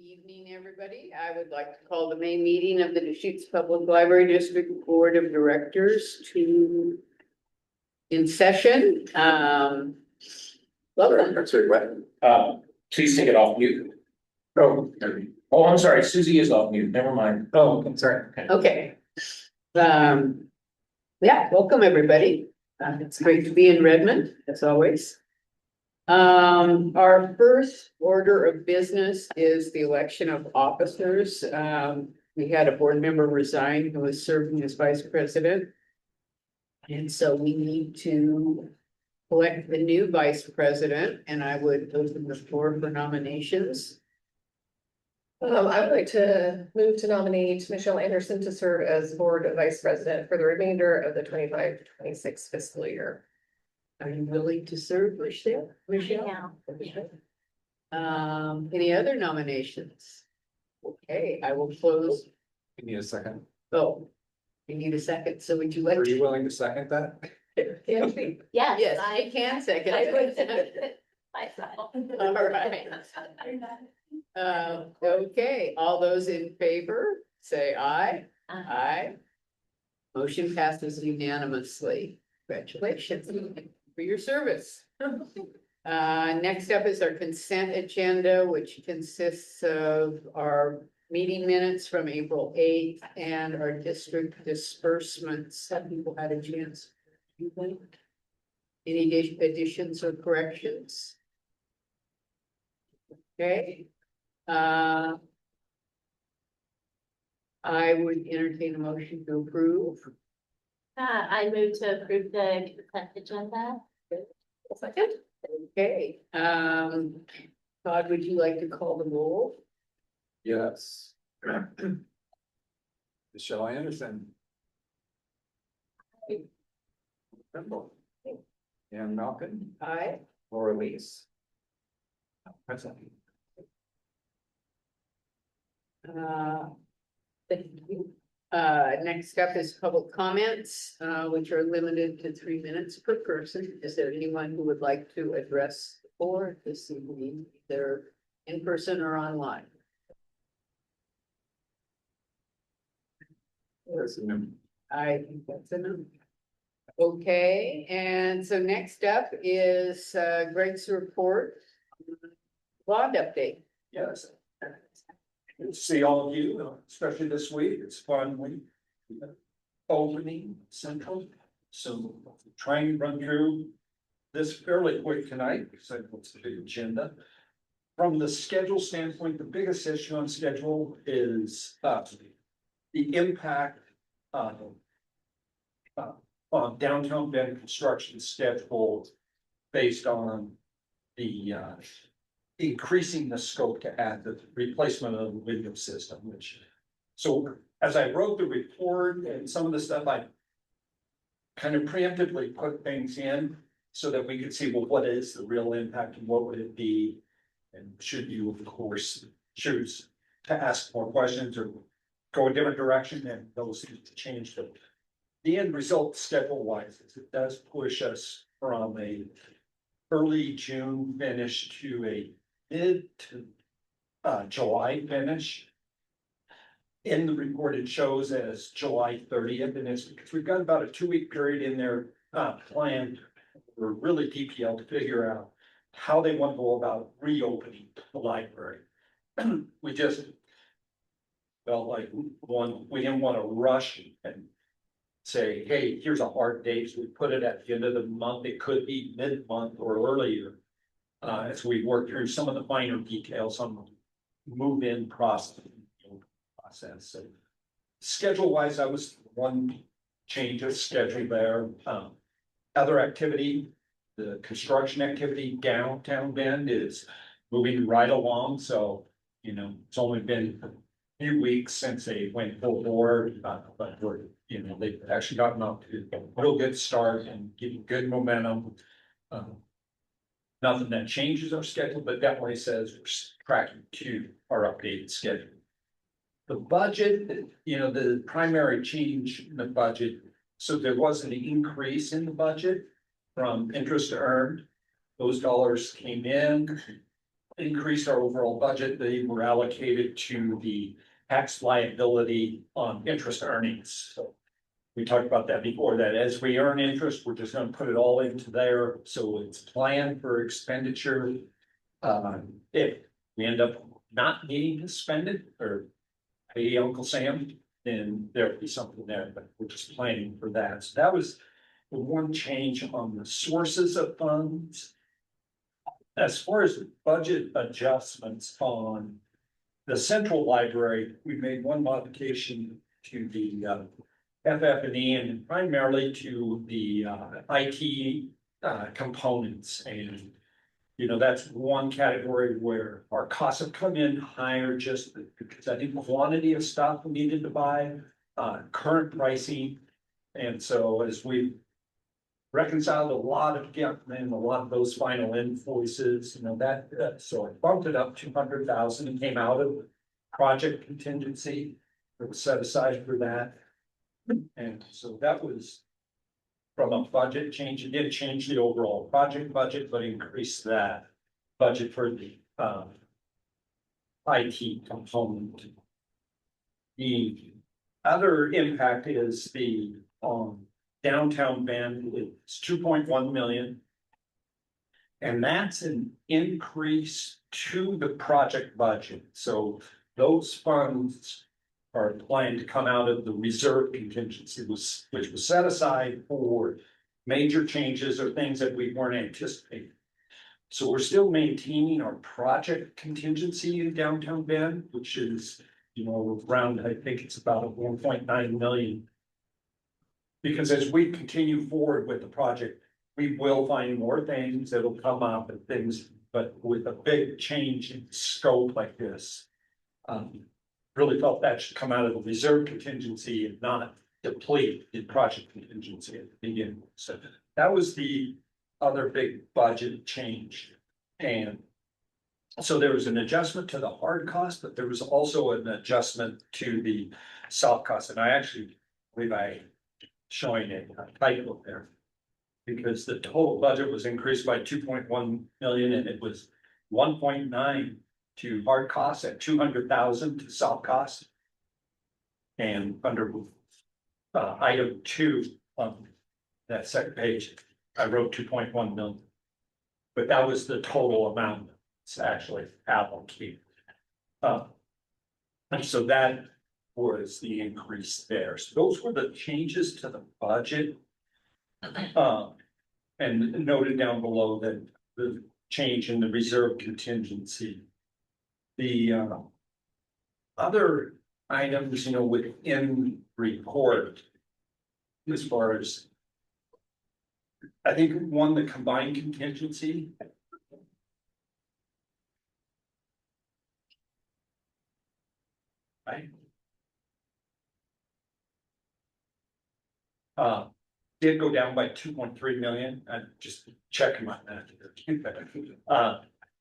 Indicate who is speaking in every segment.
Speaker 1: evening, everybody. I would like to call the May meeting of the Deschutes Public Library District Board of Directors in session. Welcome.
Speaker 2: That's very wet.
Speaker 3: Please take it off mute. Oh, I'm sorry, Susie is off mute, never mind.
Speaker 2: Oh, I'm sorry.
Speaker 1: Okay. Yeah, welcome, everybody. It's great to be in Redmond, as always. Our first order of business is the election of officers. We had a board member resign who was serving as vice president. And so we need to elect the new vice president, and I would open the floor for nominations.
Speaker 4: I would like to move to nominate Michelle Anderson to serve as board vice president for the remainder of the 25-26 fiscal year.
Speaker 1: Are you willing to serve, Michelle? Any other nominations? Okay, I will close.
Speaker 2: You need a second.
Speaker 1: Oh, you need a second, so would you like?
Speaker 2: Are you willing to second that?
Speaker 4: Yes.
Speaker 1: Yes, I can second.
Speaker 4: I would
Speaker 1: it.
Speaker 4: myself.
Speaker 1: All right. Okay, all those in favor, say aye. Aye. Motion passes unanimously. Congratulations for your service. Next up is our consent agenda, which consists of our meeting minutes from April 8th and our district disbursements. Have people had a chance? Any additions or corrections? Okay. I would entertain a motion to approve.
Speaker 5: I move to approve the consent agenda.
Speaker 4: Second.
Speaker 1: Okay, Todd, would you like to call the roll?
Speaker 2: Yes. Michelle Anderson. And Malcolm,
Speaker 1: Aye.
Speaker 2: Laura Lees. Present.
Speaker 1: Thank you. Next up is public comments, which are limited to 3 minutes per person. Is there anyone who would like to address the board this evening, either in person or online? I think that's enough. Okay, and so next up is Greg's report. Bond update.
Speaker 6: Yes. Good to see all of you, especially this week. It's fun week. Opening Central. So trying to run through this fairly quick tonight, because I know it's a big agenda. From the schedule standpoint, the biggest issue on schedule is the impact on downtown Bend construction schedule based on the increasing the scope to add the replacement of the window system, which, so as I wrote the report and some of the stuff, I kind of preemptively put things in so that we could see, well, what is the real impact and what would it be? And should you, of course, choose to ask more questions or go a different direction, and those need to change the end result schedule wise is it does push us from a early June finish to a mid to July finish. In the report, it shows as July 30th, and it's because we've got about a 2-week period in there planned for really DPL to figure out how they want to go about reopening the library. We just felt like we didn't want to rush and say, hey, here's a hard date, so we put it at the end of the month. It could be mid-month or earlier. As we work through some of the finer details on the move-in process. So schedule-wise, that was one change of schedule there. Other activity, the construction activity downtown Bend is moving right along. So, it's only been a few weeks since they went full board, but we're, they've actually gotten up to a real good start and getting good momentum. Nothing that changes our schedule, but definitely says we're tracking to our updated schedule. The budget, the primary change in the budget, so there was an increase in the budget from interest earned. Those dollars came in. increased our overall budget. They were allocated to the tax liability on interest earnings. So we talked about that before, that as we earn interest, we're just gonna put it all into there, so it's planned for expenditure. If we end up not needing to spend it or pay Uncle Sam, then there'll be something there, but we're just planning for that. So that was the one change on the sources of funds. As far as budget adjustments on the central library, we made one modification to the FF&E and primarily to the IT components. And, you know, that's one category where our costs have come in higher just because I think quantity of stuff we needed to buy, current pricing. And so as we reconciled a lot of and a lot of those final invoices, you know, that, so I bumped it up 200,000 and came out of project contingency that was set aside for that. And so that was from a budget change. It did change the overall project budget, but increased that budget for the IT component. The other impact is the downtown Bend. It's 2.1 million. And that's an increase to the project budget. So those funds are planned to come out of the reserve contingency, which was set aside for major changes or things that we weren't anticipating. So we're still maintaining our project contingency in downtown Bend, which is, you know, around, I think it's about 1.9 million. Because as we continue forward with the project, we will find more things that'll come up and things, but with a big change in scope like this, really felt that should come out of the reserve contingency and not deplete the project contingency at the beginning. So that was the other big budget change. And so there was an adjustment to the hard cost, but there was also an adjustment to the soft cost. And I actually believe I showing a typo there, because the total budget was increased by 2.1 million and it was 1.9 to hard costs at 200,000 to soft costs. And under item 2 on that second page, I wrote 2.1 million. But that was the total amount it's actually allocated. And so that was the increase there. So those were the changes to the budget. And noted down below that the change in the reserve contingency. The other items, you know, within report, as far as I think one, the combined contingency. Right. Did go down by 2.3 million. I just checking my that.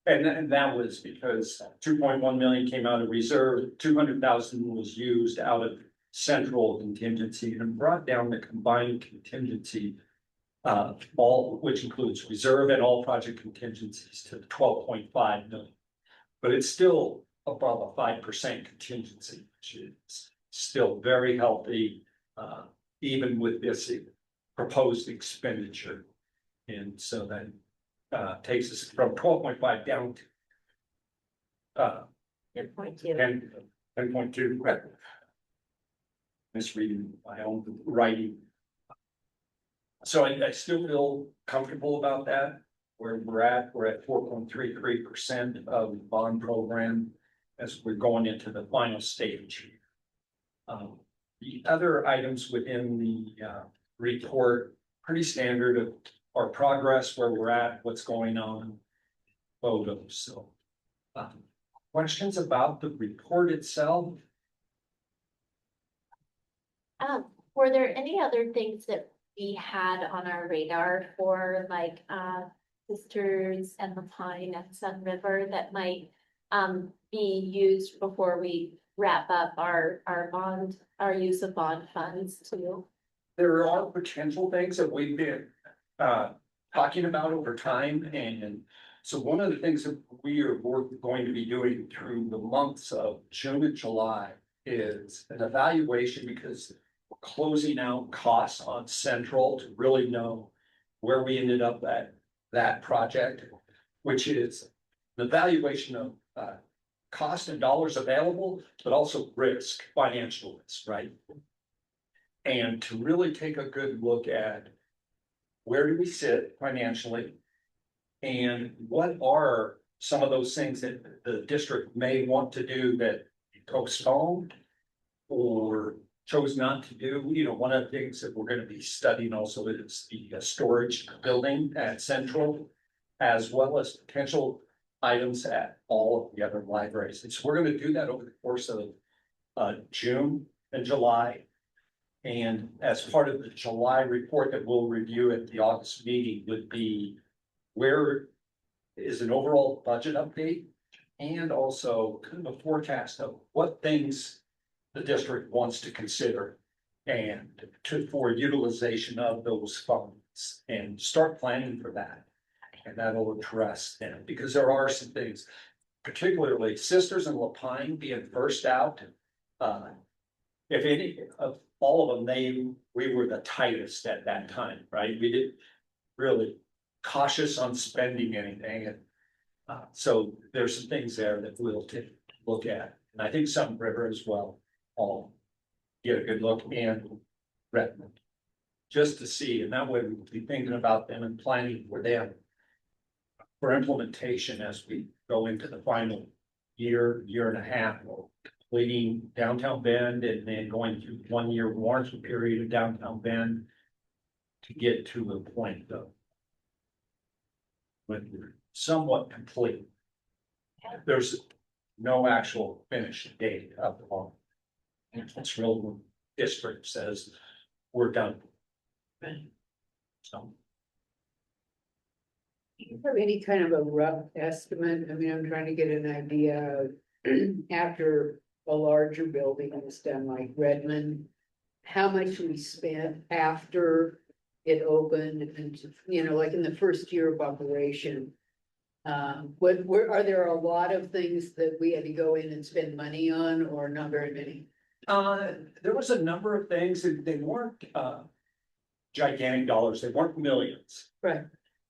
Speaker 6: And that was because 2.1 million came out of reserve, 200,000 was used out of central contingency and brought down the combined contingency, all, which includes reserve and all project contingencies, to 12.5 million. But it's still above a 5% contingency, which is still very healthy, even with this proposed expenditure. And so that takes us from 12.5 down to 10.2. Misreading my own writing. So I still feel comfortable about that. Where we're at 4.33% of the bond program as we're going into the final stage. The other items within the report, pretty standard of our progress, where we're at, what's going on, photos. So questions about the report itself?
Speaker 5: Were there any other things that we had on our radar for, like Sisters and the Pine and Sun River, that might be used before we wrap up our use of bond funds too?
Speaker 6: There are potential things that we've been talking about over time, and So one of the things that we're going to be doing through the months of June and July is an evaluation, because we're closing out costs on Central to really know where we ended up at that project, which is the evaluation of cost and dollars available, but also risk, financial risk, right? And to really take a good look at where do we sit financially, and what are some of those things that the district may want to do that postponed or chose not to do. You know, one of the things that we're gonna be studying also is the storage building at Central, as well as potential items at all of the other libraries. And so we're gonna do that over the course of June and July. And as part of the July report that we'll review at the August meeting would be where is an overall budget update, and also kind of a forecast of what things the district wants to consider and for utilization of those funds, and start planning for that. And that'll address them, because there are some things, particularly Sisters and Lapine being first out. If any of all of them, we were the tightest at that time, right? We didn't really cautious on spending anything, and so there's some things there that we'll take a look at. And I think Sun River as well, all get a good look, and Redmond, just to see, and that way we'll be thinking about them and planning for them for implementation as we go into the final year and a half, completing Downtown Bend, and then going through 1 year warranty period of Downtown Bend to get to a point of when we're somewhat complete. There's no actual finish date of the law. It's real when district says we're done. So.
Speaker 1: Do you have any kind of a rough estimate? I mean, I'm trying to get an idea of after a larger building is done, like Redmond, how much we spent after it opened, and, you know, like in the first year of operation. Are there a lot of things that we had to go in and spend money on, or not very many?
Speaker 6: There was a number of things, and they weren't gigantic dollars, they weren't millions.
Speaker 1: Right.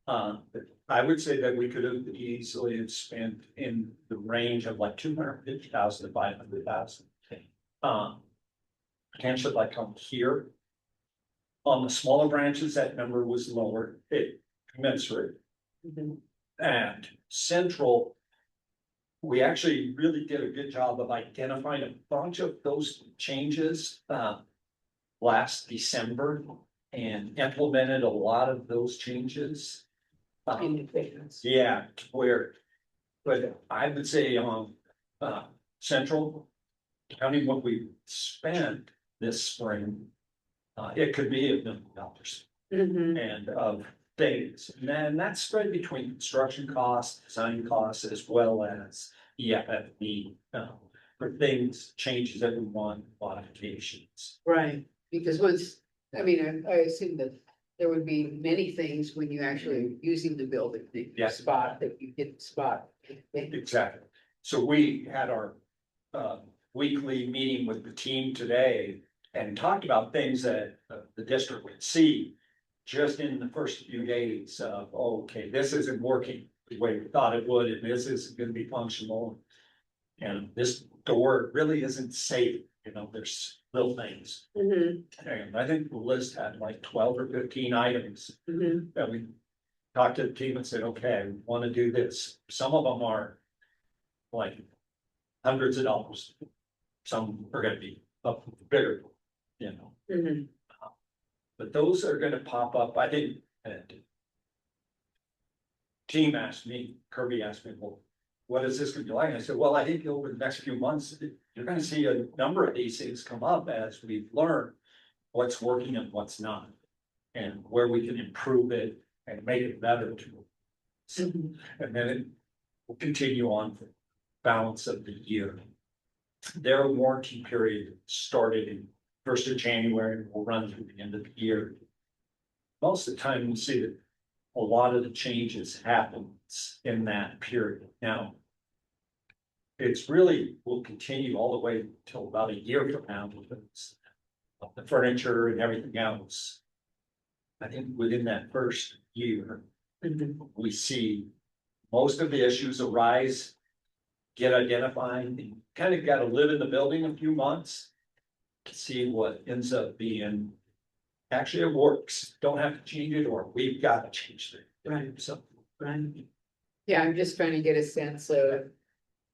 Speaker 6: I would say that we could have easily have spent in the range of like 250,000 to 500,000. Potentially like on here. On the smaller branches, that number was lower, it commensurate.
Speaker 1: Mhm.
Speaker 6: And Central, we actually really did a good job of identifying a bunch of those changes last December, and implemented a lot of those changes. Yeah, but I would say on Central County, what we spent this spring, it could be $1 million.
Speaker 1: Mhm.
Speaker 6: And of things, and then that's spread between construction costs, design costs, as well as EFFD for things, changes that we want, modifications.
Speaker 1: Right, because once, I mean, I assume that there would be many things when you actually are using the building, that you
Speaker 6: Yes.
Speaker 1: spot that you didn't spot.
Speaker 6: Exactly. So we had our weekly meeting with the team today and talked about things that the district would see just in the first few days of, oh, okay, this isn't working the way we thought it would, and this isn't gonna be functional. And this door really isn't safe, you know, there's little things.
Speaker 1: Mhm,
Speaker 6: And I think the list had like 12 or 15 items.
Speaker 1: mhm.
Speaker 6: And we talked to the team and said, okay, we want to do this. Some of them are like hundreds of dollars. Some are gonna be up bigger, you know.
Speaker 1: Mhm.
Speaker 6: But those are gonna pop up, I think, and team asked me, Kirby asked me, well, what is this gonna be like? And I said, well, I think over the next few months, you're gonna see a number of these things come up as we learn what's working and what's not, and where we can improve it and make it better too.
Speaker 1: Mhm.
Speaker 6: And then it will continue on for the balance of the year. Their warranty period started in 1st of January and will run through the end of the year. Most of the time, we'll see that a lot of the changes happens in that period. Now, it's really, will continue all the way till about a year from now, because of the furniture and everything else. I think within that first year, we see most of the issues arise, get identified, and kind of got to live in the building a few months to see what ends up being, actually it works, don't have to change it, or we've got to change it.
Speaker 1: Right.
Speaker 6: So,
Speaker 1: Yeah, I'm just trying to get a sense of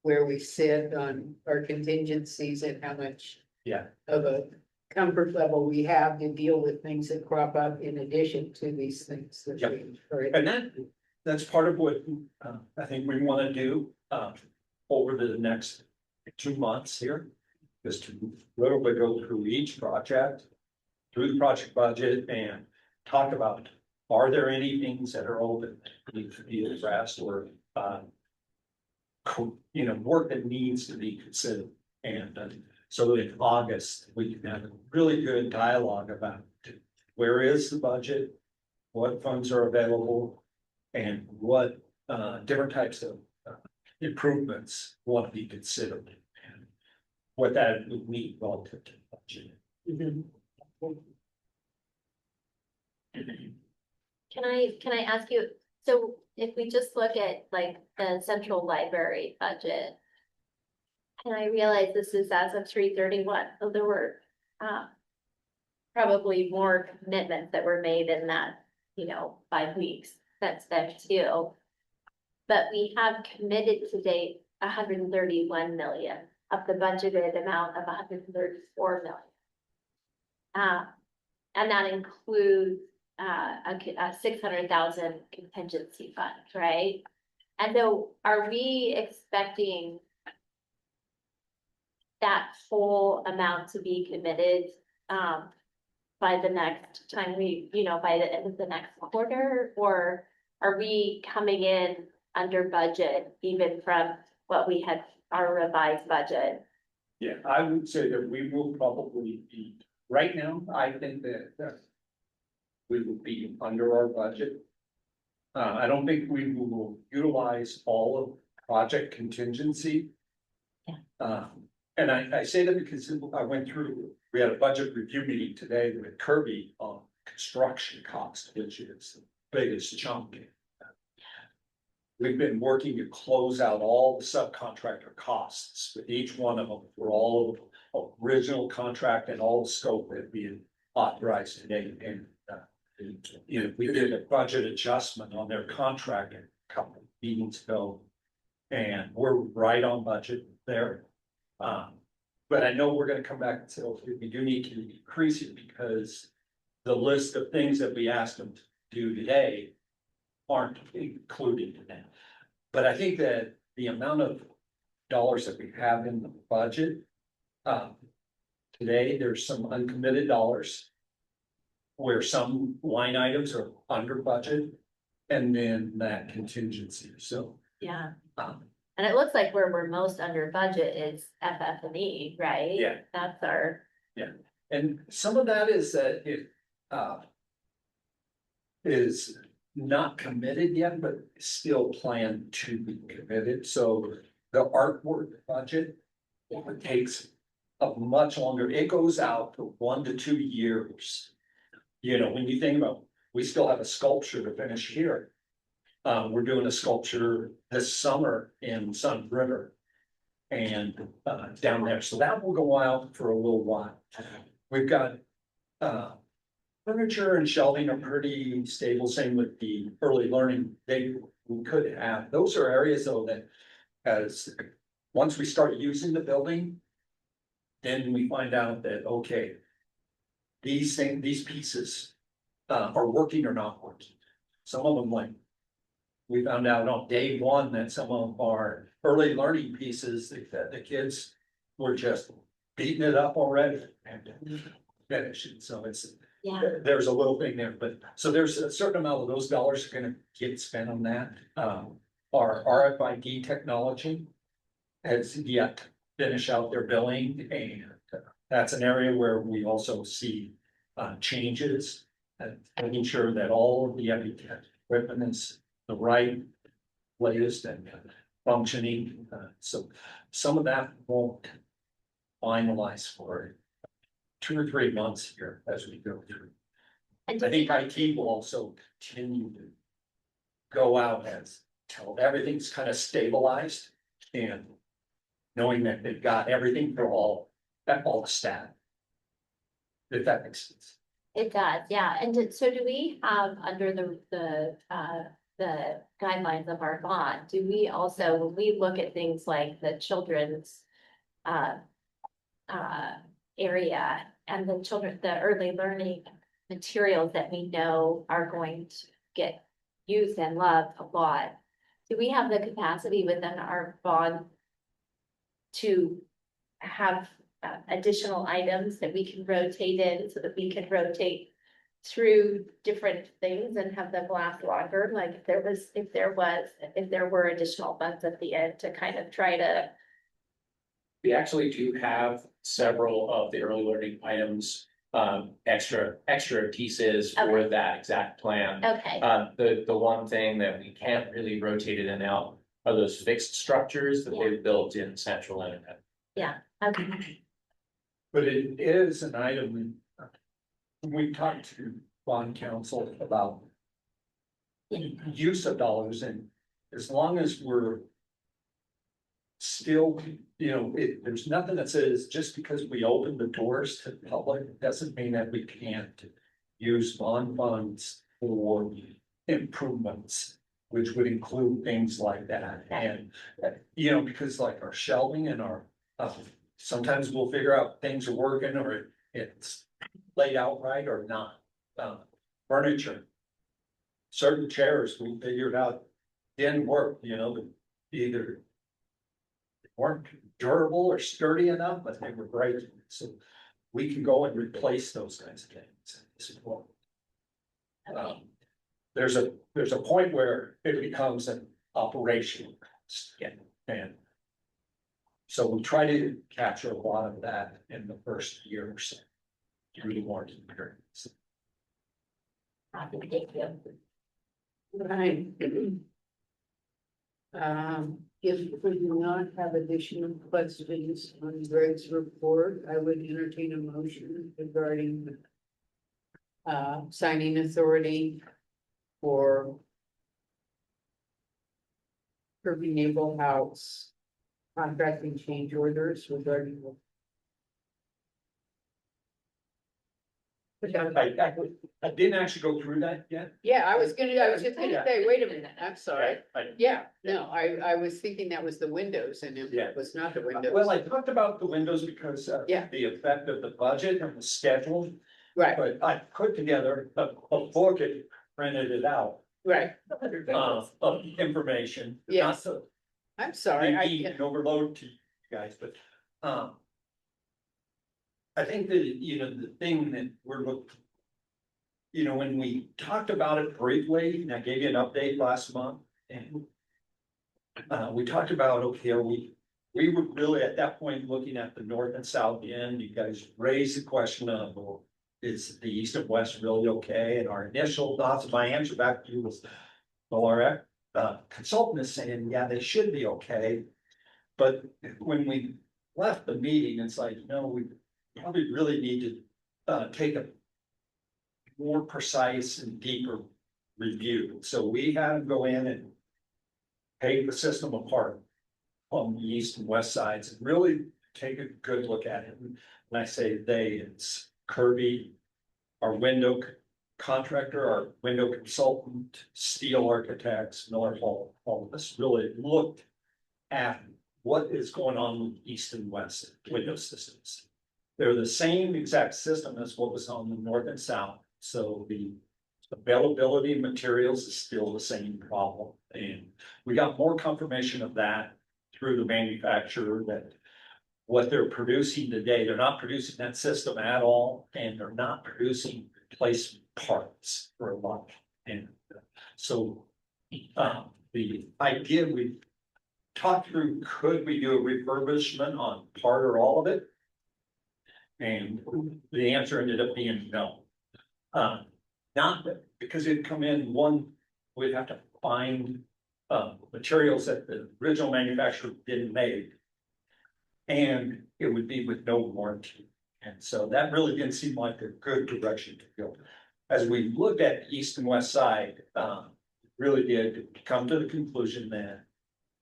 Speaker 1: where we sit on our contingencies and how much
Speaker 6: yeah,
Speaker 1: of a comfort level we have to deal with things that crop up in addition to these things. That
Speaker 6: Yep.
Speaker 1: we are-
Speaker 6: and that's part of what, I think we want to do, over the next 2 months here. Is to literally go through each project, through the project budget, and talk about, are there any things that are open that need to be addressed, or, work that needs to be considered. And so in August, we can have a really good dialogue about where is the budget, what funds are available, and what different types of improvements want to be considered, and what that would mean relative to the budget.
Speaker 1: Mhm.
Speaker 5: Can I ask you, so if we just look at like the central library budget. And I realize this is as of 3/31, so there were probably more commitments that were made in that, 5 weeks, that's too. But we have committed to date 131 million of the budgeted amount of 134 million. And that includes a 600,000 contingency fund, right? And so are we expecting that full amount to be committed by the next time by the end of the next quarter? Or are we coming in under budget even from what we had our revised budget?
Speaker 6: Yeah, I would say that we will probably be, right now, I think that we will be under our budget. I don't think we will utilize all of project contingency.
Speaker 5: Yeah.
Speaker 6: And I say that because I went through, we had a budget review meeting today with Kirby on construction cost, which is the biggest chunk. We've been working to close out all the subcontractor costs with each one of them for all of the original contract and all the scope that we had authorized today. And we did a budget adjustment on their contract a couple of meetings ago. And we're right on budget there. But I know we're gonna come back and say, okay, we do need to increase it because the list of things that we asked them to do today aren't included in that. But I think that the amount of dollars that we have in the budget, today, there's some uncommitted dollars where some line items are under budget, and then that contingency, so.
Speaker 5: Yeah. And it looks like where we're most under budget is FF&E, right?
Speaker 6: Yeah.
Speaker 5: That's our.
Speaker 6: And some of that is that it is not committed yet, but still planned to be committed. So the artwork budget takes a much longer, it goes out to 1 to 2 years. When you think about, we still have a sculpture to finish here. We're doing a sculpture this summer in Sun River. And down there, so that will go out for a little while. We've got furniture and shelving are pretty stable, same with the early learning. We could have, those are areas though that once we start using the building. Then we find out that, okay. These pieces are working or not working. Some of them we found out on day one that some of them are early learning pieces that the kids were just beating it up already and finishing. So
Speaker 5: Yeah.
Speaker 6: there's a little thing there, but so there's a certain amount of those dollars are gonna get spent on that. Our RFID technology has yet to finish out their billing, and that's an area where we also see changes and making sure that all of the equipment is the right, latest and functioning, so some of that won't finalize for 2 or 3 months here as we go through.
Speaker 5: And
Speaker 6: I
Speaker 5: do we
Speaker 6: think IT will also continue to go out as till everything's kind of stabilized and knowing that they've got everything for all the staff. If that makes sense.
Speaker 5: It does, yeah, and so do we have under the guidelines of our bond, do we also, when we look at things like the children's area and the early learning materials that we know are going to get used and loved a lot, do we have the capacity within our bond to have additional items that we can rotate in so that we can rotate through different things and have them last longer? Like if there were additional funds at the end to kind of try to.
Speaker 3: We actually do have several of the early learning items, extra pieces for that exact plan.
Speaker 5: Okay,
Speaker 3: The one thing that we can't really rotate it in and out are those fixed structures that they've built in central internet.
Speaker 5: okay,
Speaker 6: But it is an item. We talked to bond council about. Use of dollars, and as long as we're. Still, there's nothing that says just because we open the doors to the public, doesn't mean that we can't. Use bond funds for improvements, which would include things like that, and, because like our shelving and our. Sometimes we'll figure out things are working or it's laid out right or not. Furniture. Certain chairs, we figured out didn't work, either weren't durable or sturdy enough, but they were great. So we can go and replace those kinds of things. As well. There's a point where it becomes an operational cost. And so we try to capture a lot of that in the first year or so through the warranty period.
Speaker 5: thank you.
Speaker 1: Right. If we do not have additional questions on Greg's report, I would entertain a motion regarding signing authority for Kirby Naval House contracting change orders regarding
Speaker 6: I didn't actually go through that yet.
Speaker 1: yeah, I was just gonna say, wait a minute, I'm sorry.
Speaker 6: I-
Speaker 1: Yeah, no, I was thinking that was the windows and
Speaker 6: Yeah.
Speaker 1: it was not the windows.
Speaker 6: Well, I talked about the windows because of
Speaker 1: Yeah.
Speaker 6: the effect of the budget and the schedule,
Speaker 1: Right,
Speaker 6: but I put together a book and printed it out.
Speaker 1: right,
Speaker 6: Of information.
Speaker 1: Yes.
Speaker 6: Not to
Speaker 1: I'm sorry,
Speaker 6: be an overload to you guys, but, I think that, the thing that we're looking. When we talked about it briefly, and I gave you an update last month, and. We talked about, okay, we were really at that point looking at the north and south end, you guys raised the question of, well, is the east and west really okay? And our initial thoughts, my answer back to you was, well, our consultant is saying, yeah, they should be okay. But when we left the meeting, it's like, we probably really need to take a more precise and deeper review. So we had to go in and take the system apart on the east and west sides and really take a good look at it. When I say they, it's Kirby, our window contractor, our window consultant, steel architects, Miller Hall, all of us really looked at what is going on with east and west window systems. They're the same exact system as what was on the north and south. So the availability of materials is still the same problem. And we got more confirmation of that through the manufacturer that what they're producing today, they're not producing that system at all, and they're not producing replacement parts for a lot. And so the idea we talked through, could we do a refurbishment on part or all of it? And the answer ended up being no. Not because it'd come in one we'd have to find materials that the original manufacturer didn't make. And it would be with no warranty. And so that really didn't seem like a good direction to go. As we looked at the east and west side, really did come to the conclusion that,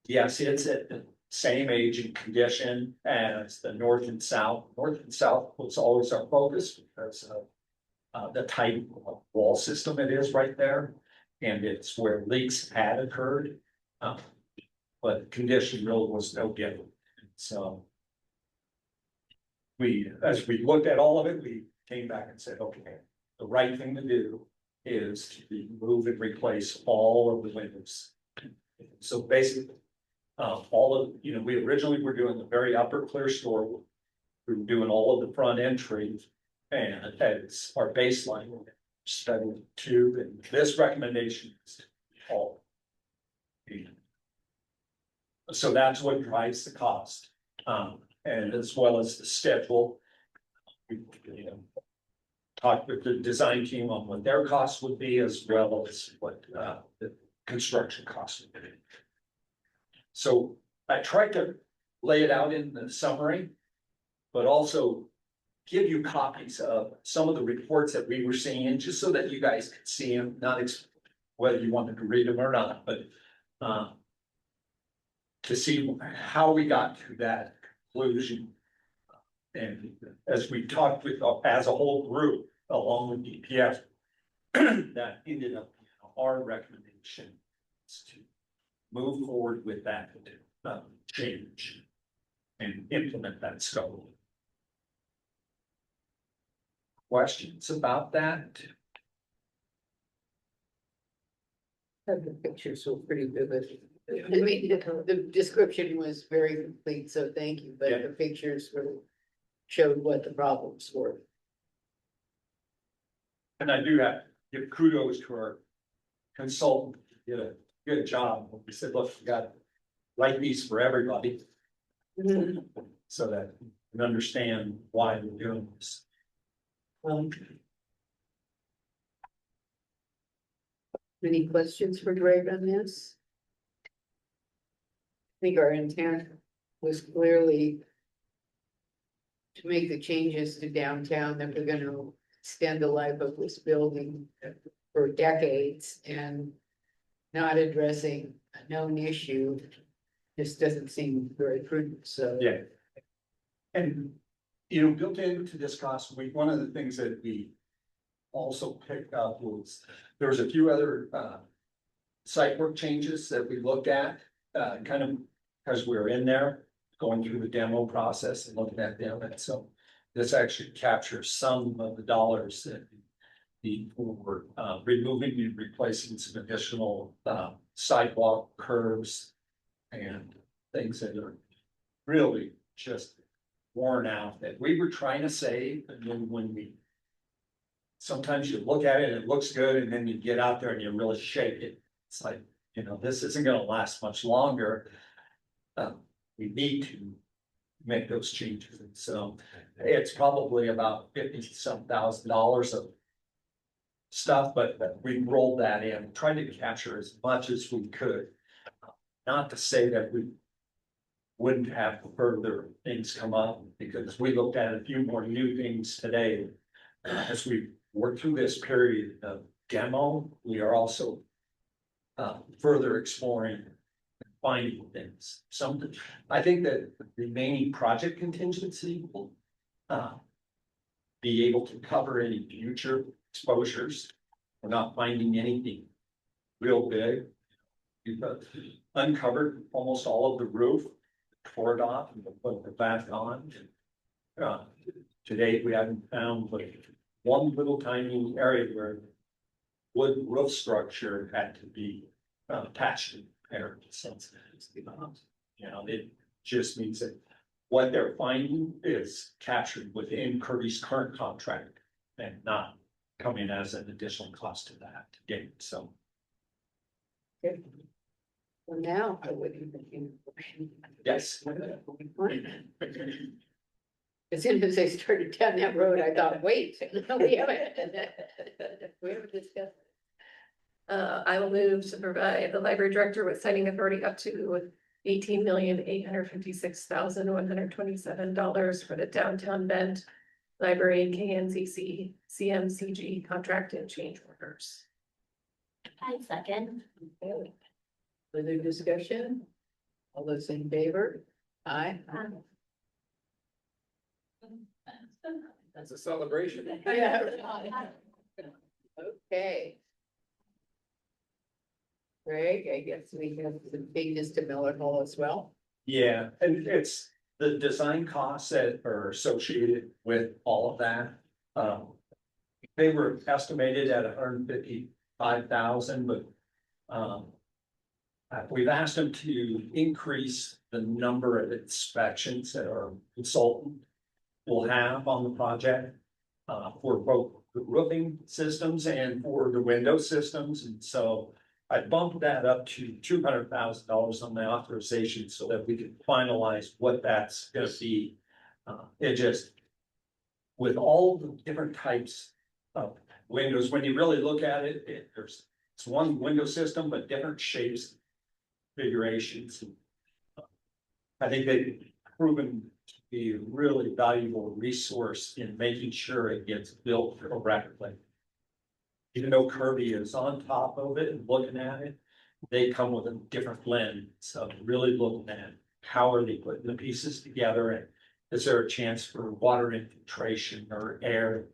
Speaker 6: yes, it's at the same age and condition as the north and south. North and south was always our focus because of the type of wall system it is right there. And it's where leaks had occurred. But condition really was no different. So as we looked at all of it, we came back and said, okay, the right thing to do is to remove and replace all of the windows. So basically, all of, we originally were doing the very upper clear store. We were doing all of the front entry, and as our baseline, study tube, and this recommendation is all. So that's what drives the cost, and as well as the schedule. We, talked with the design team on what their costs would be, as well as what the construction costs would be. So I tried to lay it out in the summary, but also give you copies of some of the reports that we were seeing, just so that you guys could see them, not whether you wanted to read them or not, but to see how we got to that conclusion. And as we talked with, as a whole group, along with DPS, that ended up being our recommendation is to move forward with that change and implement that scope. Questions about that?
Speaker 1: The pictures were pretty vivid. I mean, the description was very complete, so thank you, but
Speaker 6: Yeah.
Speaker 1: the pictures showed what the problems were.
Speaker 6: And I do have to give kudos to our consultant, he did a good job. We said, look, we got to write these for everybody. So that you can understand why we're doing this.
Speaker 1: Any questions for Greg on this? I think our intent was clearly to make the changes to downtown that we're gonna extend the life of this building for decades, and not addressing a known issue just doesn't seem very prudent, so.
Speaker 6: Yeah. And, built into this cost, one of the things that we also picked up was, there was a few other site work changes that we looked at, kind of, because we were in there, going through the demo process and looking at them, and so this actually captures some of the dollars that we were removing and replacing some additional sidewalk curbs and things that are really just worn out, that we were trying to save. And then when we sometimes you look at it, it looks good, and then you get out there and you really shake it. It's like, this isn't gonna last much longer. We need to make those changes. And so it's probably about $50-some thousand of stuff, but we rolled that in, trying to capture as much as we could. Not to say that we wouldn't have further things come up, because we looked at a few more new things today. As we work through this period of demo, we are also further exploring, finding things. I think that the remaining project contingency will be able to cover any future exposures. We're not finding anything real big. We've uncovered almost all of the roof, tore it off, and put it back on. To date, we haven't found but one little tiny area where wood roof structure had to be patched and repaired. So, it just means that what they're finding is captured within Kirby's current contract and not coming as an additional cost to that to date. So.
Speaker 1: Okay. Well, now I would even.
Speaker 6: Yes.
Speaker 1: As soon as I started down that road, I thought, wait, no, we haven't discussed.
Speaker 4: I will move to provide the library director with signing authority up to $18,856,127 for the downtown Bend Library KNCC CMCG contract and change orders.
Speaker 5: I second.
Speaker 1: Okay. Further discussion? All those in favor? Aye.
Speaker 2: That's a celebration.
Speaker 1: Yeah. Okay. Greg, I guess we have some bigness to Miller Hall as well.
Speaker 6: Yeah, and it's the design costs that are associated with all of that. They were estimated at $155,000, but we've asked them to increase the number of inspections that our consultant will have on the project for both the roofing systems and for the window systems. And so I bumped that up to $200,000 on the authorization so that we can finalize what that's gonna be. It just, with all the different types of windows, when you really look at it, it's one window system, but different shapes, configurations. I think they've proven to be a really valuable resource in making sure it gets built correctly. Even though Kirby is on top of it and looking at it, they come with a different lens. So really looking at how are they putting the pieces together, and is there a chance for water infiltration or air?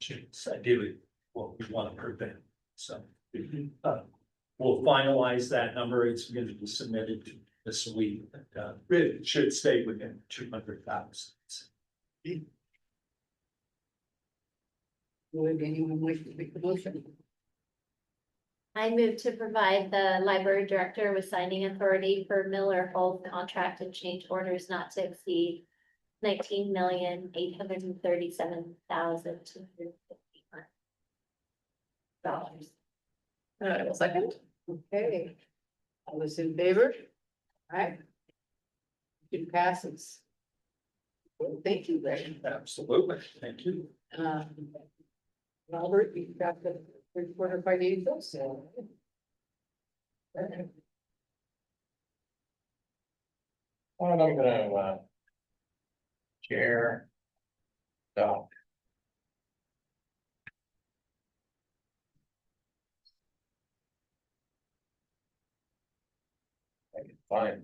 Speaker 6: It's ideally what we want to prevent. So we'll finalize that number. It's going to be submitted this week. It should stay within 200,000.
Speaker 1: Would anyone wish to make the motion?
Speaker 5: I move to provide the library director with signing authority for Miller Hall contract and change orders not to exceed $19,837,251.
Speaker 4: I will second.
Speaker 1: Okay. All those in favor? Aye. It passes. Well, thank you, Greg.
Speaker 6: Absolutely. Thank you.
Speaker 1: Robert, you've got the report of financials.
Speaker 3: And I'm gonna share. Doc. I can find.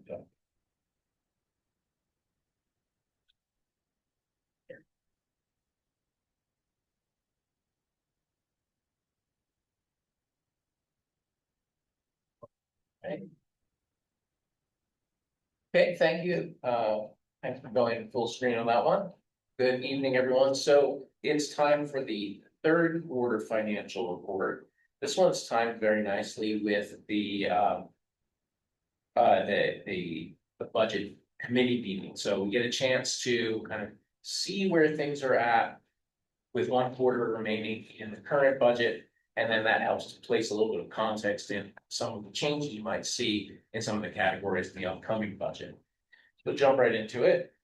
Speaker 3: Okay, thank you. Thanks for going full screen on that one. Good evening, everyone. So it's time for the third quarter financial report. This one's timed very nicely with the budget committee meeting. So we get a chance to kind of see where things are at with 1 quarter remaining in the current budget. And then that helps to place a little bit of context in some of the changes you might see in some of the categories in the upcoming budget. So jump right into it.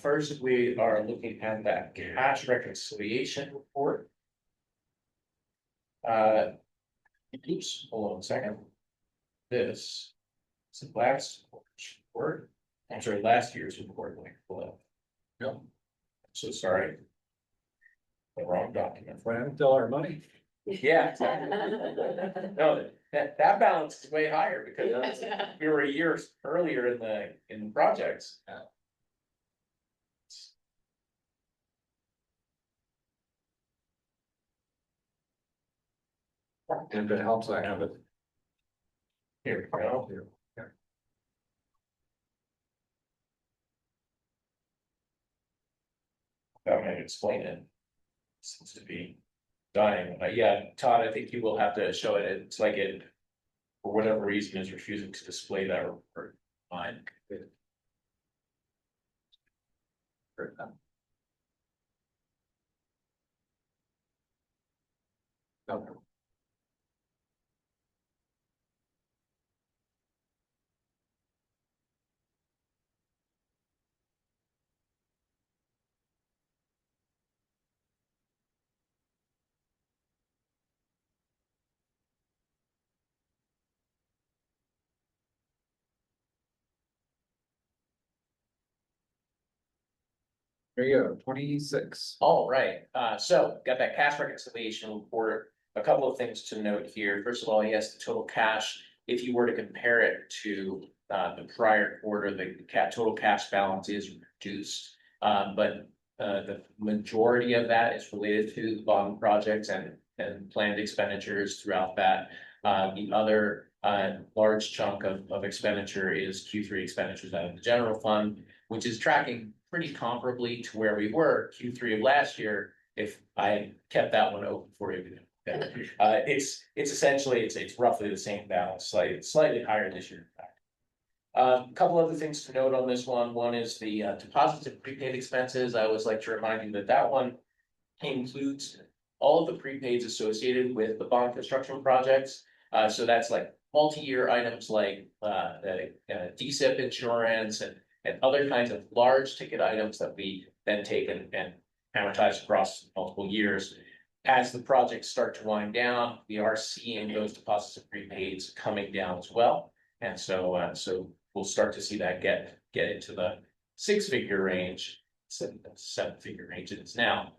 Speaker 3: First, we are looking at that cash reconciliation report. Oops, hold on a second. This is last quarter's report. I'm sorry, last year's report. No, so sorry. The wrong document.
Speaker 2: Plan to our money.
Speaker 3: Yeah. No, that balance is way higher because we were a year earlier in the projects.
Speaker 2: And if it helps, I have it.
Speaker 3: Here we go. I'm gonna explain it. Seems to be dying. Yeah, Todd, I think you will have to show it. It's like it, for whatever reason, is refusing to display that report. Fine.
Speaker 2: Okay. There you go, 26.
Speaker 3: All right, so got that cash reconciliation report. A couple of things to note here. First of all, yes, the total cash, if you were to compare it to the prior quarter, the total cash balance is reduced. But the majority of that is related to the bond projects and planned expenditures throughout that. The other large chunk of expenditure is Q3 expenditures out of the general fund, which is tracking pretty comparably to where we were Q3 of last year, if I kept that one open for you. It's essentially, it's roughly the same balance, slightly higher this year, in fact. A couple other things to note on this one. One is the deposits and prepaid expenses. I always like to remind you that that one includes all of the prepaids associated with the bond construction projects. So that's like multi-year items like the DSIP insurance and other kinds of large ticket items that we then take and amortize across multiple years. As the projects start to wind down, we are seeing those deposits and prepaids coming down as well. And so we'll start to see that get into the 6-figure range, 7-figure range it is now.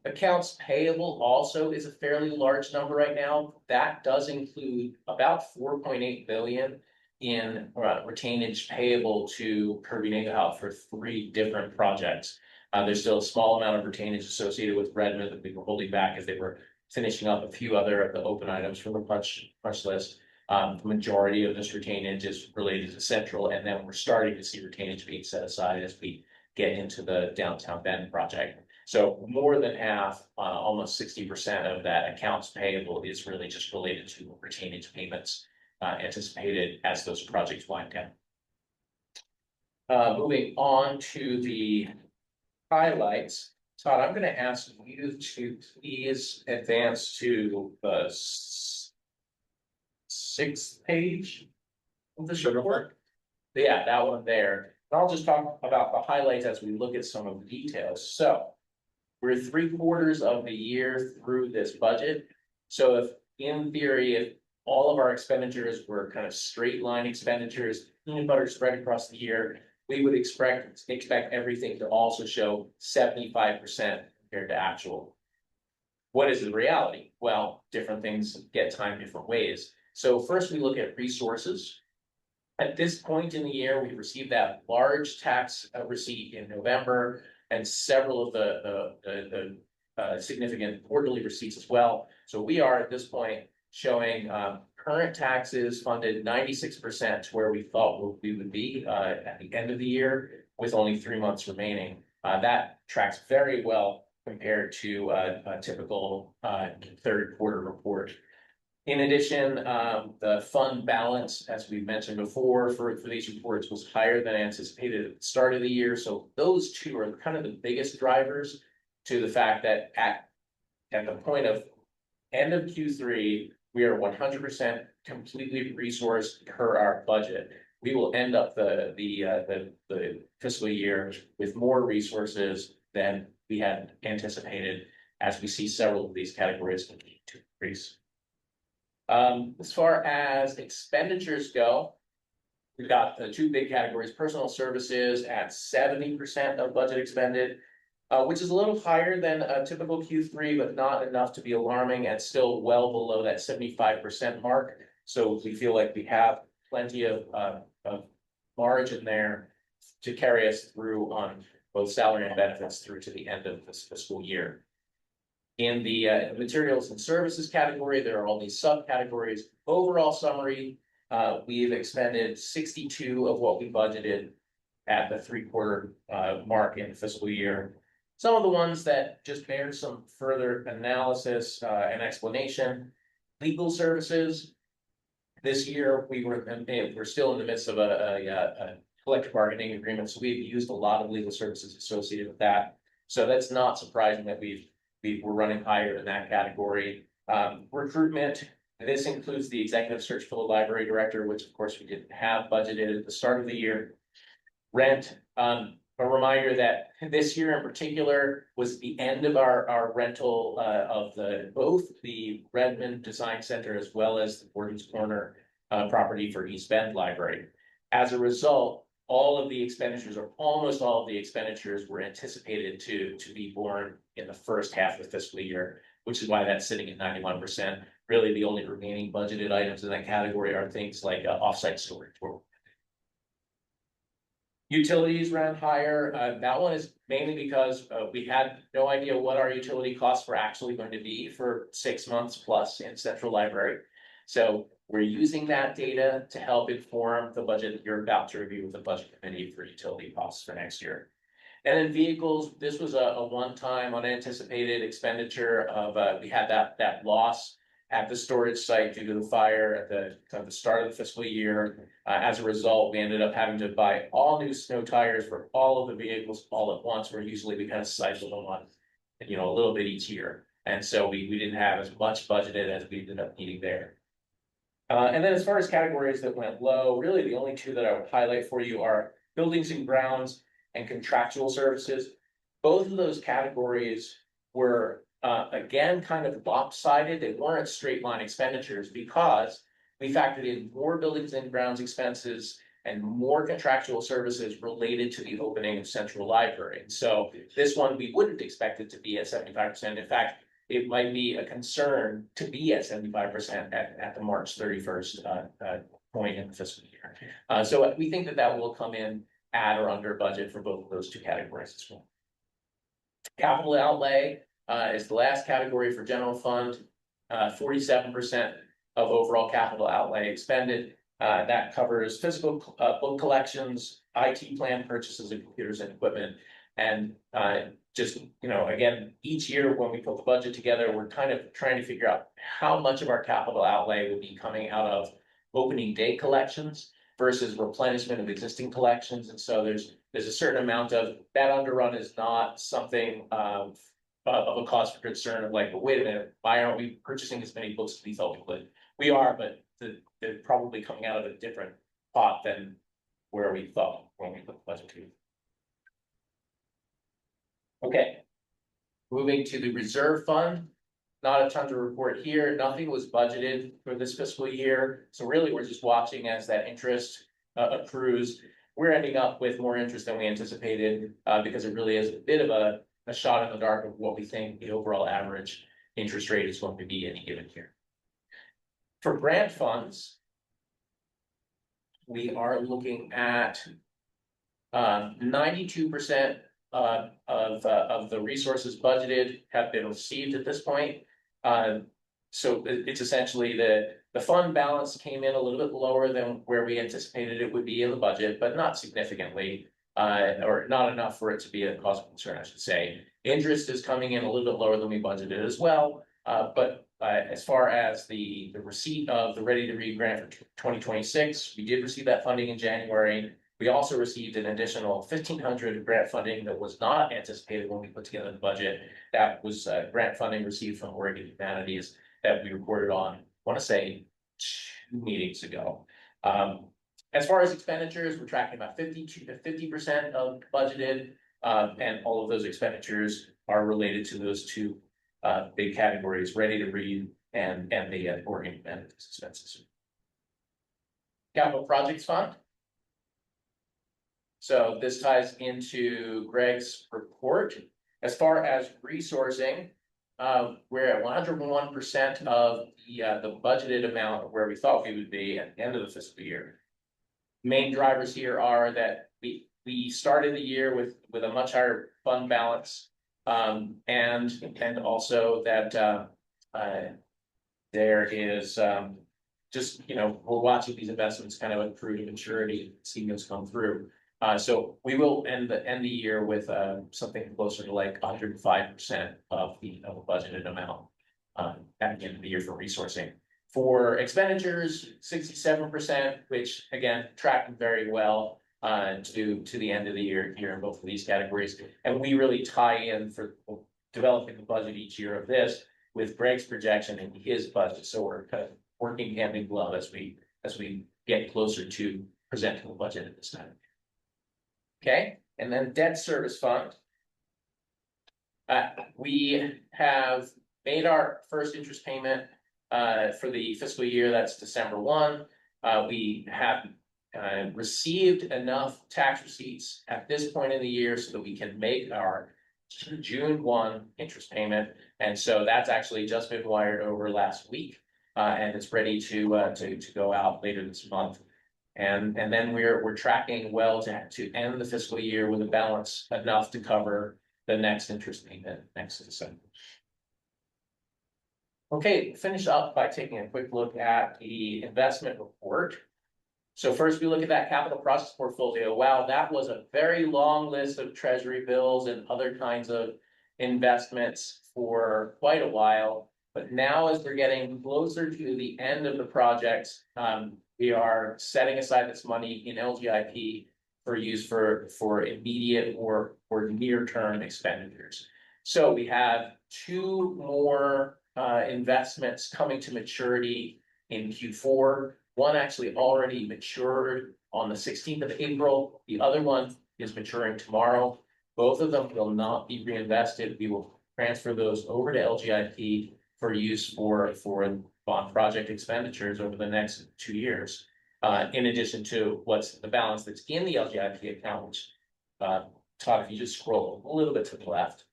Speaker 3: Accounts payable also is a fairly large number right now. That does include about 4.8 billion in retainage payable to Kirby Nagelhout for 3 different projects. There's still a small amount of retainage associated with Redmond that we were holding back as they were finishing up a few other of the open items from the punch list. The majority of this retainage is related to Central, and then we're starting to see retainage being set aside as we get into the downtown Bend project. So more than half, almost 60% of that accounts payable is really just related to retainage payments anticipated as those projects wind down. Moving on to the highlights. Todd, I'm going to ask you to please advance to the 6th page of the report. Yeah, that one there. And I'll just talk about the highlights as we look at some of the details. So we're 3/4 of the year through this budget. So if in theory, if all of our expenditures were kind of straight line expenditures, peanut butter spread across the year, we would expect everything to also show 75% compared to actual. What is the reality? Well, different things get timed different ways. So first we look at resources. At this point in the year, we received that large tax receipt in November and several of the significant quarterly receipts as well. So we are at this point showing current taxes funded 96% to where we thought we would be at the end of the year, with only 3 months remaining. That tracks very well compared to a typical 3rd quarter report. In addition, the fund balance, as we mentioned before, for these reports was higher than anticipated at the start of the year. So those two are kind of the biggest drivers to the fact that at the point of end of Q3, we are 100% completely resourced per our budget. We will end up the fiscal year with more resources than we had anticipated, as we see several of these categories continue to increase. As far as expenditures go, we've got the 2 big categories: personal services at 70% of budget expended, which is a little higher than a typical Q3, but not enough to be alarming, and still well below that 75% mark. So we feel like we have plenty of margin there to carry us through on both salary and benefits through to the end of this fiscal year. In the materials and services category, there are all these subcategories. Overall summary, we've expended 62 of what we budgeted at the 3/4 mark in the fiscal year. Some of the ones that just bear some further analysis and explanation: legal services. This year, we're still in the midst of a collective bargaining agreement, so we've used a lot of legal services associated with that. So that's not surprising that we're running higher in that category. Recruitment, this includes the executive search for the library director, which of course we didn't have budgeted at the start of the year. Rent, a reminder that this year in particular was the end of our rental of both the Redmond Design Center as well as the Gordon's Corner property for East Bend Library. As a result, all of the expenditures, or almost all of the expenditures, were anticipated to be borne in the first half of the fiscal year, which is why that's sitting at 91%. Really, the only remaining budgeted items in that category are things like offsite storage. Utilities ran higher. That one is mainly because we had no idea what our utility costs were actually going to be for 6 months plus in central library. So we're using that data to help inform the budget that you're about to review with the budget committee for utility costs for next year. And then vehicles, this was a one-time unanticipated expenditure of, we had that loss at the storage site due to the fire at the start of the fiscal year. As a result, we ended up having to buy all new snow tires for all of the vehicles all at once, where usually we kind of cycle them on, a little bit each year. And so we didn't have as much budgeted as we ended up needing there. And then as far as categories that went low, really the only two that I would highlight for you are buildings and grounds and contractual services. Both of those categories were again, kind of lopsided. They weren't straight line expenditures because we factored in more buildings and grounds expenses and more contractual services related to the opening of Central Library. And so this one, we wouldn't expect it to be at 75%. In fact, it might be a concern to be at 75% at the March 31st point in the fiscal year. So we think that will come in at or under budget for both of those two categories as well. Capital outlay is the last category for general fund, 47% of overall capital outlay expended. That covers physical book collections, IT plan purchases of computers and equipment. And just, again, each year when we put the budget together, we're kind of trying to figure out how much of our capital outlay will be coming out of opening day collections versus replenishment of existing collections. And so there's a certain amount of that underrun is not something of a cause for concern of like, but wait a minute, why aren't we purchasing as many books as we thought we would? We are, but they're probably coming out of a different pot than where we thought when we put the budget together. Okay, moving to the reserve fund. Not a ton to report here. Nothing was budgeted for this fiscal year. So really, we're just watching as that interest accrues. We're ending up with more interest than we anticipated because it really is a bit of a shot in the dark of what we think the overall average interest rate is going to be any given year. For grant funds, we are looking at 92% of the resources budgeted have been received at this point. So it's essentially the fund balance came in a little bit lower than where we anticipated it would be in the budget, but not significantly, or not enough for it to be a cause of concern, I should say. Interest is coming in a little bit lower than we budgeted as well. But as far as the receipt of the Ready to Read grant for 2026, we did receive that funding in January. We also received an additional 1,500 grant funding that was not anticipated when we put together the budget. That was grant funding received from Oregon Humanities that we reported on, I want to say 2 meetings ago. As far as expenditures, we're tracking about 50% of budgeted, and all of those expenditures are related to those two big categories, Ready to Read and the Oregon Humanities expenses. Capital Projects Fund. So this ties into Greg's report. As far as resourcing, we're at 101% of the budgeted amount of where we thought we would be at the end of the fiscal year. Main drivers here are that we started the year with a much higher fund balance, and also that there is just we're watching these investments kind of accrue to maturity, seeing those come through. So we will end the year with something closer to like 105% of the budgeted amount at the end of the year for resourcing. For expenditures, 67%, which again tracking very well to the end of the year here in both of these categories. And we really tie in for developing the budget each year of this with Greg's projection and his budget. So we're kind of working hand in glove as we get closer to presenting the budget at this time. Okay, and then debt service fund. We have made our first interest payment for the fiscal year. That's December 1. We have received enough tax receipts at this point in the year so that we can make our June 1 interest payment. And so that's actually just been wired over last week, and it's ready to go out later this month. And then we're tracking well to end the fiscal year with a balance enough to cover the next interest payment next December. Okay, finish up by taking a quick look at the investment report. So first we look at that capital process portfolio. Wow, that was a very long list of treasury bills and other kinds of investments for quite a while. But now as we're getting closer to the end of the project, we are setting aside this money in LGIP for use for immediate or near-term expenditures. So we have two more investments coming to maturity in Q4. One actually already matured on the 16th of April. The other one is maturing tomorrow. Both of them will not be reinvested. We will transfer those over to LGIP for use for bond project expenditures over the next 2 years. In addition to what's the balance that's in the LGIP account, which, Todd, if you just scroll a little bit to the left.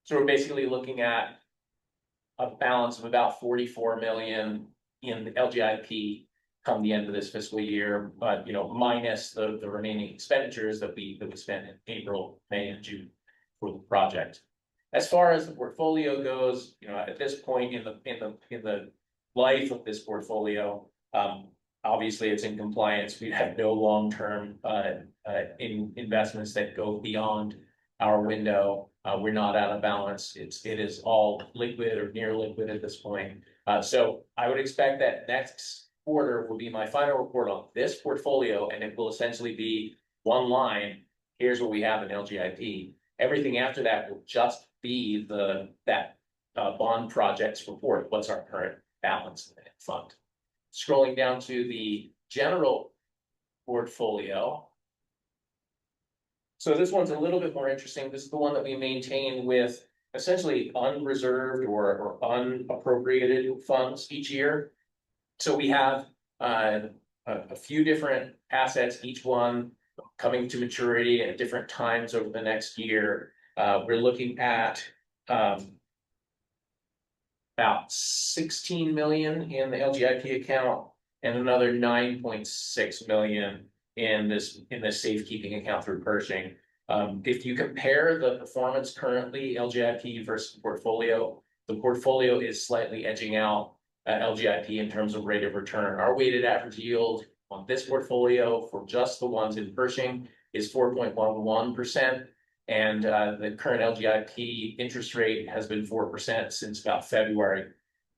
Speaker 3: So we're basically looking at a balance of about 44 million in the LGIP come the end of this fiscal year, but minus the remaining expenditures that we spent in April, May, and June for the project. As far as the portfolio goes, at this point in the life of this portfolio, obviously it's in compliance. We have no long-term investments that go beyond our window. We're not out of balance. It is all liquid or near liquid at this point. So I would expect that next quarter will be my final report on this portfolio, and it will essentially be one line. Here's what we have in LGIP. Everything after that will just be that bond projects report. What's our current balance in the fund? Scrolling down to the general portfolio. So this one's a little bit more interesting. This is the one that we maintain with essentially unreserved or unappropriated funds each year. So we have a few different assets, each one coming to maturity at different times over the next year. We're looking at about 16 million in the LGIP account and another 9.6 million in this safekeeping account through Pershing. If you compare the performance currently, LGIP versus the portfolio is slightly edging out LGIP in terms of rate of return. Our weighted average yield on this portfolio for just the ones in Pershing is 4.11%. And the current LGIP interest rate has been 4% since about February.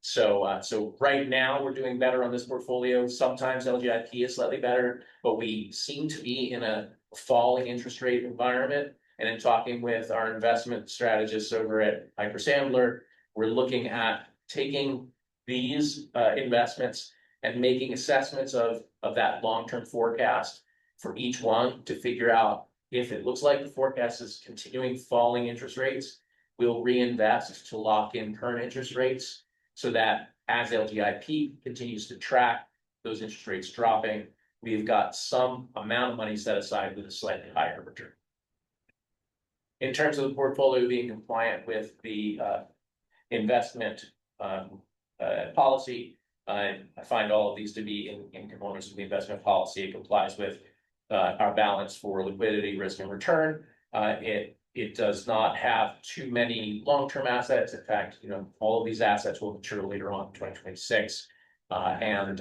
Speaker 3: So right now we're doing better on this portfolio. Sometimes LGIP is slightly better, but we seem to be in a falling interest rate environment. And in talking with our investment strategists over at Piper Sandler, we're looking at taking these investments and making assessments of that long-term forecast for each one to figure out if it looks like the forecast is continuing falling interest rates. We'll reinvest to lock in current interest rates so that as LGIP continues to track those interest rates dropping, we've got some amount of money set aside with a slightly higher return. In terms of the portfolio being compliant with the investment policy, I find all of these to be in components of the investment policy. It complies with our balance for liquidity, risk, and return. It does not have too many long-term assets. In fact, all of these assets will mature later on in 2026. And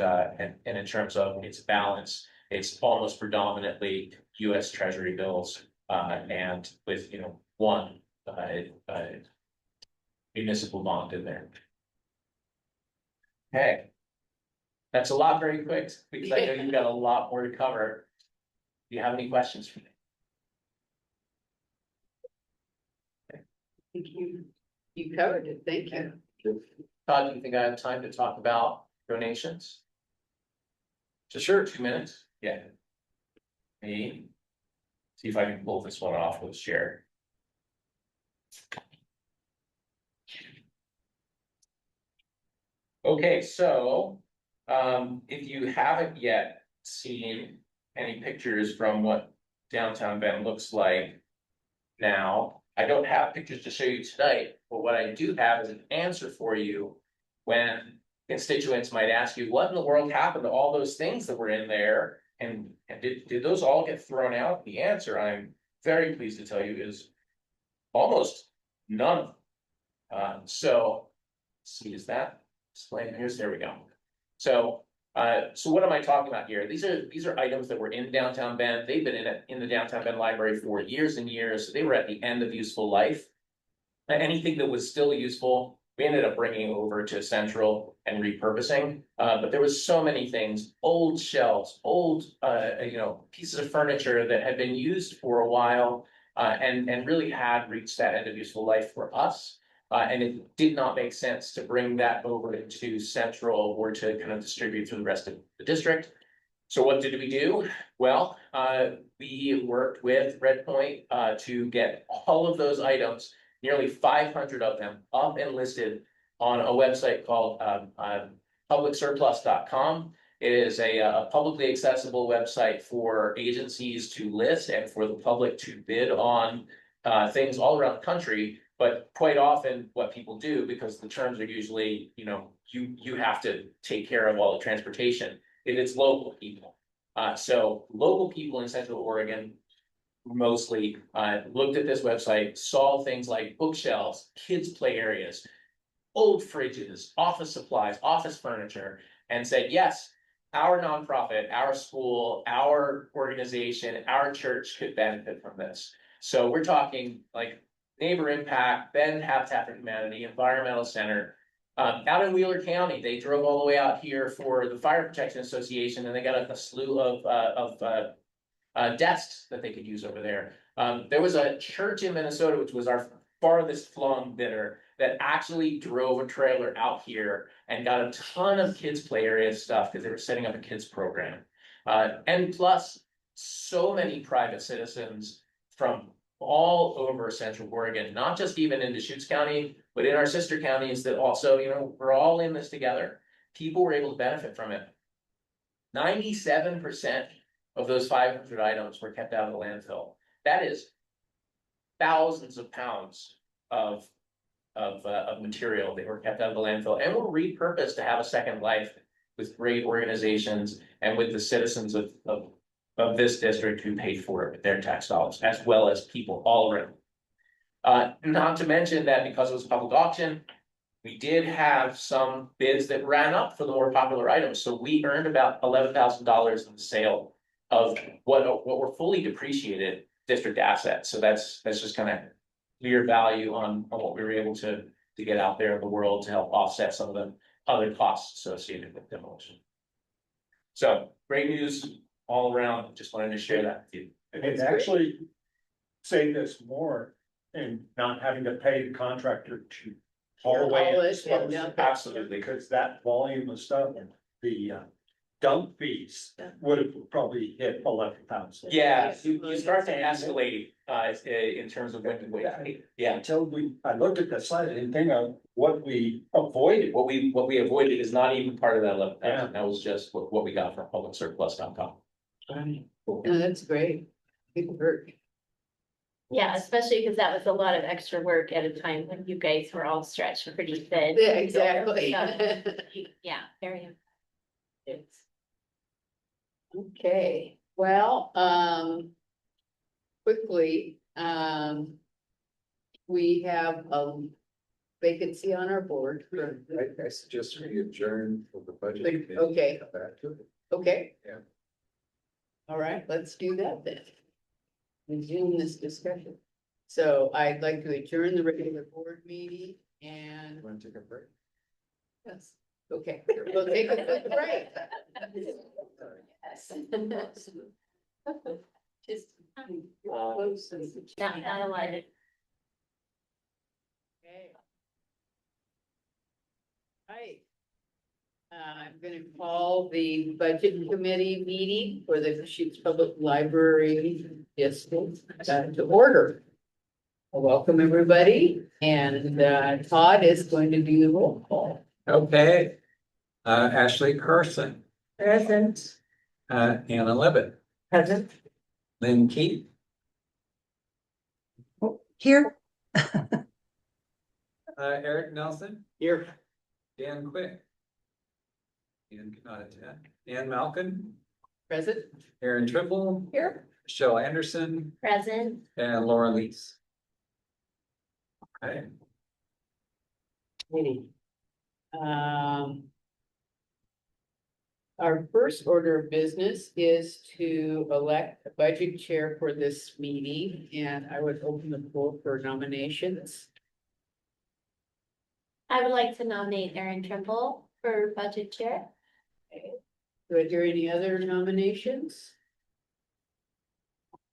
Speaker 3: in terms of its balance, it's almost predominantly U.S. Treasury bills, and with one municipal bond in there. Okay, that's a lot very quick because I know you've got a lot more to cover. Do you have any questions for me?
Speaker 1: Thank you. You covered it. Thank you.
Speaker 3: Todd, do you think I have time to talk about donations? Just sure, 2 minutes. Yeah. Me. See if I can pull this one off with share. Okay, so if you haven't yet seen any pictures from what downtown Bend looks like now, I don't have pictures to show you tonight, but what I do have is an answer for you when constituents might ask you, what in the world happened to all those things that were in there? And did those all get thrown out? The answer, I'm very pleased to tell you, is almost none. So, let's see, is that displaying? There we go. So what am I talking about here? These are items that were in downtown Bend. They've been in the downtown Bend library for years and years. They were at the end of useful life. Anything that was still useful, we ended up bringing over to Central and repurposing. But there was so many things, old shelves, old, pieces of furniture that had been used for a while, and really had reached that end of useful life for us. And it did not make sense to bring that over to Central or to kind of distribute through the rest of the district. So what did we do? Well, we worked with Redpoint to get all of those items, nearly 500 of them, up and listed on a website called publicsurplus.com. It is a publicly accessible website for agencies to list and for the public to bid on things all around the country. But quite often what people do, because the terms are usually, you have to take care of all the transportation, if it's local people. So local people in Central Oregon mostly looked at this website, saw things like bookshelves, kids' play areas, old fridges, office supplies, office furniture, and said, yes, our nonprofit, our school, our organization, our church could benefit from this. So we're talking like Neighbor Impact, Bend Habitat for Humanity, Environmental Center. Out in Wheeler County, they drove all the way out here for the Fire Protection Association, and they got a slew of desks that they could use over there. There was a church in Minnesota, which was our farthest flung bidder, that actually drove a trailer out here and got a ton of kids' play area stuff because they were setting up a kids program. And plus, so many private citizens from all over Central Oregon, not just even in Deschutes County, but in our sister counties that also, we're all in this together. People were able to benefit from it. 97% of those 500 items were kept out of the landfill. That is thousands of pounds of material that were kept out of the landfill and were repurposed to have a second life with great organizations and with the citizens of this district who paid for it with their tax dollars, as well as people all around. Not to mention that because it was a public auction, we did have some bids that ran up for the more popular items. So we earned about $11,000 in the sale of what were fully depreciated district assets. So that's just kind of clear value on what we were able to get out there in the world to help offset some of the other costs associated with demolition. So great news all around. Just wanted to share that with you.
Speaker 6: And it actually saved us more in not having to pay the contractor to haul away.
Speaker 1: Haul
Speaker 6: and
Speaker 1: it,
Speaker 6: dispose.
Speaker 1: yeah.
Speaker 6: Absolutely, because that volume of stuff, the dump fees would have probably hit 11,000.
Speaker 3: Yeah, you start to escalate in terms of when to wait. Yeah.
Speaker 6: Until I looked at the slide and think of what we avoided.
Speaker 3: What we avoided is not even part of that 11,000.
Speaker 6: Yeah.
Speaker 3: That was just what we got from publicsurplus.com.
Speaker 1: No, that's great. Good work.
Speaker 5: Yeah, especially because that was a lot of extra work at a time when you guys were all stretched pretty thin.
Speaker 1: Yeah, exactly.
Speaker 5: Yeah, very.
Speaker 1: Okay, well, quickly, we have a vacancy on our board.
Speaker 2: I suggest we adjourn for the budget.
Speaker 1: Like,
Speaker 2: committee.
Speaker 1: okay.
Speaker 2: Come back to it.
Speaker 1: Okay.
Speaker 2: Yeah.
Speaker 1: All right, let's do that then. Resume this discussion. So I'd like to adjourn the regular board meeting and,
Speaker 2: Want to take a break?
Speaker 1: yes, okay, we'll take a quick break. Yes. Just.
Speaker 5: Not a lot.
Speaker 1: Okay. Right. I'm gonna call the budget committee meeting for the Deschutes Public Library District to order. Welcome, everybody, and Todd is going to do the roll call.
Speaker 3: Okay.
Speaker 2: Ashley Carson,
Speaker 4: Present.
Speaker 2: Anna Levitt,
Speaker 4: Present.
Speaker 2: Lynn Keith,
Speaker 7: Here.
Speaker 2: Eric Nelson,
Speaker 1: Here.
Speaker 2: Dan Quick. Dan cannot attend. Ann Malkin,
Speaker 1: Present.
Speaker 2: Aaron Triple,
Speaker 4: Here.
Speaker 2: Michelle Anderson,
Speaker 5: Present.
Speaker 2: and Laura Lees. Okay.
Speaker 1: Um. Our first order of business is to elect a budget chair for this meeting, and I would open the floor for nominations.
Speaker 5: I would like to nominate Erin Trimble for budget chair.
Speaker 1: Do I hear any other nominations?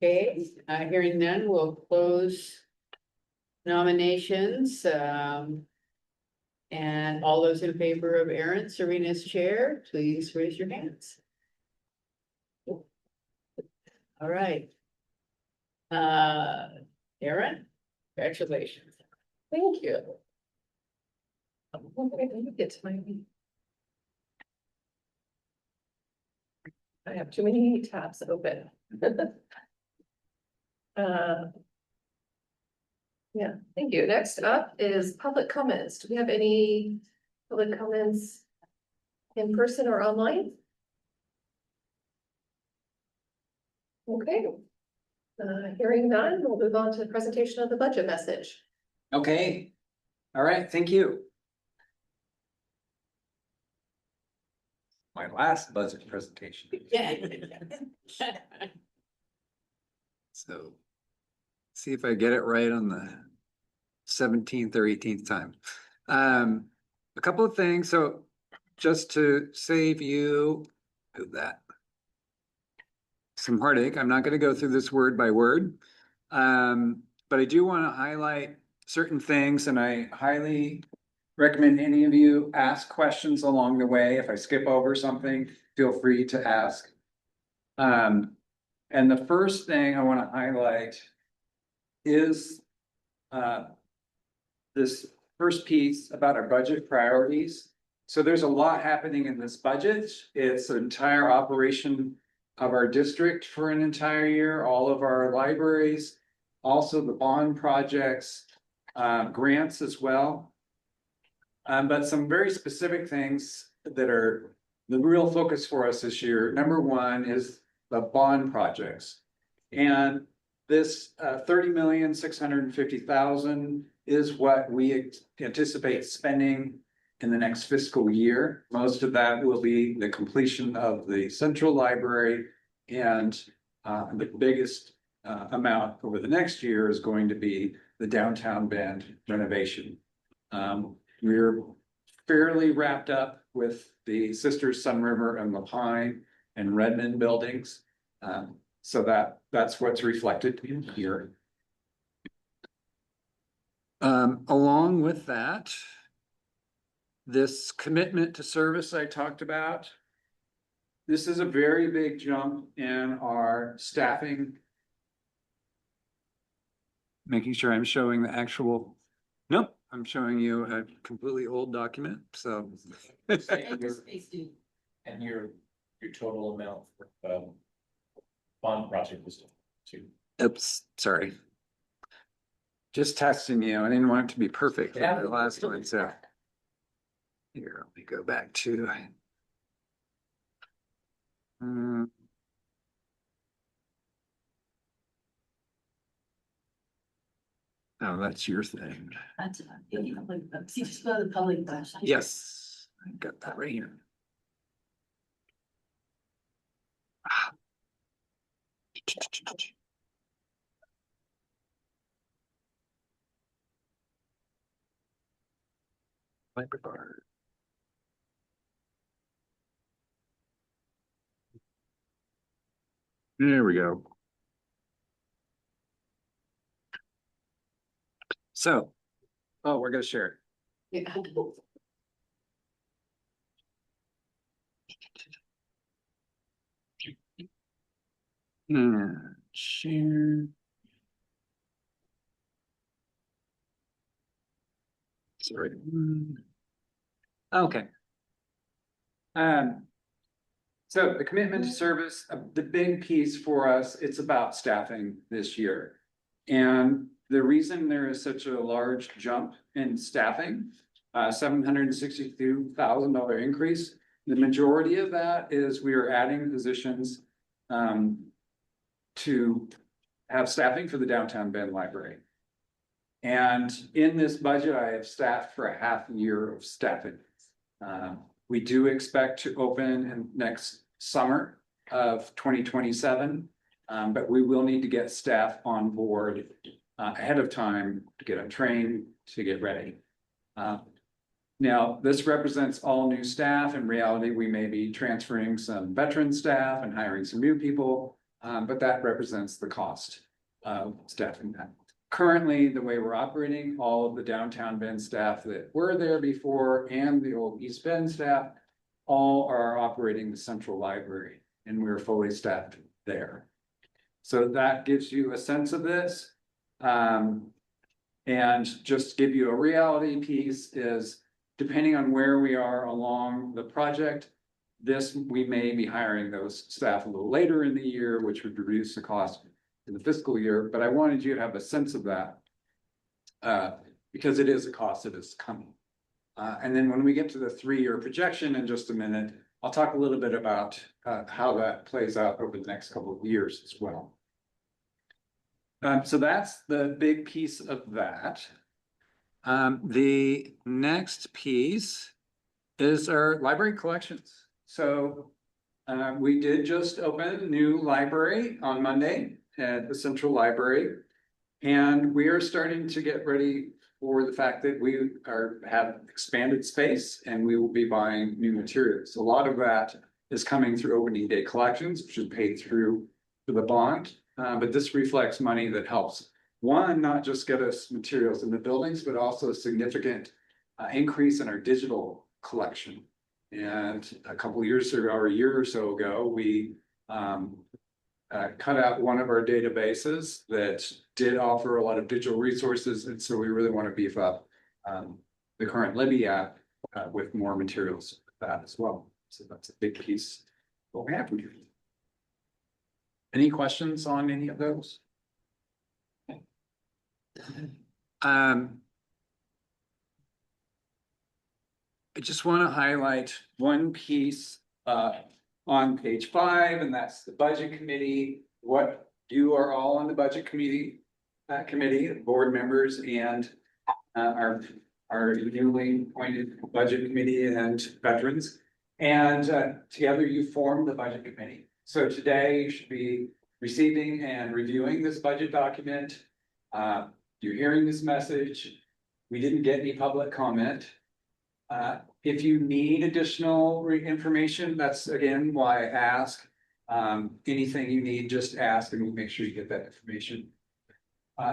Speaker 1: Okay, hearing none, we'll close nominations. And all those in favor of Erin serving as chair, please raise your hands. All right. Erin, congratulations.
Speaker 4: Thank you. Get to my. I have too many tabs open. Yeah, thank you. Next up is public comments. Do we have any public comments in person or online? Okay. Hearing none, we'll move on to the presentation of the budget message.
Speaker 2: Okay. All right, thank you. My last budget presentation.
Speaker 1: Yeah.
Speaker 2: So see if I get it right on the 17th or 18th time. A couple of things. So just to save you some heartache, I'm not going to go through this word by word. But I do want to highlight certain things, and I highly recommend any of you ask questions along the way. If I skip over something, feel free to ask. And the first thing I want to highlight is this first piece about our budget priorities. So there's a lot happening in this budget. It's an entire operation of our district for an entire year, all of our libraries, also the bond projects, grants as well. But some very specific things that are the real focus for us this year. Number one is the bond projects. And this 30,650,000 is what we anticipate spending in the next fiscal year. Most of that will be the completion of the central library, and the biggest amount over the next year is going to be the downtown band renovation. We're fairly wrapped up with the Sisters Sun River and Lapine and Redmond buildings. So that's what's reflected in here. Along with that, this commitment to service I talked about, this is a very big jump in our staffing. Making sure I'm showing the actual, nope, I'm showing you a completely old document, so.
Speaker 3: And your total amount for bond project was two.
Speaker 2: Oops, sorry. Just testing you. I didn't want it to be perfect for
Speaker 3: Yeah.
Speaker 2: the last one, so. Here, let me go back to. Oh, that's your thing.
Speaker 7: That's see, just go to the public website.
Speaker 2: Yes, I got that right here. Library. There we go. So, oh, we're gonna share it.
Speaker 1: Yeah.
Speaker 2: Share. Sorry. Okay. So the commitment to service, the big piece for us, it's about staffing this year. And the reason there is such a large jump in staffing, $762,000 increase. The majority of that is we are adding positions to have staffing for the downtown Bend Library. And in this budget, I have staffed for a half year of staffing. We do expect to open in next summer of 2027, but we will need to get staff on board ahead of time to get them trained, to get ready. Now, this represents all new staff. In reality, we may be transferring some veteran staff and hiring some new people, but that represents the cost of staffing that. Currently, the way we're operating, all of the downtown Bend staff that were there before and the old East Bend staff, all are operating the central library, and we're fully staffed there. So that gives you a sense of this. And just to give you a reality piece is, depending on where we are along the project, we may be hiring those staff a little later in the year, which would reduce the cost in the fiscal year, but I wanted you to have a sense of that because it is a cost that is coming. And then when we get to the 3-year projection in just a minute, I'll talk a little bit about how that plays out over the next couple of years as well. So that's the big piece of that. The next piece is our library collections. So we did just open a new library on Monday at the Central Library. And we are starting to get ready for the fact that we have expanded space and we will be buying new materials. A lot of that is coming through opening day collections, which is paid through the bond. But this reflects money that helps, one, not just get us materials in the buildings, but also a significant increase in our digital collection. And a couple of years ago, or a year or so ago, we cut out one of our databases that did offer a lot of digital resources. And so we really want to beef up the current Libby app with more materials with that as well. So that's a big piece of what we have here. Any questions on any of those? I just want to highlight one piece on page 5, and that's the budget committee. What you are all on the budget committee, board members, and our newly appointed budget committee and veterans, and together you form the budget committee. So today you should be receiving and reviewing this budget document. You're hearing this message. We didn't get any public comment. If you need additional information, that's again why I ask. Anything you need, just ask and we'll make sure you get that information.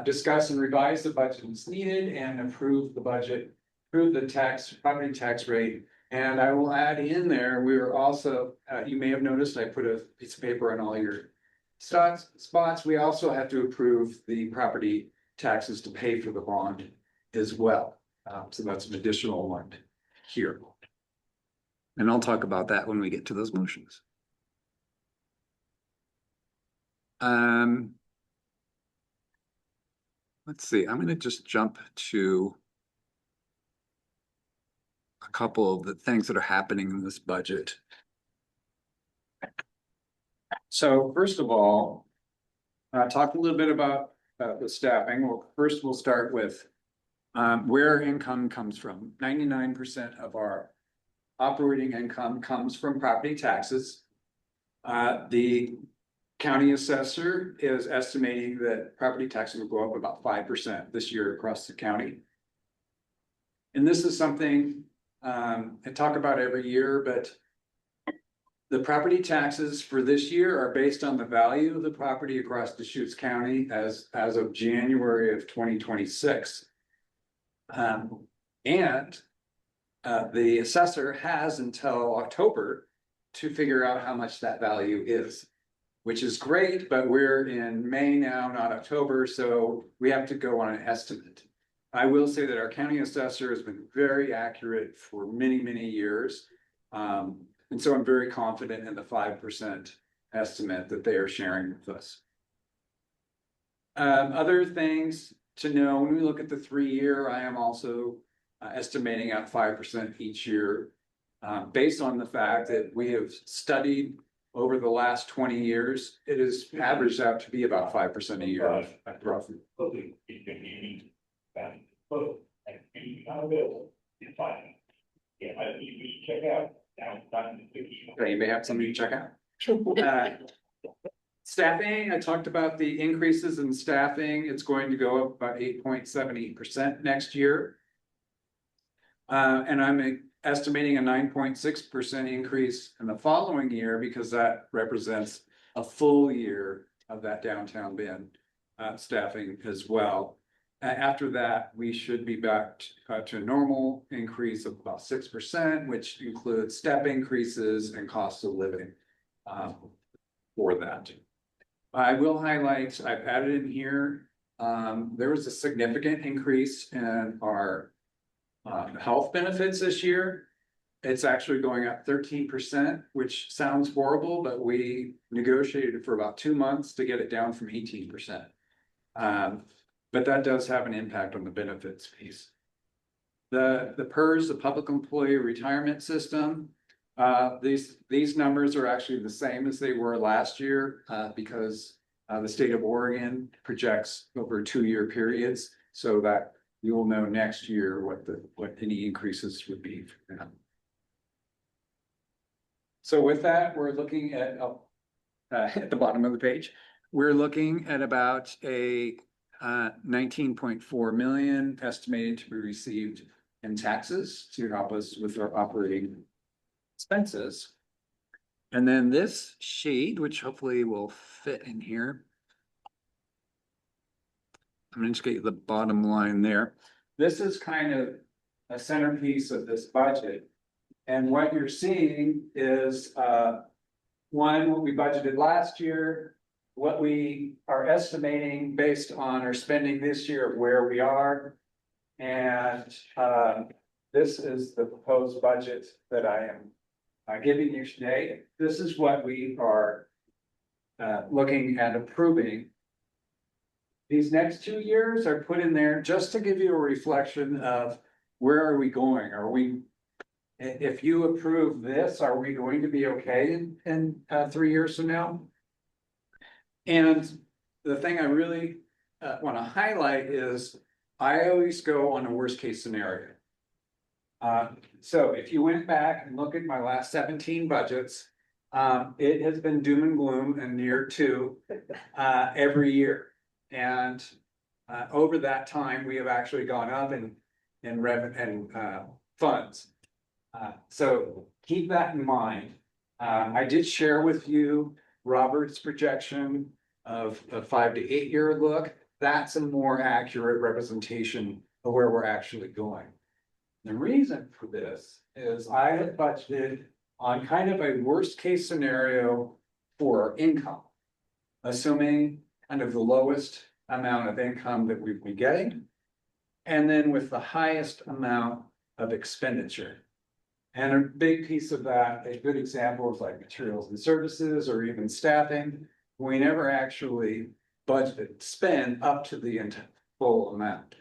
Speaker 2: Discuss and revise the budget as needed and approve the budget, approve the property tax rate. And I will add in there, we were also, you may have noticed I put a piece of paper on all your spots. We also have to approve the property taxes to pay for the bond as well. So that's an additional one here. And I'll talk about that when we get to those motions. Let's see, I'm going to just jump to a couple of the things that are happening in this budget. So first of all, talk a little bit about the staffing. Well, first we'll start with where income comes from. 99% of our operating income comes from property taxes. The county assessor is estimating that property taxes will go up about 5% this year across the county. And this is something I talk about every year, but the property taxes for this year are based on the value of the property across Deschutes County as of January of 2026. And the assessor has until October to figure out how much that value is, which is great, but we're in May now, not October, so we have to go on an estimate. I will say that our county assessor has been very accurate for many, many years. And so I'm very confident in the 5% estimate that they are sharing with us. Other things to know, when we look at the 3-year, I am also estimating at 5% each year. Based on the fact that we have studied over the last 20 years, it is averaged out to be about 5% a year. Roughly. Okay, you may have something to check out. Staffing, I talked about the increases in staffing. It's going to go up about 8.78% next year. And I'm estimating a 9.6% increase in the following year because that represents a full year of that downtown bin staffing as well. After that, we should be back to a normal increase of about 6%, which includes step increases and cost of living for that. I will highlight, I've added in here, there was a significant increase in our health benefits this year. It's actually going up 13%, which sounds horrible, but we negotiated for about 2 months to get it down from 18%. But that does have an impact on the benefits piece. The PERS, the Public Employee Retirement System, these numbers are actually the same as they were last year because the state of Oregon projects over 2-year periods, so that you will know next year what any increases would be. So with that, we're looking at the bottom of the page. We're looking at about a 19.4 million estimated to be received in taxes to help us with our operating expenses. And then this sheet, which hopefully will fit in here. I'm gonna just get you the bottom line there. This is kind of a centerpiece of this budget. And what you're seeing is one, what we budgeted last year, what we are estimating based on our spending this year, where we are. And this is the proposed budget that I am giving you today. This is what we are looking at approving. These next 2 years are put in there just to give you a reflection of where are we going? Are we, if you approve this, are we going to be okay in 3 years from now? And the thing I really want to highlight is I always go on a worst case scenario. So if you went back and look at my last 17 budgets, it has been doom and gloom and near to every year. And over that time, we have actually gone up in revenue and funds. So keep that in mind. I did share with you Robert's projection of a 5 to 8 year look. That's a more accurate representation of where we're actually going. The reason for this is I had budgeted on kind of a worst case scenario for income, assuming kind of the lowest amount of income that we'd be getting, and then with the highest amount of expenditure. And a big piece of that, a good example is like materials and services or even staffing. We never actually budgeted spend up to the full amount.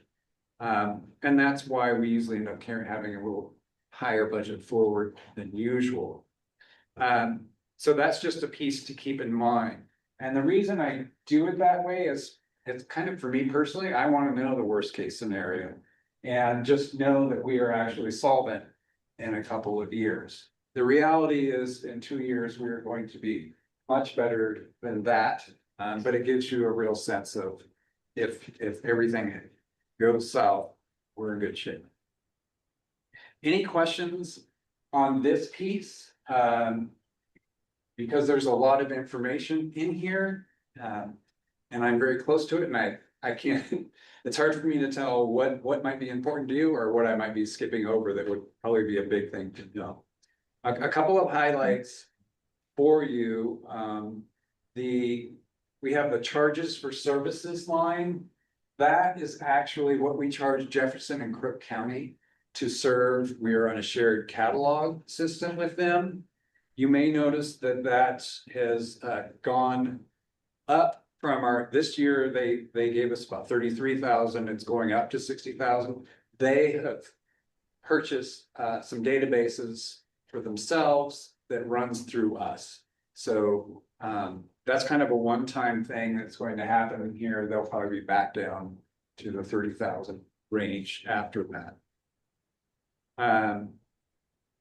Speaker 2: And that's why we usually end up having a little higher budget forward than usual. So that's just a piece to keep in mind. And the reason I do it that way is it's kind of for me personally, I want to know the worst case scenario and just know that we are actually solvent in a couple of years. The reality is in 2 years, we're going to be much better than that. But it gives you a real sense of if everything goes south, we're in good shape. Any questions on this piece? Because there's a lot of information in here, and I'm very close to it, and I can't, it's hard for me to tell what might be important to you or what I might be skipping over that would probably be a big thing to know. A couple of highlights for you. We have the charges for services line. That is actually what we charge Jefferson and Crook County to serve. We are on a shared catalog system with them. you may notice that that has gone up from this year, they gave us about 33,000, it's going up to 60,000. They have purchased some databases for themselves that runs through us. So that's kind of a one-time thing that's going to happen here. They'll probably be back down to the 30,000 range after that.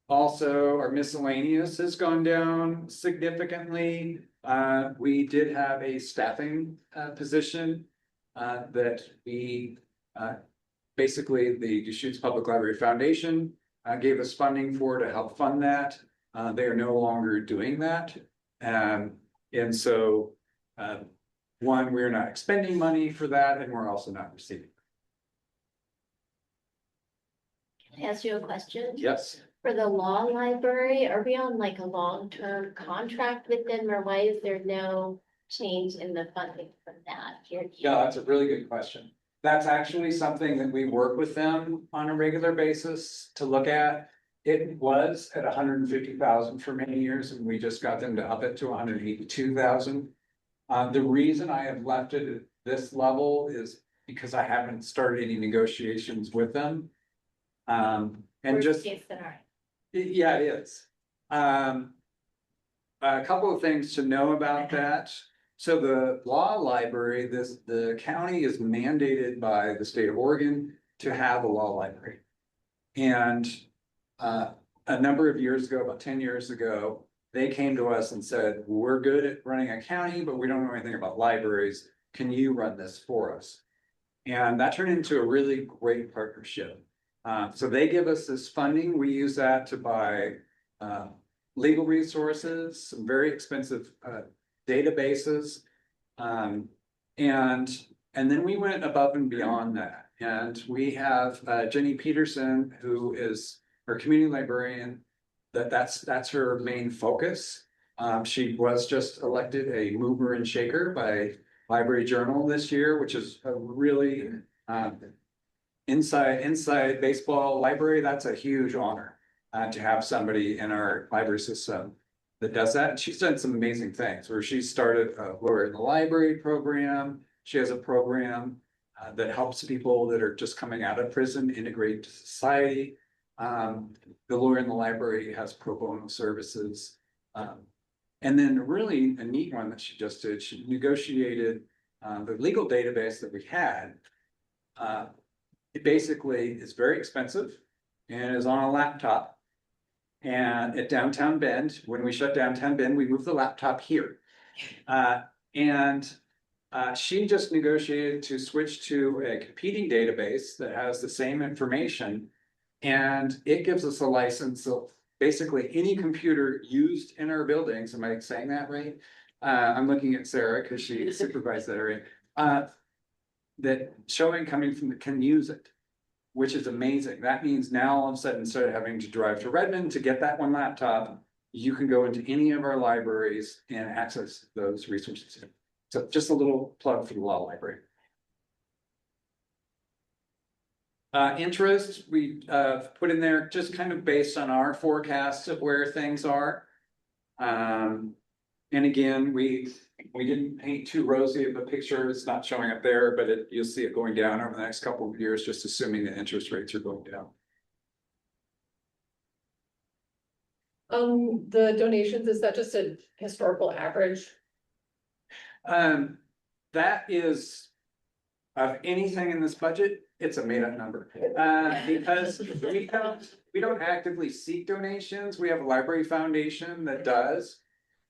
Speaker 2: Also, our miscellaneous has gone down significantly. We did have a staffing position that we basically the Deschutes Public Library Foundation gave us funding for to help fund that. They are no longer doing that. And so one, we're not expending money for that, and we're also not receiving.
Speaker 5: Can I ask you a question?
Speaker 2: Yes.
Speaker 5: For the law library, are we on like a long-term contract with them, or why is there no change in the funding from that here?
Speaker 2: Yeah, that's a really good question. That's actually something that we work with them on a regular basis to look at. It was at 150,000 for many years, and we just got them to up it to 182,000. The reason I have left it at this level is because I haven't started any negotiations with them. And
Speaker 5: Worst
Speaker 2: just,
Speaker 5: case scenario.
Speaker 2: yeah, it is. A couple of things to know about that. So the law library, the county is mandated by the state of Oregon to have a law library. And a number of years ago, about 10 years ago, they came to us and said, we're good at running a county, but we don't know anything about libraries. Can you run this for us? And that turned into a really great partnership. So they give us this funding. We use that to buy legal resources, some very expensive databases. And then we went above and beyond that. And we have Jenny Peterson, who is our community librarian, that's her main focus. She was just elected a mover and shaker by Library Journal this year, which is a really inside baseball library. That's a huge honor to have somebody in our library system that does that. And she's done some amazing things where she started a Lawyer in the Library program. She has a program that helps people that are just coming out of prison integrate to society. The Lawyer in the Library has pro bono services. And then really a neat one that she just did, she negotiated the legal database that we had. It basically is very expensive and is on a laptop. And at Downtown Bend, when we shut Downtown Bend, we moved the laptop here. She just negotiated to switch to a competing database that has the same information. And it gives us a license of basically any computer used in our buildings. Am I saying that right? I'm looking at Sarah because she supervised that area. That showing coming from can use it, which is amazing. That means now all of a sudden, instead of having to drive to Redmond to get that one laptop, you can go into any of our libraries and access those resources. So just a little plug for the law library. Interest, we put in there just kind of based on our forecasts of where things are. And again, we didn't paint too rosy of a picture. It's not showing up there, but you'll see it going down over the next couple of years, just assuming that interest rates are going down.
Speaker 4: The donations, is that just a historical average?
Speaker 2: That is of anything in this budget, it's a made up number. Because we don't actively seek donations. We have a library foundation that does.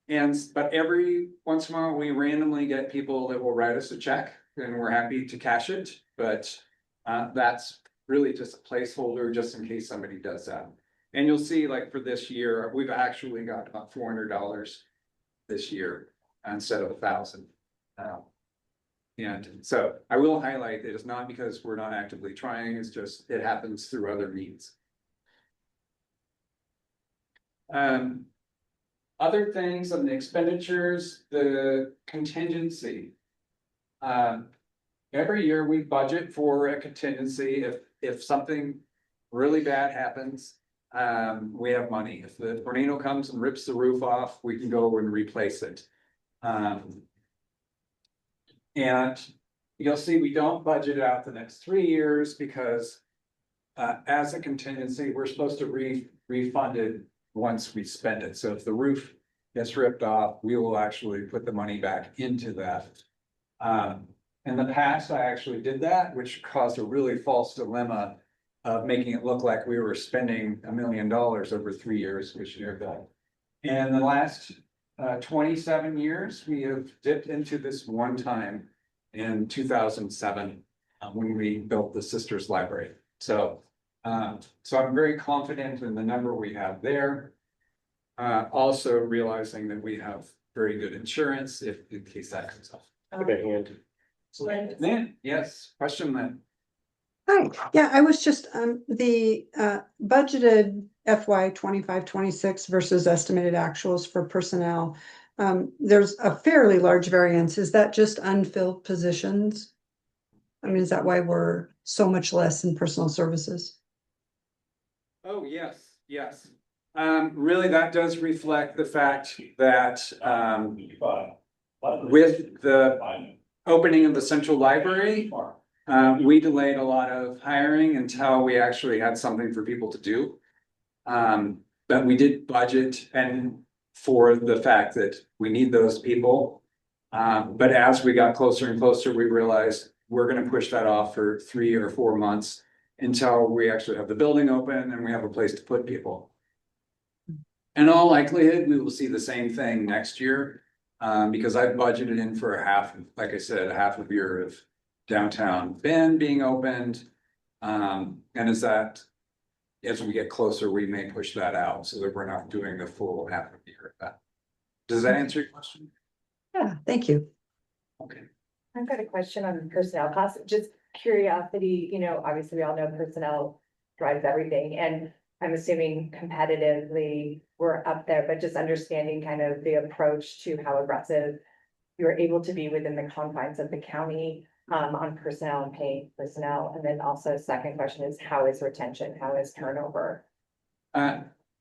Speaker 2: But every once in a while, we randomly get people that will write us a check and we're happy to cash it. But that's really just a placeholder just in case somebody does that. And you'll see, like for this year, we've actually got about $400 this year instead of 1,000. And so I will highlight that it's not because we're not actively trying, it's just it happens through other means. Other things on the expenditures, the contingency. Every year we budget for a contingency if something really bad happens. we have money. If the tornado comes and rips the roof off, we can go and replace it. And you'll see we don't budget out the next 3 years because as a contingency, we're supposed to refund it once we spend it. So if the roof gets ripped off, we will actually put the money back into that. In the past, I actually did that, which caused a really false dilemma of making it look like we were spending $1 million over 3 years, which never done. And in the last 27 years, we have dipped into this one time in 2007 when we built the Sisters Library. So I'm very confident in the number we have there. Also realizing that we have very good insurance if in case that comes up. Then, yes, question then.
Speaker 8: Hi, yeah, I was just, the budgeted FY 25-26 versus estimated actuals for personnel. There's a fairly large variance. Is that just unfilled positions? I mean, is that why we're so much less in personal services?
Speaker 2: Oh, yes, yes. Really, that does reflect the fact that with the opening of the central library, we delayed a lot of hiring until we actually had something for people to do. But we did budget and for the fact that we need those people. But as we got closer and closer, we realized we're going to push that off for 3 or 4 months until we actually have the building open and we have a place to put people. In all likelihood, we will see the same thing next year. Because I've budgeted in for a half, like I said, a half of year of downtown Bend being opened. And as we get closer, we may push that out so that we're not doing the full half of the year of that. Does that answer your question?
Speaker 8: Yeah, thank you.
Speaker 2: Okay.
Speaker 4: I've got a question on personnel costs, just curiosity, obviously we all know personnel drives everything, and I'm assuming competitively we're up there, but just understanding kind of the approach to how aggressive you're able to be within the confines of the county on personnel and paying personnel. And then also second question is, how is retention? How is turnover?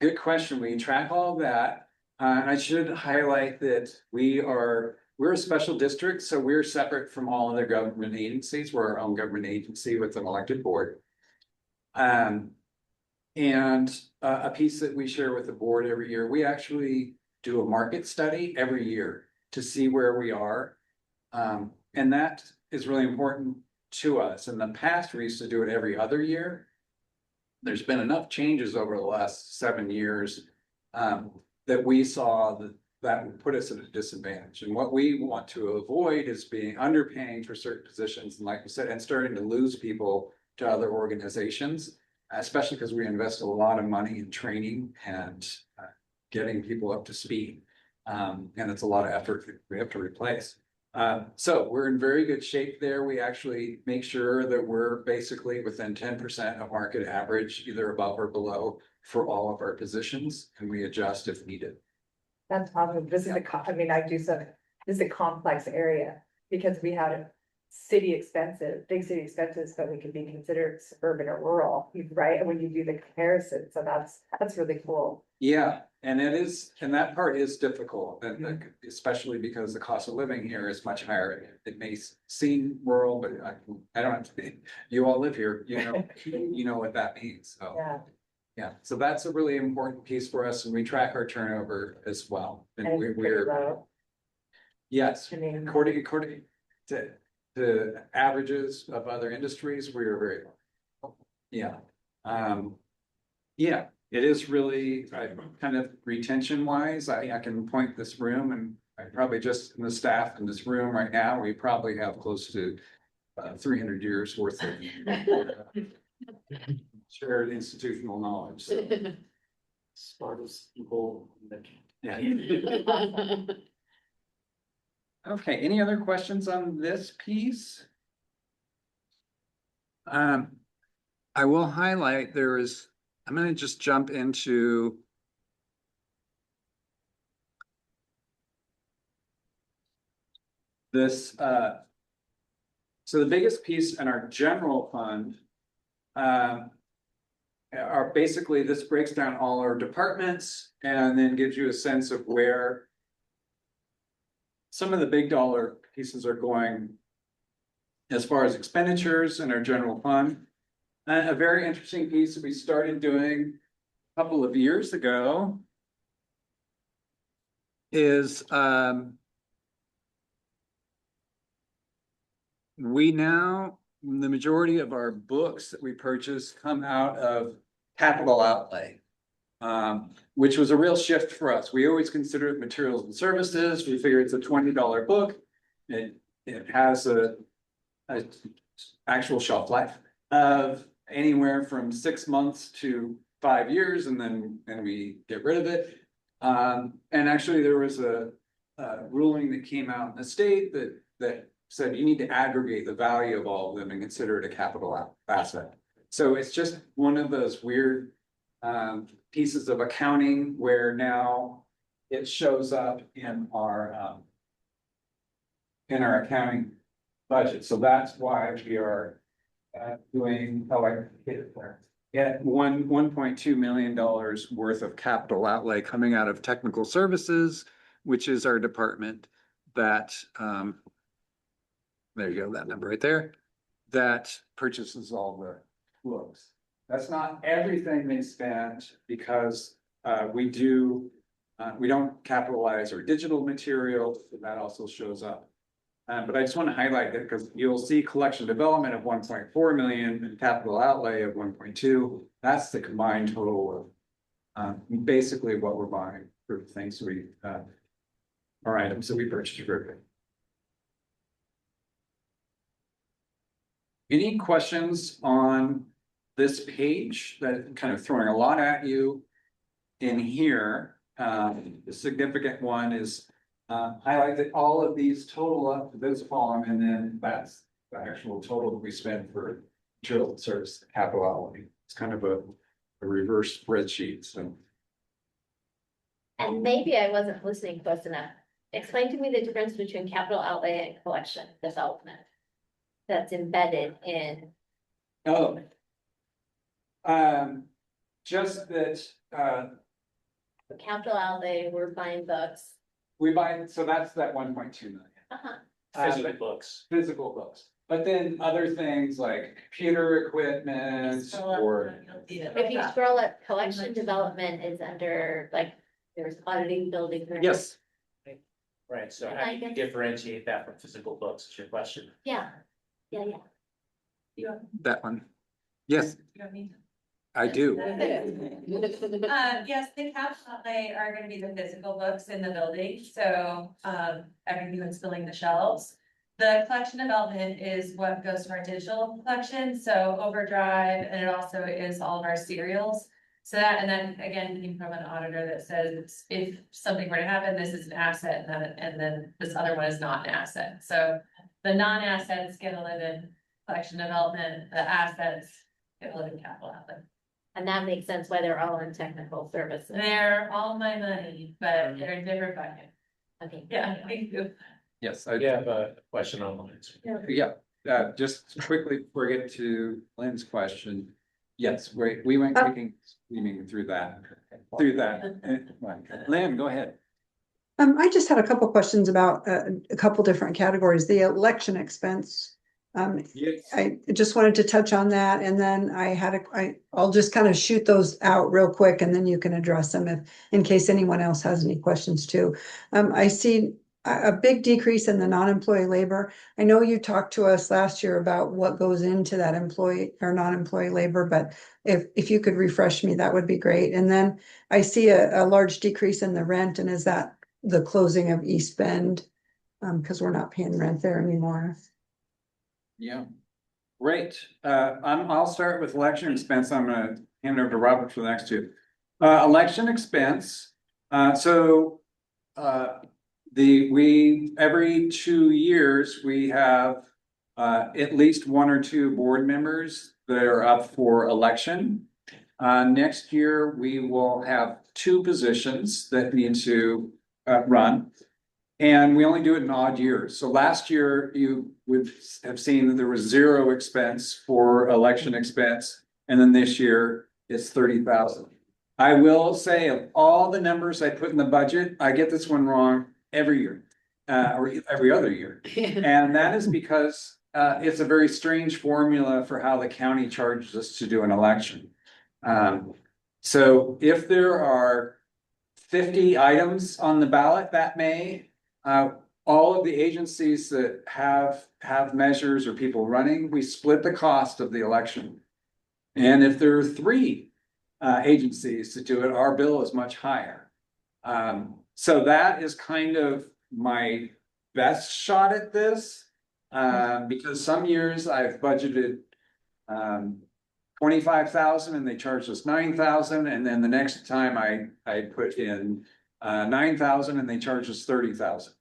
Speaker 2: Good question. We track all of that. And I should highlight that we're a special district, so we're separate from all other government agencies. We're our own government agency with an elected board. And a piece that we share with the board every year, we actually do a market study every year to see where we are. And that is really important to us. In the past, we used to do it every other year. There's been enough changes over the last 7 years that we saw that would put us at a disadvantage. And what we want to avoid is being underpaying for certain positions. And like we said, and starting to lose people to other organizations, especially because we invest a lot of money in training and getting people up to speed. And it's a lot of effort we have to replace. So we're in very good shape there. We actually make sure that we're basically within 10% of market average, either above or below for all of our positions, and we adjust if needed.
Speaker 4: That's awesome. This is this is a complex area because we had big city expenses, but we could be considered suburban or rural, right? And when you do the comparison, so that's really cool.
Speaker 2: Yeah, and that part is difficult, and especially because the cost of living here is much higher. It may seem rural, but I don't have to be. You all live here, you know what that means. So yeah, so that's a really important piece for us, and we track our turnover as well. And we're yes, according to the averages of other industries, we are very low. Yeah. Yeah, it is really kind of retention wise. I can point this room, and I probably just in the staff in this room right now, we probably have close to 300 years worth of shared institutional knowledge. So. Smartest people. Yeah. Okay, any other questions on this piece? I will highlight I'm going to just jump into this. So the biggest piece in our general fund are basically, this breaks down all our departments and then gives you a sense of where some of the big dollar pieces are going as far as expenditures in our general fund. And a very interesting piece that we started doing a couple of years ago is we now, the majority of our books that we purchase come out of capital outlay. Which was a real shift for us. We always consider it materials and services. We figure it's a $20 book. It has a actual shelf life of anywhere from 6 months to 5 years, and then we get rid of it. And actually, there was a ruling that came out in the state that said you need to aggregate the value of all of them and consider it a capital asset. So it's just one of those weird pieces of accounting where now it shows up in our accounting budget. So that's why we are doing, oh, I hit it there. Yeah, $1.2 million worth of capital outlay coming out of technical services, which is our department that there you go, that number right there, that purchases all the books. That's not everything they spend because we don't capitalize our digital material, so that also shows up. But I just want to highlight that because you'll see collection development of 1.4 million and capital outlay of 1.2. That's the combined total of basically what we're buying for the things we our items that we purchased for. Any questions on this page that kind of throwing a lot at you in here? The significant one is highlight that all of these total up to this column, and then that's the actual total that we spend for material and service capital outlay. It's kind of a reverse spreadsheet. So,
Speaker 5: And maybe I wasn't listening close enough. Explain to me the difference between capital outlay and collection development that's embedded in.
Speaker 2: oh, just that
Speaker 5: The capital outlay, we're buying books.
Speaker 2: we buy. So that's that 1.2 million.
Speaker 5: Uh-huh.
Speaker 3: Physical books.
Speaker 2: Physical books. But then other things like computer equipment or
Speaker 5: If you scroll up, collection development is under, like, there's auditing, building.
Speaker 2: yes.
Speaker 3: Right, so how do you differentiate that from physical books, is your question?
Speaker 5: Yeah, yeah.
Speaker 2: That one. Yes, I do.
Speaker 9: Yes, the capital outlay are gonna be the physical books in the building, so, everything that's filling the shelves. The collection development is what goes to our digital collection, so Overdrive, and it also is all of our serials. So that, and then again, came from an auditor that says if something were to happen, this is an asset, and then this other one is not an asset. So the non-assets get to live in collection development, the assets get to live in capital outlay.
Speaker 5: And that makes sense why they're all in technical services.
Speaker 9: They're all my money, but they're in different buckets.
Speaker 5: Okay.
Speaker 9: Yeah, thank you.
Speaker 2: Yes,
Speaker 3: I have a question on the
Speaker 2: yeah, just quickly before we get to Lynn's question. Yes, we went kicking, screaming through that. Lynn, go ahead.
Speaker 8: I just had a couple questions about a couple different categories, the election expense.
Speaker 2: Yes.
Speaker 8: I just wanted to touch on that, and then I'll just kind of shoot those out real quick, and then you can address them in case anyone else has any questions too. I see a big decrease in the non-employee labor. I know you talked to us last year about what goes into that employee or non-employee labor, but if you could refresh me, that would be great. And then I see a large decrease in the rent, and is that the closing of East Bend? Because we're not paying rent there anymore.
Speaker 2: Yeah, great. I'll start with election expense. I'm gonna hand it over to Robert for the next two. Election expense. Every 2 years, we have at least 1 or 2 board members that are up for election. Next year, we will have 2 positions that need to run. And we only do it in odd years. So last year, you would have seen that there was 0 expense for election expense. And then this year, is 30,000. I will say of all the numbers I put in the budget, I get this one wrong every year, or every other year. And that is because it's a very strange formula for how the county charges us to do an election. So if there are 50 items on the ballot that May, all of the agencies that have measures or people running, we split the cost of the election. And if there are 3 agencies to do it, our bill is much higher. So that is kind of my best shot at this. Because some years I've budgeted 25,000 and they charged us 9,000, and then the next time I put in 9,000 and they charged us 30,000.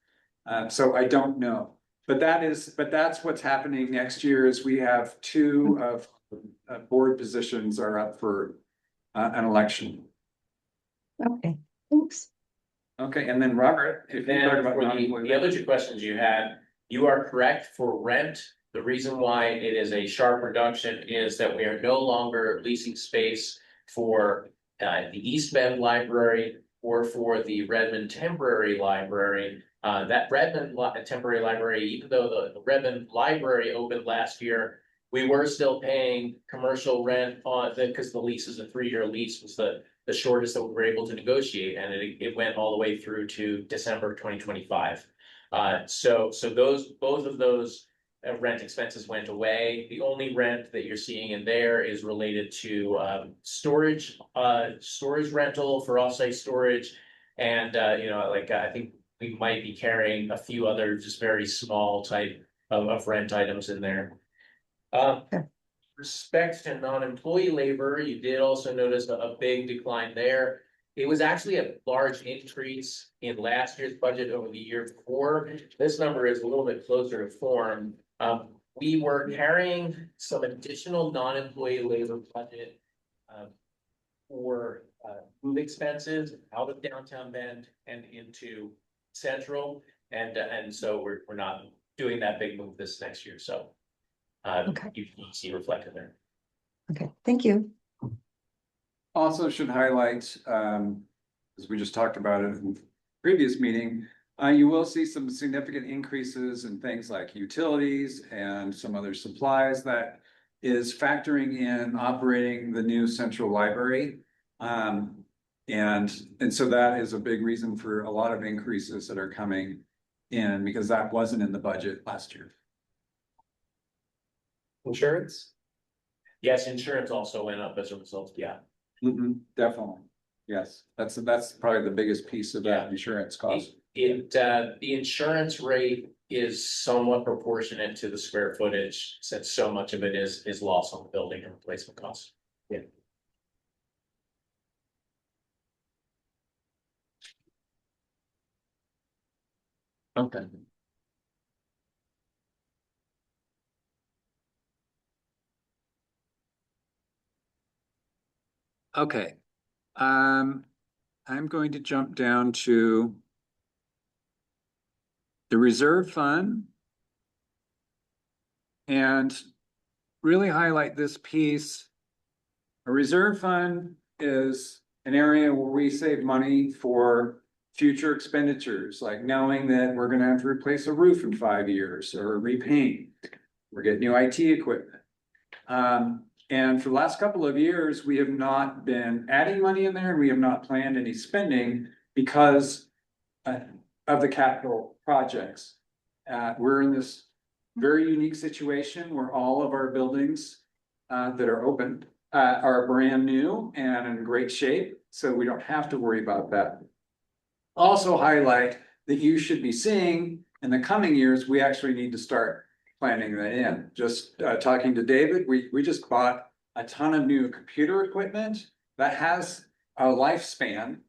Speaker 2: So I don't know, but that's what's happening next year is we have 2 of board positions are up for an election.
Speaker 8: Okay, thanks.
Speaker 2: Okay, and then Robert, if you
Speaker 3: Then
Speaker 2: talk about
Speaker 3: for the other 2 questions you had, you are correct for rent. The reason why it is a sharp reduction is that we are no longer leasing space for the East Bend Library or for the Redmond Temporary Library. That Redmond Temporary Library, even though the Redmond Library opened last year, we were still paying commercial rent on because the lease is a 3-year lease, was the shortest that we were able to negotiate, and it went all the way through to December 2025. So both of those rent expenses went away. The only rent that you're seeing in there is related to storage rental for offsite storage, and I think we might be carrying a few other just very small type of rent items in there. Respect to non-employee labor, you did also notice a big decline there. It was actually a large increase in last year's budget over the year before. This number is a little bit closer to form. We were carrying some additional non-employee labor budget for food expenses out of downtown Bend and into Central, and so we're not doing that big move this next year. So
Speaker 8: Okay.
Speaker 3: you can see reflected there.
Speaker 8: Okay, thank you.
Speaker 2: Also should highlight, as we just talked about it in the previous meeting, you will see some significant increases in things like utilities and some other supplies that is factoring in operating the new central library. And so that is a big reason for a lot of increases that are coming in because that wasn't in the budget last year.
Speaker 3: Insurance? Yes, insurance also went up as a result, yeah.
Speaker 2: Definitely, yes, that's probably the biggest piece of that insurance cost.
Speaker 3: The insurance rate is somewhat proportionate to the square footage, since so much of it is loss on the building and replacement costs. Yeah.
Speaker 2: Okay. Okay, I'm going to jump down to the reserve fund and really highlight this piece. A reserve fund is an area where we save money for future expenditures, like knowing that we're gonna have to replace a roof in 5 years or repaint, or get new IT equipment. And for the last couple of years, we have not been adding money in there and we have not planned any spending because of the capital projects. We're in this very unique situation where all of our buildings that are open are brand new and in great shape, so we don't have to worry about that. Also highlight that you should be seeing in the coming years, we actually need to start planning that in. Just talking to David, we just bought a ton of new computer equipment that has a lifespan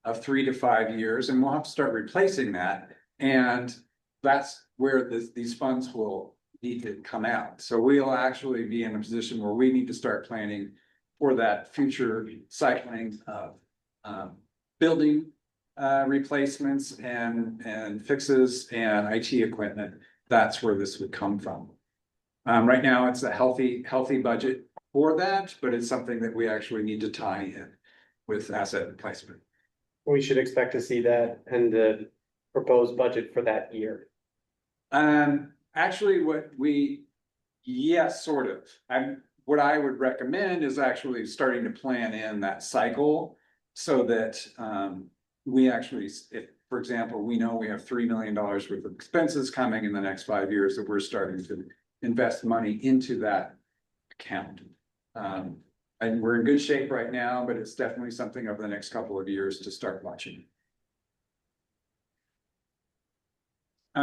Speaker 2: of 3 to 5 years, and we'll have to start replacing that. And that's where these funds will need to come out. So we'll actually be in a position where we need to start planning for that future cycling of building replacements and fixes and IT equipment. That's where this would come from. Right now, it's a healthy budget for that, but it's something that we actually need to tie in with asset replacement.
Speaker 10: We should expect to see that in the proposed budget for that year.
Speaker 2: Actually, yes, sort of. What I would recommend is actually starting to plan in that cycle so that, we actually, if, for example, we know we have $3 million worth of expenses coming in the next 5 years, that we're starting to invest money into that account. And we're in good shape right now, but it's definitely something over the next couple of years to start watching.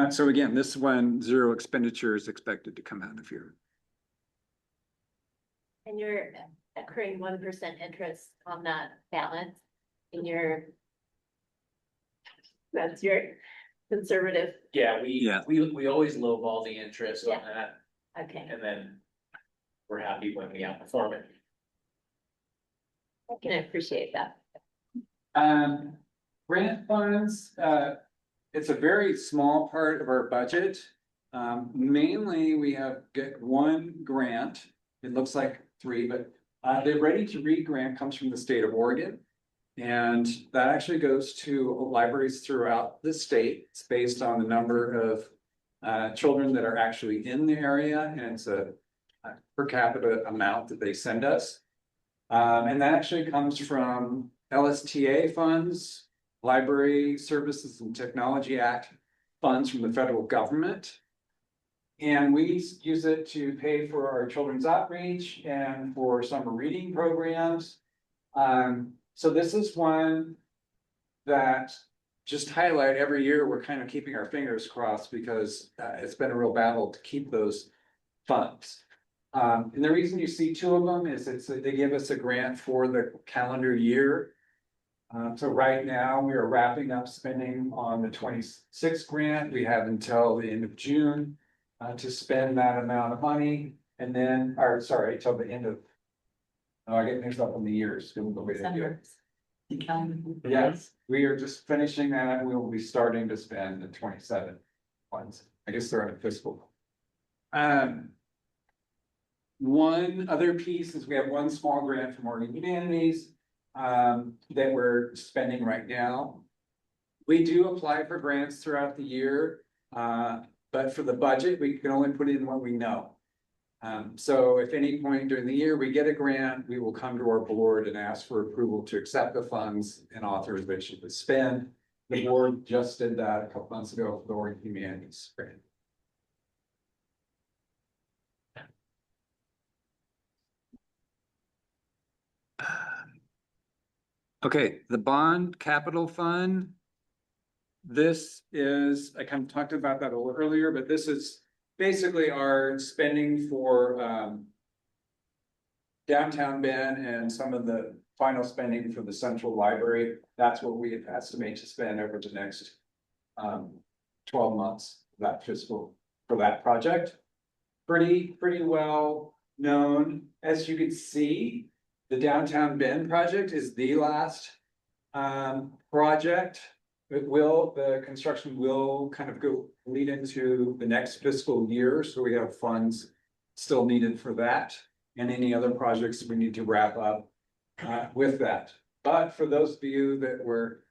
Speaker 2: So again, this one, zero expenditure is expected to come out of here.
Speaker 5: And you're accruing 1% interest on that balance in your. That's your conservative,
Speaker 3: Yeah,
Speaker 2: Yeah.
Speaker 3: we always lowball the interest on
Speaker 5: Yeah.
Speaker 3: that,
Speaker 5: okay,
Speaker 3: and then we're happy when we outperform it.
Speaker 5: I can appreciate that.
Speaker 2: Grant funds, it's a very small part of our budget. Mainly, we get one grant. It looks like 3, but the Ready to Read grant comes from the state of Oregon. And that actually goes to libraries throughout the state. It's based on the number of children that are actually in the area, and it's a per capita amount that they send us. And that actually comes from LSTA funds, Library Services and Technology Act funds from the federal government. And we use it to pay for our children's outreach and for summer reading programs. So this is one that just highlight every year. We're kind of keeping our fingers crossed because it's been a real battle to keep those funds. And the reason you see 2 of them is they give us a grant for the calendar year. So right now we are wrapping up spending on the 26th grant. We have until the end of June to spend that amount of money, and then, or sorry, till the end of. Oh, I get mixed up on the years. The way to do it.
Speaker 7: The calendar.
Speaker 2: Yes, we are just finishing that. We will be starting to spend the 27 ones. I guess they're in a fiscal. One other piece is we have one small grant from Oregon Humanities that we're spending right now. We do apply for grants throughout the year, but for the budget, we can only put in what we know. So if any point during the year we get a grant, we will come to our board and ask for approval to accept the funds and authorization to spend. The board just did that a couple months ago for the Oregon Humanities grant. Okay, the bond capital fund. This is, I kind of talked about that a little earlier, but this is basically our spending for downtown Bend and some of the final spending for the central library. That's what we estimate to spend over the next 12 months, that fiscal, for that project. Pretty well known. As you can see, the downtown Bend project is the last project. The construction will kind of lead into the next fiscal year, so we have funds still needed for that and any other projects we need to wrap up with that. But for those of you that were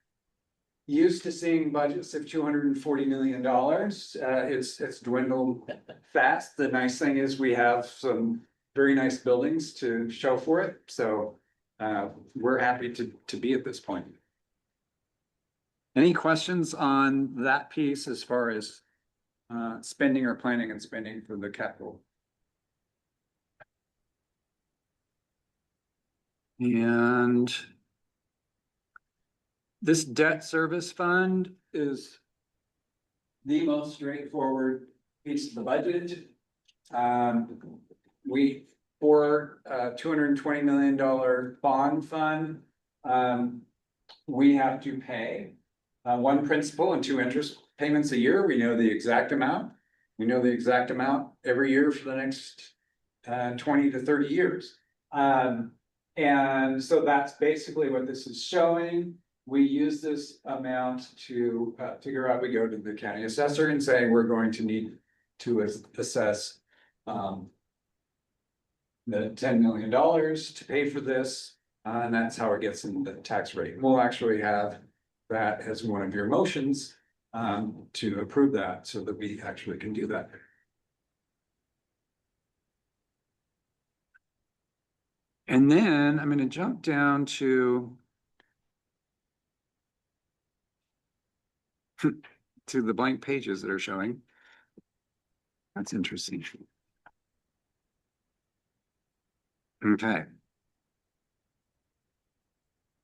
Speaker 2: used to seeing budgets of $240 million, it's dwindled fast. The nice thing is we have some very nice buildings to show for it, so we're happy to be at this point. Any questions on that piece as far as spending or planning and spending for the capital? And this debt service fund is the most straightforward piece of the budget. For $220 million bond fund, we have to pay 1 principal and 2 interest payments a year. We know the exact amount. We know the exact amount every year for the next 20 to 30 years. And so that's basically what this is showing. We use this amount to figure out, we go to the county assessor and say, we're going to need to assess the $10 million to pay for this, and that's how it gets in the tax rate. We'll actually have that as one of your motions to approve that so that we actually can do that. And then I'm gonna jump down to the blank pages that are showing. That's interesting. Okay.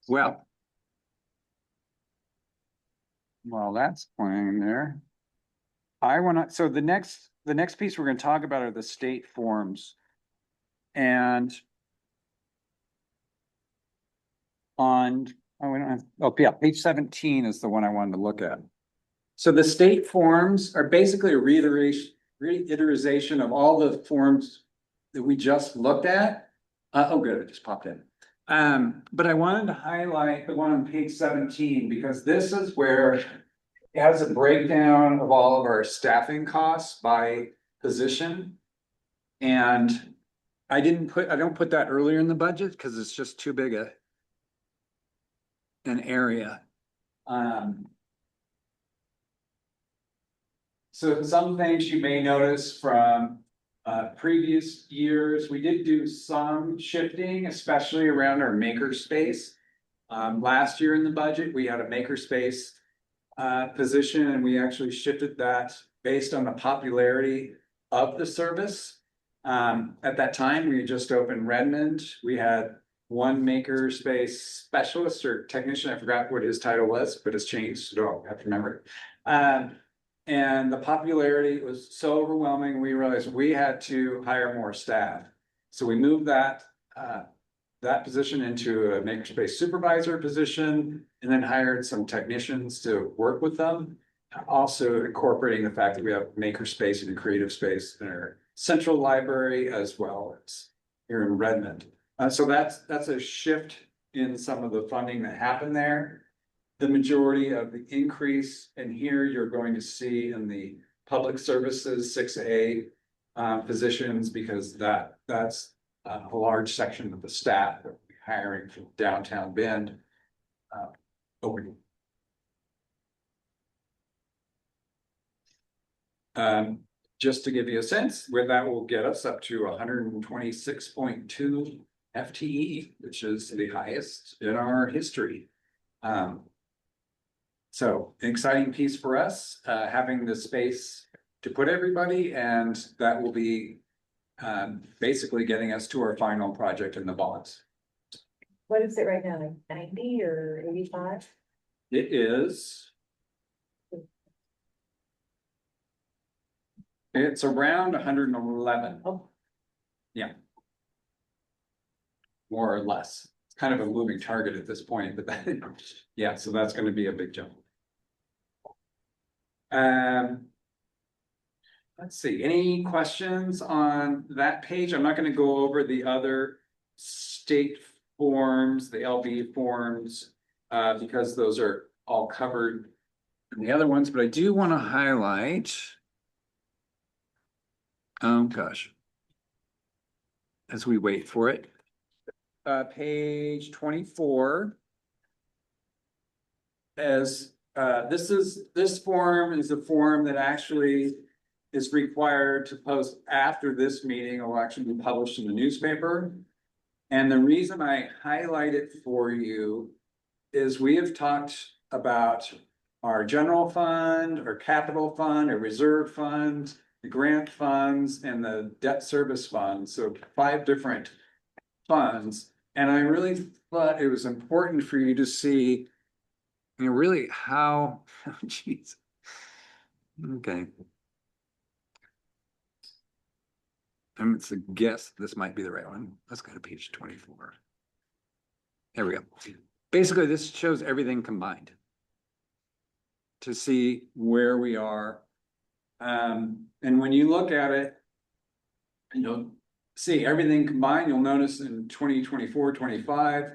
Speaker 2: Well. While that's playing there. I wanna, so the next piece we're gonna talk about are the state forms. And on, oh, we don't have, oh, yeah, page 17 is the one I wanted to look at. So the state forms are basically a reiteration of all the forms that we just looked at. Oh, good, it just popped in. But I wanted to highlight the one on page 17 because this is where it has a breakdown of all of our staffing costs by position. And I don't put that earlier in the budget because it's just too big an area. So some things you may notice from previous years, we did do some shifting, especially around our makerspace. Last year in the budget, we had a makerspace position, and we actually shifted that based on the popularity of the service. At that time, we had just opened Redmond. We had one makerspace specialist or technician. I forgot what his title was, but it's changed, so I have to remember it. And the popularity was so overwhelming, we realized we had to hire more staff. So we moved that position into a makerspace supervisor position, and then hired some technicians to work with them. Also incorporating the fact that we have makerspace and creative space in our central library as well as here in Redmond. So that's a shift in some of the funding that happened there. The majority of the increase, and here you're going to see in the public services 6A positions, because that's a large section of the staff that we're hiring from downtown Bend over. Just to give you a sense, where that will get us up to 126.2 FTE, which is the highest in our history. So an exciting piece for us, having the space to put everybody, and that will be basically getting us to our final project in the bonds.
Speaker 4: What is it right now, like 90 or 85?
Speaker 2: It is. It's around 111.
Speaker 4: Oh.
Speaker 2: Yeah. More or less. It's kind of a moving target at this point, but that, yeah, so that's going to be a big jump. Let's see, any questions on that page? I'm not going to go over the other state forms, the LB forms, because those are all covered in the other ones, but I do want to highlight. Oh gosh. As we wait for it. Page 24. As this form is a form that actually is required to post after this meeting. It will actually be published in the newspaper. And the reason I highlight it for you is we have talked about our general fund, our capital fund, our reserve fund, the grant funds, and the debt service fund. So 5 different funds. And I really thought it was important for you to see, you know, really how, oh, geez. Okay. It's a guess this might be the right one. Let's go to page 24. There we go. Basically, this shows everything combined to see where we are. And when you look at it, you'll see everything combined. You'll notice in 2024-25,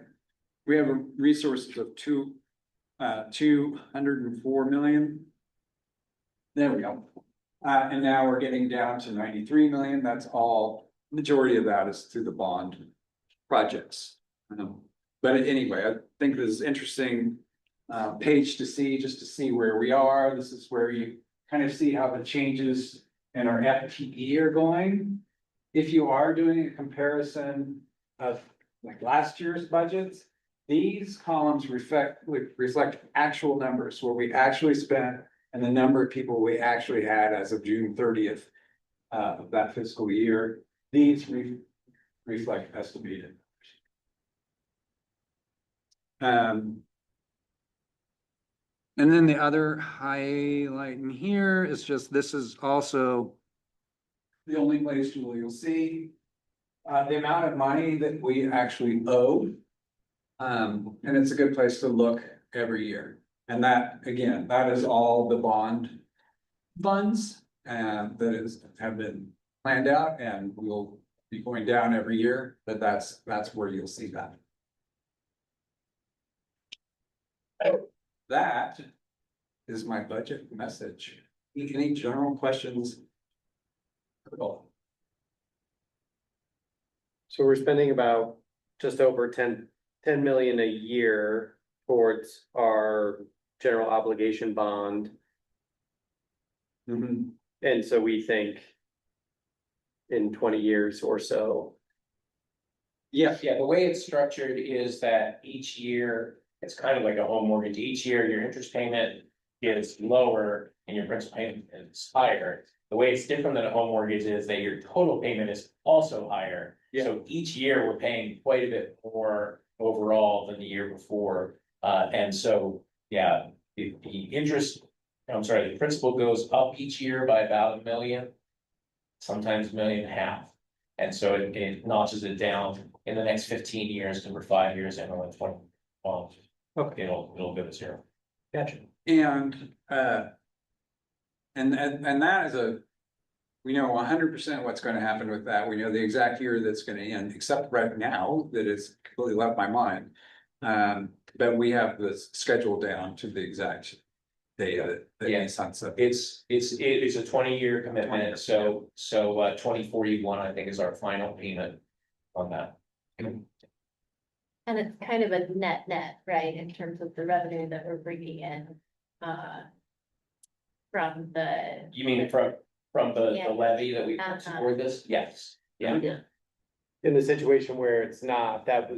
Speaker 2: we have a resources of 204 million. There we go. And now we're getting down to 93 million. That's all majority of that is through the bond projects. But anyway, I think this is interesting page to see, just to see where we are. This is where you kind of see how the changes in our FTE are going. If you are doing a comparison of like last year's budgets, these columns reflect actual numbers, where we actually spent and the number of people we actually had as of June 30th of that fiscal year. These reflect estimated. And then the other highlight in here is just, this is also the only place you'll see the amount of money that we actually owe. And it's a good place to look every year. And that, again, that is all the bond funds that have been planned out, and we'll be going down every year, but that's where you'll see that. That is my budget message. Any general questions at all?
Speaker 10: So we're spending about just over 10 million a year towards our general obligation bond.
Speaker 2: Mm-hmm.
Speaker 10: And so we think in 20 years or so.
Speaker 3: Yeah, the way it's structured is that each year, it's kind of like a home mortgage. Each year, your interest payment is lower and your principal payment is higher. The way it's different than a home mortgage is that your total payment is also higher.
Speaker 10: Yeah.
Speaker 3: So each year, we're paying quite a bit more overall than the year before. And so, yeah, the principal goes up each year by about $1 million, sometimes $1.5 million. And so it notches it down in the next 15 years, because we're 5 years in, only 20. Well,
Speaker 10: Okay.
Speaker 3: it'll go to zero.
Speaker 10: Gotcha.
Speaker 2: And that is we know 100% what's going to happen with that. We know the exact year that's going to end, except right now that it's completely left my mind. But we have this scheduled down to the exact day that
Speaker 3: Yeah.
Speaker 2: sunset.
Speaker 3: It's a 20-year commitment, so 2041, I think, is our final payment on that.
Speaker 5: And it's kind of a net, right, in terms of the revenue that we're bringing in, from the.
Speaker 3: You mean from the
Speaker 5: Yeah.
Speaker 3: levy that we put
Speaker 5: Uh-huh.
Speaker 3: toward this? Yes, yeah.
Speaker 10: In the situation where it's not, that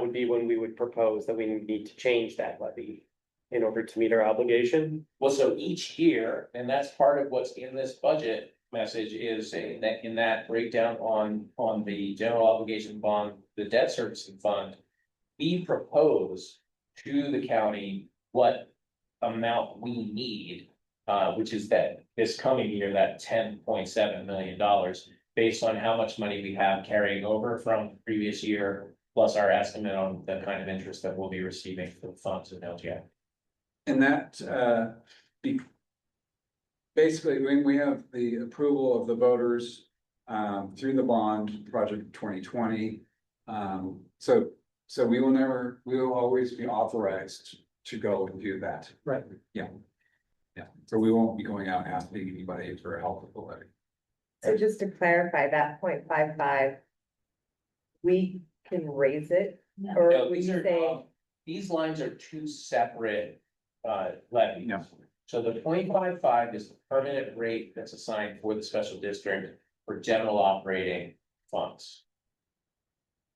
Speaker 10: would be when we would propose that we need to change that levy in order to meet our obligation.
Speaker 3: Well, so each year, and that's part of what's in this budget message, is in that breakdown on the general obligation bond, the debt servicing fund. We propose to the county what amount we need, which is that this coming year, that $10.7 million, based on how much money we have carrying over from the previous year, plus our estimate on the kind of interest that we'll be receiving for the funds in LGI.
Speaker 2: And that basically, when we have the approval of the voters through the bond project 2020, so we will always be authorized to go and do that.
Speaker 10: Right.
Speaker 2: Yeah. So we won't be going out asking anybody for help with the levy.
Speaker 4: So just to clarify, that 0.55, we can raise it, or
Speaker 3: No,
Speaker 4: we
Speaker 3: these are,
Speaker 4: say,
Speaker 3: these lines are two separate levies.
Speaker 2: No.
Speaker 3: So the 0.55 is the permanent rate that's assigned for the special district for general operating funds.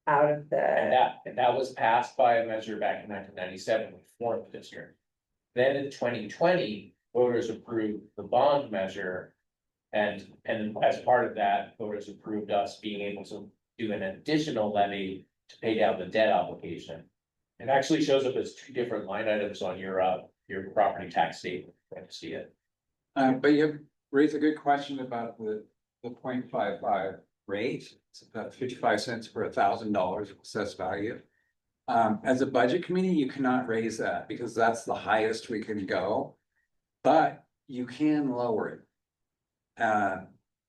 Speaker 4: out of
Speaker 3: And
Speaker 4: the,
Speaker 3: that was passed by a measure back in 1997 when we formed the district. Then in 2020, voters approved the bond measure. And as part of that, voters approved us being able to do an additional levy to pay down the debt obligation. It actually shows up as two different line items on your property tax statement, when you see it.
Speaker 2: But you have raised a good question about the 0.55 rate. It's about 55 cents per $1,000 of assessed value. As a budget committee, you cannot raise that because that's the highest we can go, but you can lower it.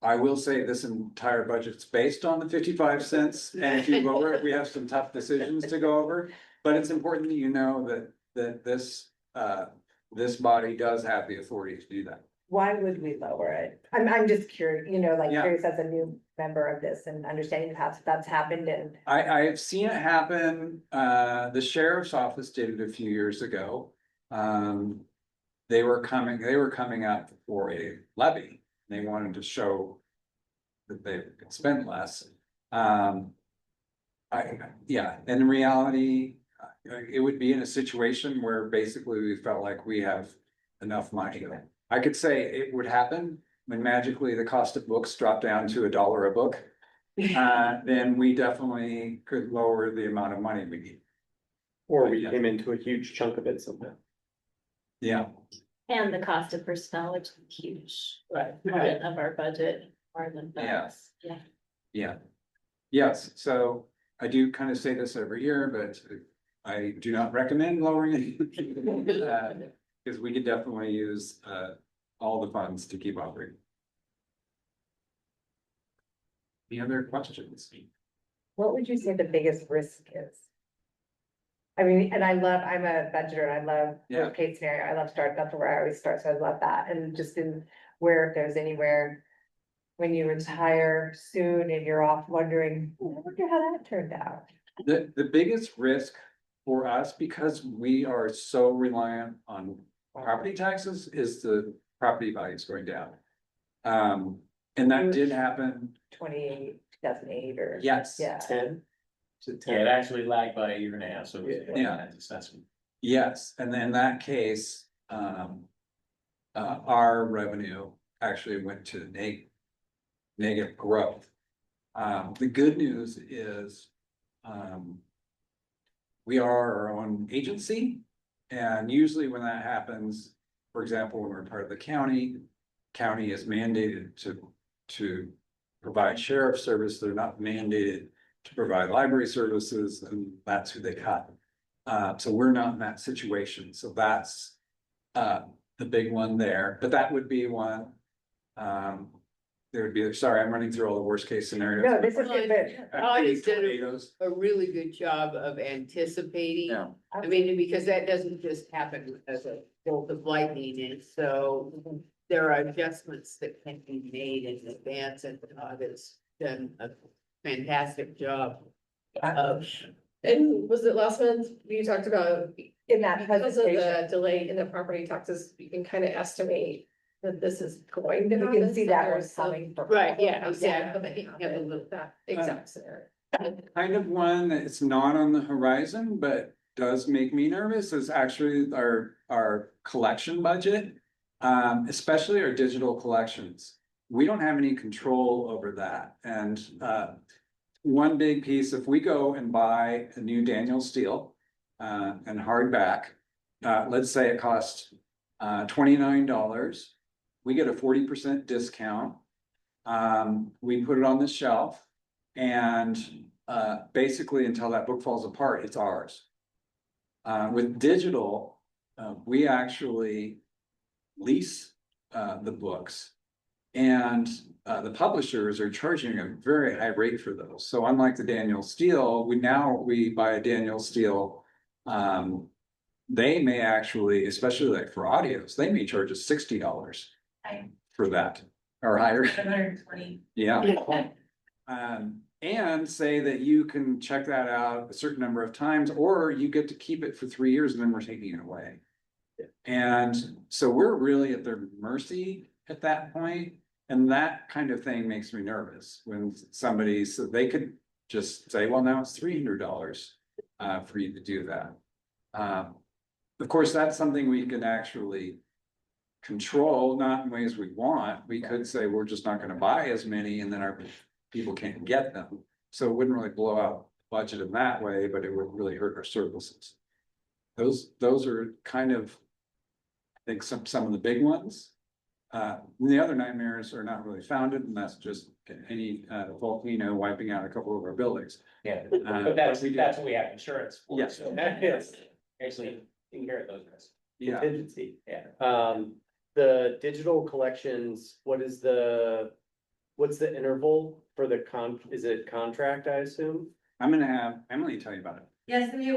Speaker 2: I will say this entire budget's based on the 55 cents, and if you lower it, we have some tough decisions to go over. But it's important that you know that this body does have the authority to do that.
Speaker 4: why would we lower it? I'm just curious, like
Speaker 2: Yeah.
Speaker 4: curious as a new member of this and understanding that's happened and.
Speaker 2: I've seen it happen. The sheriff's office did it a few years ago. They were coming up for a levy. They wanted to show that they could spend less. In reality, it would be in a situation where basically we felt like we have enough money. I could say it would happen when magically the cost of books dropped down to $1 a book. Then we definitely could lower the amount of money we need.
Speaker 10: Or we came into a huge chunk of it somehow.
Speaker 2: Yeah,
Speaker 5: And the cost of personnel, which is huge
Speaker 1: Right.
Speaker 5: part of our budget, more than that.
Speaker 2: Yes.
Speaker 5: Yeah.
Speaker 2: yeah. Yes, so I do kind of say this every year, but I do not recommend lowering it. Because we could definitely use all the funds to keep operating. Any other questions?
Speaker 4: What would you say the biggest risk is? I mean, and I'm a budgeter, and I love
Speaker 2: Yeah.
Speaker 4: worst case scenario, I love start, that's where I always start, so I love that, and just in where if there's anywhere. When you retire soon and you're off wondering, "Oh, I wonder how that turned out."
Speaker 2: The biggest risk for us, because we are so reliant on property taxes, is the property values going down. And that did happen,
Speaker 4: 2008 or.
Speaker 2: yes.
Speaker 4: Yeah.
Speaker 10: 10 to
Speaker 3: Yeah,
Speaker 10: 10.
Speaker 3: it actually lagged by a year and a half, so.
Speaker 2: Yeah.
Speaker 3: That's assessment.
Speaker 2: Yes, and in that case, our revenue actually went to negative growth. The good news is, we are our own agency, and usually when that happens, for example, when we're part of the county is mandated to provide sheriff service, they're not mandated to provide library services, and that's who they cut. So we're not in that situation, so that's the big one there, but that would be one. There would be, sorry, I'm running through all the worst case scenarios.
Speaker 4: No, this is good, but
Speaker 1: I just did
Speaker 2: Tornadoes.
Speaker 1: a really good job of anticipating.
Speaker 2: Yeah.
Speaker 1: I mean, because that doesn't just happen as a bolt of lightning, and so there are adjustments that can be made in advance, and it's done a fantastic job of.
Speaker 11: And was it last month, you talked about,
Speaker 4: in that
Speaker 11: because of the
Speaker 4: presentation,
Speaker 11: delay in the property taxes, you can kind of estimate that this is going to
Speaker 4: you
Speaker 11: happen.
Speaker 4: can see that was
Speaker 11: So
Speaker 4: coming. from-
Speaker 1: Right, yeah,
Speaker 11: there's
Speaker 1: exactly.
Speaker 11: some-
Speaker 1: Have a little-
Speaker 11: That exact scenario.
Speaker 2: Kind of one that's not on the horizon, but does make me nervous is actually our collection budget. Especially our digital collections. We don't have any control over that, and one big piece, if we go and buy a new Daniel Steel and hardback, let's say it costs $29. We get a 40% discount. We put it on the shelf, and basically until that book falls apart, it's ours. With digital, we actually lease the books, and the publishers are charging a very high rate for those. So unlike the Daniel Steel, we buy a Daniel Steel. They may actually, especially like for audios, they may charge us $60 for that or higher.
Speaker 9: 120.
Speaker 2: Yeah. And say that you can check that out a certain number of times, or you get to keep it for 3 years and then we're taking it away. And so we're really at their mercy at that point, and that kind of thing makes me nervous when so they could just say, well, now it's $300 for you to do that. Of course, that's something we can actually control, not in ways we want. We could say we're just not going to buy as many, and then our people can't get them. So it wouldn't really blow out the budget in that way, but it would really hurt our services. Those are kind of, I think, some of the big ones. The other nightmares are not really founded, and that's just any volcano wiping out a couple of our buildings.
Speaker 3: Yeah, but that's what we have insurance for.
Speaker 2: Yes.
Speaker 3: So
Speaker 10: Yes.
Speaker 3: actually, take care of those guys.
Speaker 2: Yeah,
Speaker 10: Contingency.
Speaker 3: Yeah.
Speaker 10: The digital collections, what's the interval for is it contract, I assume?
Speaker 2: I'm gonna have Emily tell you about it.
Speaker 9: Yes, we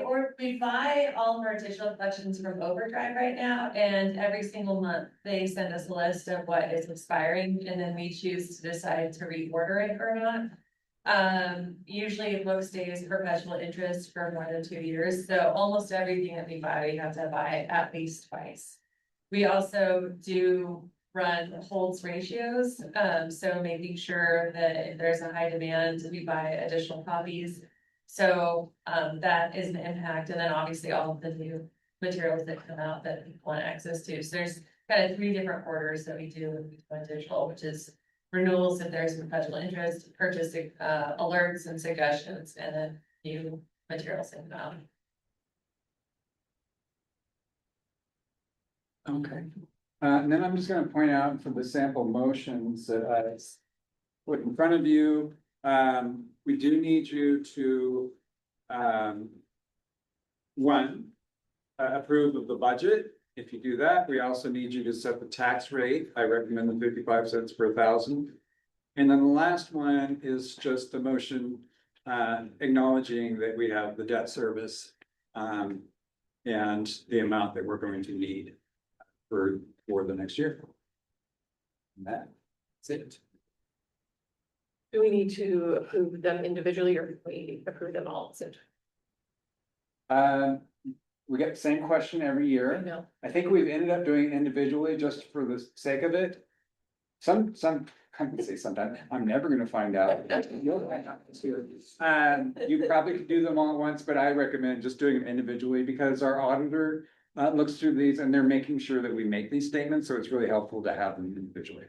Speaker 9: buy all of our digital collections from Overdrive right now, and every single month they send us a list of what is expiring, and then we choose to decide to reorder it or not. Usually a book stays perpetual interest for more than 2 years, so almost everything that we buy, we have to buy at least twice. We also do run holds ratios, so making sure that if there's a high demand, we buy additional copies. So, that is an impact, and then obviously all of the new materials that come out that people want access to. So there's kind of 3 different orders that we do when we go digital, which is renewals if there's perpetual interest, purchasing, alerts and suggestions, and then new materials that come out.
Speaker 2: Okay. And then I'm just gonna point out for the sample motions that I put in front of you, we do need you to, one, approve of the budget. If you do that, we also need you to set the tax rate. I recommend the 55 cents per thousand. And then the last one is just the motion, acknowledging that we have the debt service, and the amount that we're going to need for the next year. And that's it.
Speaker 11: Do we need to approve them individually or do we approve them all?
Speaker 2: We get the same question every
Speaker 11: I
Speaker 2: year.
Speaker 11: know.
Speaker 2: I think we've ended up doing individually just for the sake of it. I can say sometimes, I'm never gonna find out. You probably could do them all at once, but I recommend just doing them individually because our auditor looks through these and they're making sure that we make these statements, so it's really helpful to have them individually.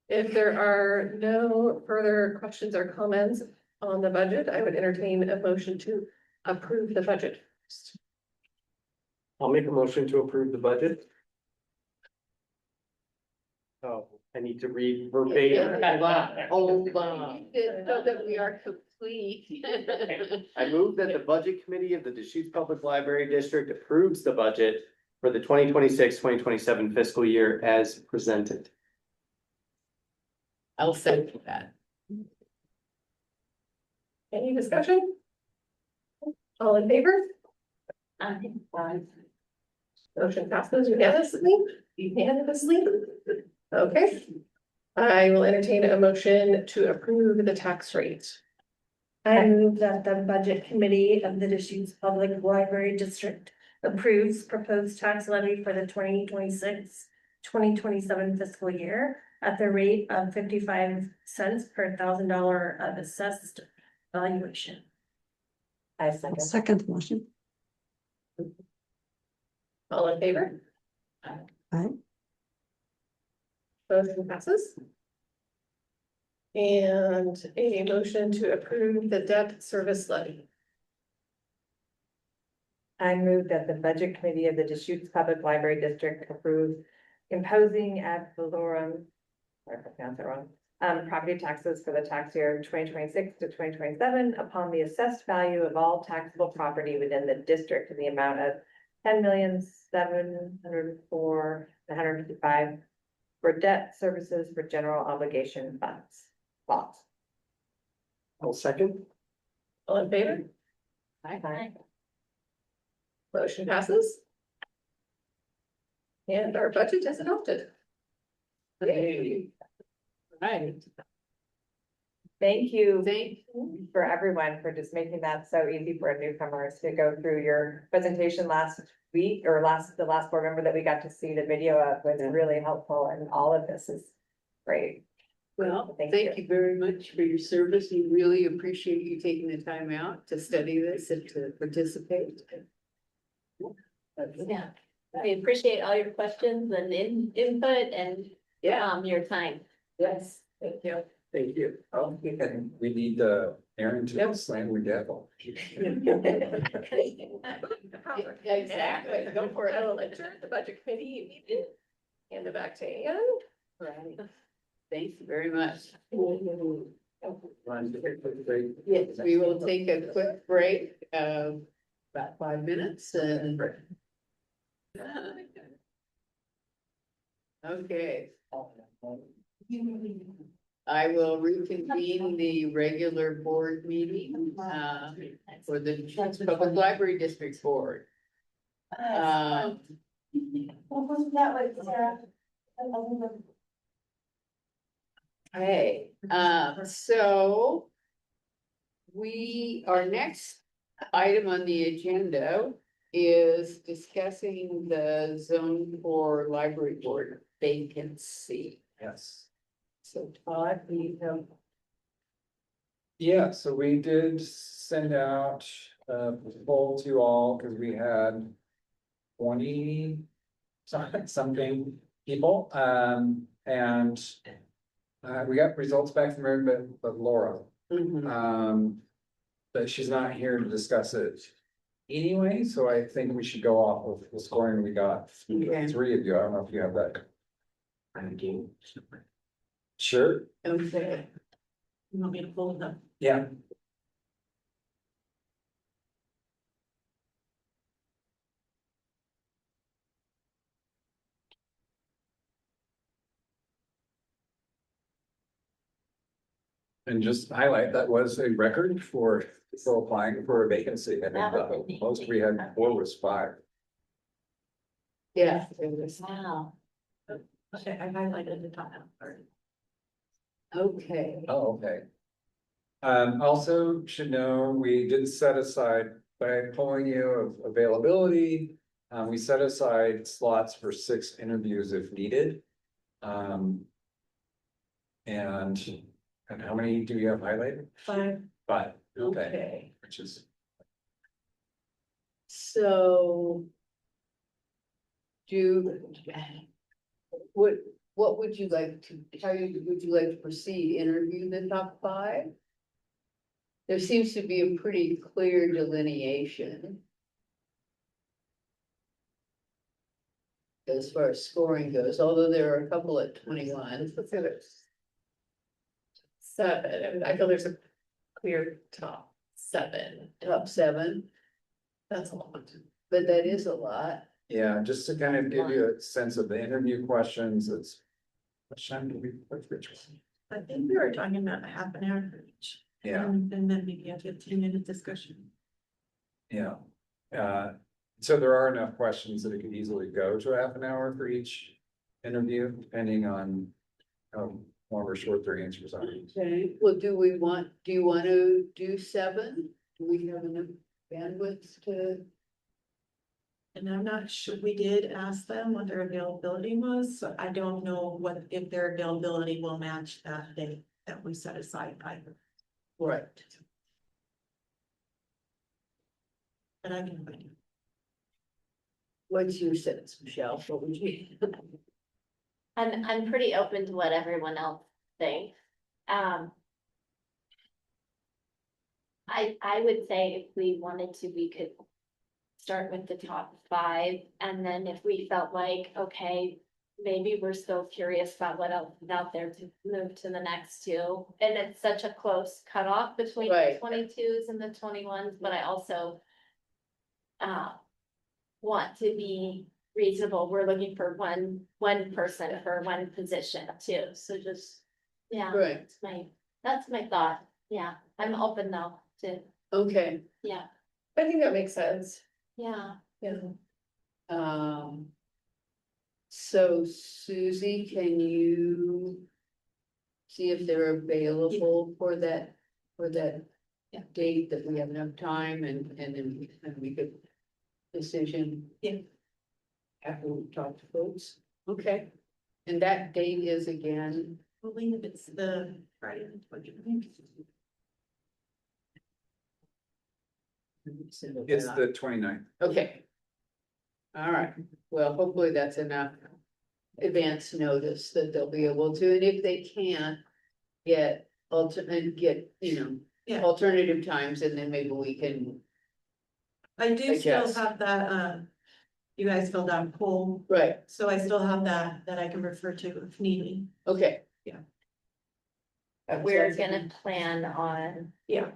Speaker 11: If there are no further questions or comments on the budget, I would entertain a motion to approve the budget.
Speaker 10: I'll make a motion to approve the budget. Oh, I need to read verbatim.
Speaker 1: Hold on. So that we are complete.
Speaker 10: I move that the budget committee of the Deschutes Public Library District approves the budget for the 2026-2027 fiscal year as presented.
Speaker 1: I'll second that.
Speaker 11: Any discussion? All in favor? Motion passes unanimously. Okay. I will entertain a motion to approve the tax rate.
Speaker 4: I move that the budget committee of the Deschutes Public Library District approves proposed tax levy for the 2026-2027 fiscal year at the rate of 55 cents per $1,000 of assessed valuation. I second.
Speaker 8: Second the motion.
Speaker 11: All in favor?
Speaker 8: Aye.
Speaker 11: Motion passes. And a motion to approve the debt service levy.
Speaker 4: I move that the budget committee of the Deschutes Public Library District approve imposing ad valorem, sorry if I pronounced that wrong, property taxes for the tax year 2026 to 2027 upon the assessed value of all taxable property within the district in the amount of $10,704,155 for debt services for general obligation funds.
Speaker 10: I'll second.
Speaker 11: All in favor?
Speaker 4: Aye.
Speaker 11: Motion passes. And our budget is adopted.
Speaker 1: Hey. Right.
Speaker 4: Thank you
Speaker 1: Thank you.
Speaker 4: for everyone for just making that so easy for newcomers to go through your presentation last week or the last board member that we got to see the video of was really helpful, and all of this is great.
Speaker 1: Well,
Speaker 4: Thank
Speaker 1: thank you very much for your service. We really appreciate you taking the time out to study this and to participate.
Speaker 5: Yeah, I appreciate all your questions and input and your time.
Speaker 11: Yes, thank you.
Speaker 10: Thank you.
Speaker 2: And we need Aaron to slam the gavel.
Speaker 11: Exactly, go for it. I'll adjourn the budget committee meeting. Hand it back to Ann.
Speaker 1: Right. Thank you very much.
Speaker 10: Great.
Speaker 1: Yes, we will take a quick break of about 5 minutes and. Okay. I will reconvene the regular board meeting, for the Deschutes Public Library District Board.
Speaker 9: What was that like, Sarah?
Speaker 1: Okay, so our next item on the agenda is discussing the zone for library board vacancy.
Speaker 2: Yes.
Speaker 1: So Todd, you have.
Speaker 2: Yeah, so we did send out a poll to all because we had 20 something people, and we got results back from everybody but Laura. But she's not here to discuss it anyway, so I think we should go off of the scoring we got.
Speaker 1: Okay.
Speaker 2: 3 of you, I don't know if you have that. Sure,
Speaker 1: Okay.
Speaker 7: You want me to pull them?
Speaker 2: yeah. And just highlight, that was a record for applying for a vacancy. I think the most we had before was 5.
Speaker 1: Yeah. It was.
Speaker 5: Wow.
Speaker 7: Okay, I highlighted the top part.
Speaker 1: Okay.
Speaker 2: Oh, okay. Also should know, we did set aside, by polling you of availability, we set aside slots for 6 interviews if needed. And how many do you have highlighted?
Speaker 7: 5.
Speaker 2: 5, okay,
Speaker 1: Okay.
Speaker 2: which is,
Speaker 1: So. What would you like to, would you like to proceed, interview the top 5? There seems to be a pretty clear delineation. As far as scoring goes, although there are a couple at 21.
Speaker 11: Let's say there's 7, and I feel there's a clear top 7.
Speaker 1: Top 7,
Speaker 11: That's a lot.
Speaker 1: but that is a lot.
Speaker 2: yeah, just to kind of give you a sense of the interview questions, it's. What time do we put which one?
Speaker 7: I think we were talking about a half an hour for each.
Speaker 2: Yeah.
Speaker 7: And then maybe a 15-minute discussion.
Speaker 2: Yeah, so there are enough questions that it could easily go to a half an hour for each interview, depending on how long or short their answers are.
Speaker 1: Okay, well, do you want to do 7? Do we have enough bandwidth to?
Speaker 7: And I'm not sure, we did ask them what their availability was, so I don't know if their availability will match that date that we set aside either,
Speaker 1: Right.
Speaker 7: but I can find you.
Speaker 1: What's your sense, Michelle? What would you?
Speaker 5: I'm pretty open to what everyone else thinks. I would say if we wanted to, we could start with the top 5, and then if we felt like, okay, maybe we're still curious about what else is out there, to move to the next 2. And it's such a close cutoff between the
Speaker 1: Right.
Speaker 5: 22s and the 21s, but I also want to be reasonable. We're looking for one person for one position too, so just, yeah,
Speaker 1: Right,
Speaker 5: that's my thought. Yeah, I'm open though to,
Speaker 1: okay.
Speaker 5: yeah,
Speaker 11: I think that makes sense.
Speaker 5: yeah.
Speaker 11: Yeah.
Speaker 1: So Susie, can you see if they're available for that date, that we have enough time and then we could decision?
Speaker 7: Yeah.
Speaker 1: After we talk to folks, okay, and that date is again,
Speaker 7: I believe it's the Friday the 29th.
Speaker 2: It's the 29th.
Speaker 1: okay. All right, well, hopefully that's enough advance notice that they'll be able to, and if they can't get
Speaker 7: Yeah.
Speaker 1: alternative times, and then maybe we can,
Speaker 7: I do still
Speaker 1: guess.
Speaker 7: have that, you guys filled out a poll,
Speaker 1: right,
Speaker 7: so I still have that I can refer to if needed.
Speaker 1: okay.
Speaker 7: Yeah.
Speaker 5: We're gonna plan on,
Speaker 7: Yeah.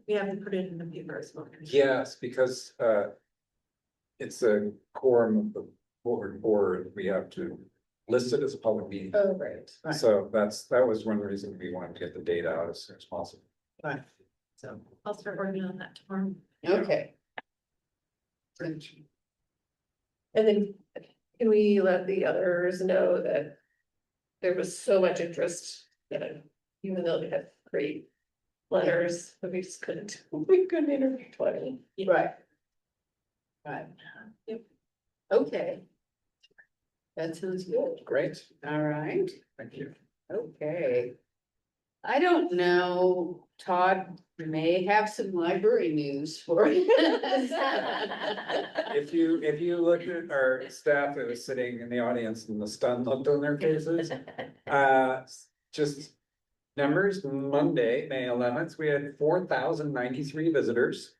Speaker 7: We have to put it in the paper as well.
Speaker 2: Yes, because it's a quorum of the board, we have to listed as a public meeting.
Speaker 11: Oh, right.
Speaker 2: So that was one reason we wanted to get the data out as soon as possible.
Speaker 1: Right. So,
Speaker 7: I'll start working on that tomorrow.
Speaker 1: okay.
Speaker 11: And then can we let the others know that there was so much interest that even though they had great letters, but we just we couldn't interview 20.
Speaker 1: Right. Right.
Speaker 11: Yep.
Speaker 1: Okay. That sounds good.
Speaker 2: Great,
Speaker 1: All right,
Speaker 2: thank you.
Speaker 1: okay. I don't know, Todd may have some library news for us.
Speaker 2: If you look at our staff that was sitting in the audience and the stun looked on their faces, just numbers, Monday, May 11th, we had 4,093 visitors.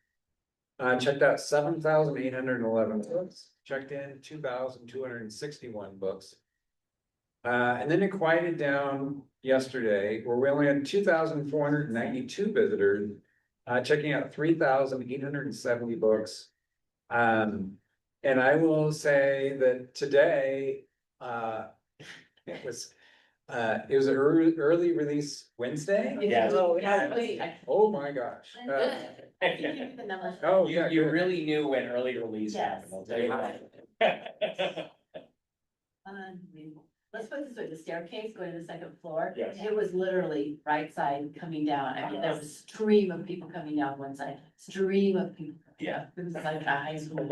Speaker 2: Checked out 7,811 books, checked in 2,261 books. And then it quieted down yesterday, where we only had 2,492 visitors, checking out 3,870 books. And I will say that today, it was an early release Wednesday.
Speaker 3: Yeah.
Speaker 2: Oh my gosh. Oh, yeah.
Speaker 3: You
Speaker 2: good.
Speaker 3: really knew when early release happened, I'll tell you that.
Speaker 12: Let's put it this way, the staircase going to the second floor.
Speaker 3: Yes.
Speaker 12: It was literally right side coming down. I mean, there was a stream of people coming down one side, stream of people.
Speaker 3: Yeah.
Speaker 12: It was like a high school.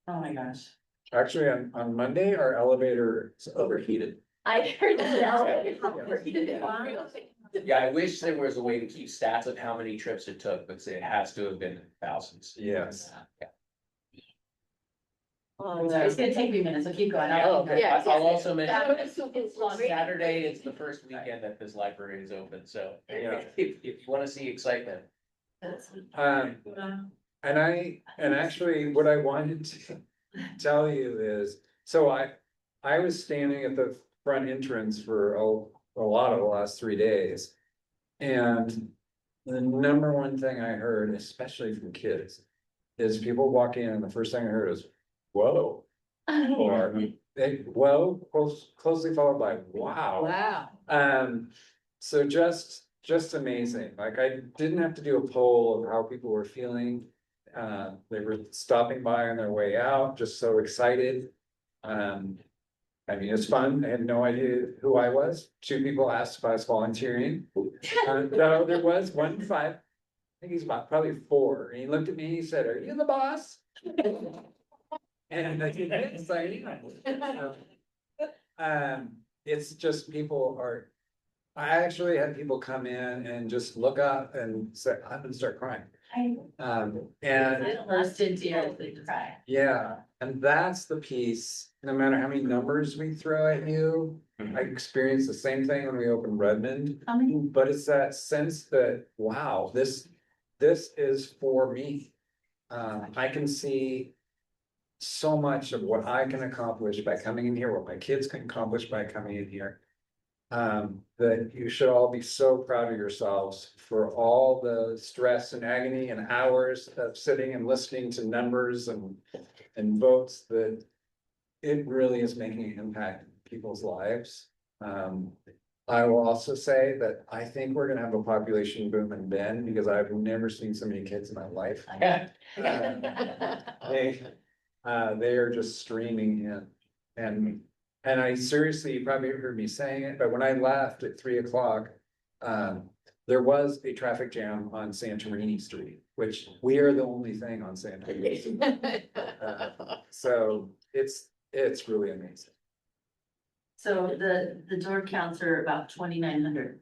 Speaker 12: Oh my gosh.
Speaker 2: Actually, on Monday, our elevator is overheated.
Speaker 12: I heard that.
Speaker 3: Yeah, I wish there was a way to keep stats of how many trips it took, but it has to have been thousands.
Speaker 2: Yes.
Speaker 12: It's gonna take me a minute, so keep going.
Speaker 1: Oh, yeah.
Speaker 3: I'll also mention,
Speaker 12: It's
Speaker 3: Saturday is the first weekend that this library is open, so
Speaker 2: Yeah.
Speaker 3: if you wanna see excitement.
Speaker 2: And actually, what I wanted to tell you is, so I was standing at the front entrance for a lot of the last 3 days. And the number one thing I heard, especially from kids, is people walk in and the first thing I heard is, whoa. Or whoa, closely followed by wow.
Speaker 1: Wow.
Speaker 2: So just amazing. Like, I didn't have to do a poll of how people were feeling. They were stopping by on their way out, just so excited. I mean, it's fun. I had no idea who I was. 2 people asked if I was volunteering. So there was 1 5, I think he's about probably 4, and he looked at me and he said, "Are you the boss?" And I said, "Yes, I am." It's just I actually had people come in and just look up and say, I'm gonna start crying. And
Speaker 12: Burst into tears, they cry.
Speaker 2: yeah, and that's the piece, no matter how many numbers we throw at you, I experienced the same thing when we opened Redmond. But it's that sense that, wow, this is for me. I can see so much of what I can accomplish by coming in here, what my kids can accomplish by coming in here. That you should all be so proud of yourselves for all the stress and agony and hours of sitting and listening to numbers and votes, that it really is making an impact in people's lives. I will also say that I think we're gonna have a population boom in Bend, because I've never seen so many kids in my life. They are just streaming in, and I seriously, you probably heard me saying it, but when I left at 3 o'clock, there was a traffic jam on Santorini Street, which we are the only thing on Santorini. So it's really amazing.
Speaker 12: So the door counts are about 2,900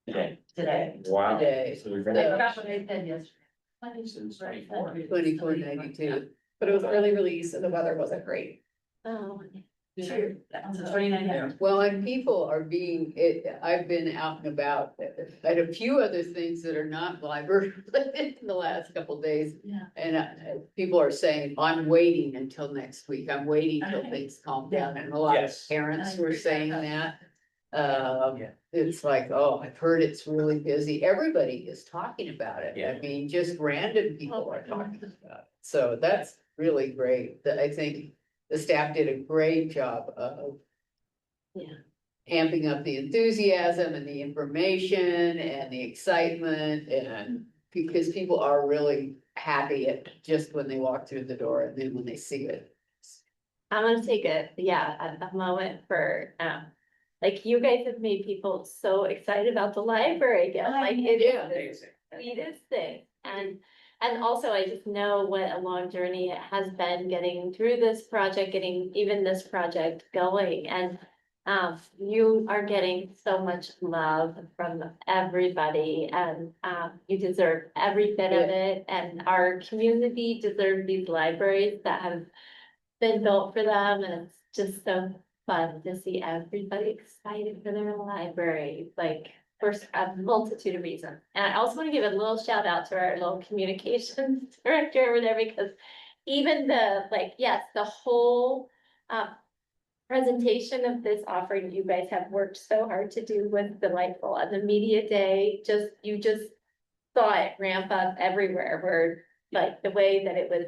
Speaker 12: today.
Speaker 2: Wow.
Speaker 1: Today.
Speaker 2: So we've
Speaker 12: I
Speaker 2: got-
Speaker 12: forgot what I said yesterday.
Speaker 1: 2492.
Speaker 11: But it was early release and the weather wasn't great.
Speaker 5: Oh,
Speaker 12: True, so 2,900.
Speaker 1: Well, and people are I've been out and about, I had a few other things that are not library related in the last couple of days.
Speaker 12: Yeah.
Speaker 1: And people are saying, I'm waiting until next week, I'm waiting till
Speaker 12: Okay.
Speaker 1: things calm down, and a lot of
Speaker 3: Yes.
Speaker 1: parents
Speaker 12: I
Speaker 1: were
Speaker 12: agree with
Speaker 1: saying
Speaker 12: that.
Speaker 1: that. It's like, oh, I've heard it's really busy, everybody is talking about it,
Speaker 3: Yeah.
Speaker 1: I mean, just random people are talking about it, so that's really great, that I think. the staff did a great job of
Speaker 5: Yeah.
Speaker 1: amping up the enthusiasm and the information and the excitement, and because people are really happy at just when they walk through the door and then when they see it.
Speaker 5: I'm gonna take a moment for, like, you guys have made people so excited about the library again, like, it
Speaker 1: Yeah.
Speaker 5: is the sweetest thing. And also, I just know what a long journey it has been getting through this project, getting even this project going, and you are getting so much love from everybody, and you deserve every bit of it, and our community deserves these libraries that have been built for them, and it's just so fun to see everybody excited for their library, like, for a multitude of reasons. And I also want to give a little shout out to our little communications director over there, because even the whole presentation of this offering you guys have worked so hard to do was delightful, and the media day, you just saw it ramp up everywhere, where like the way that it was,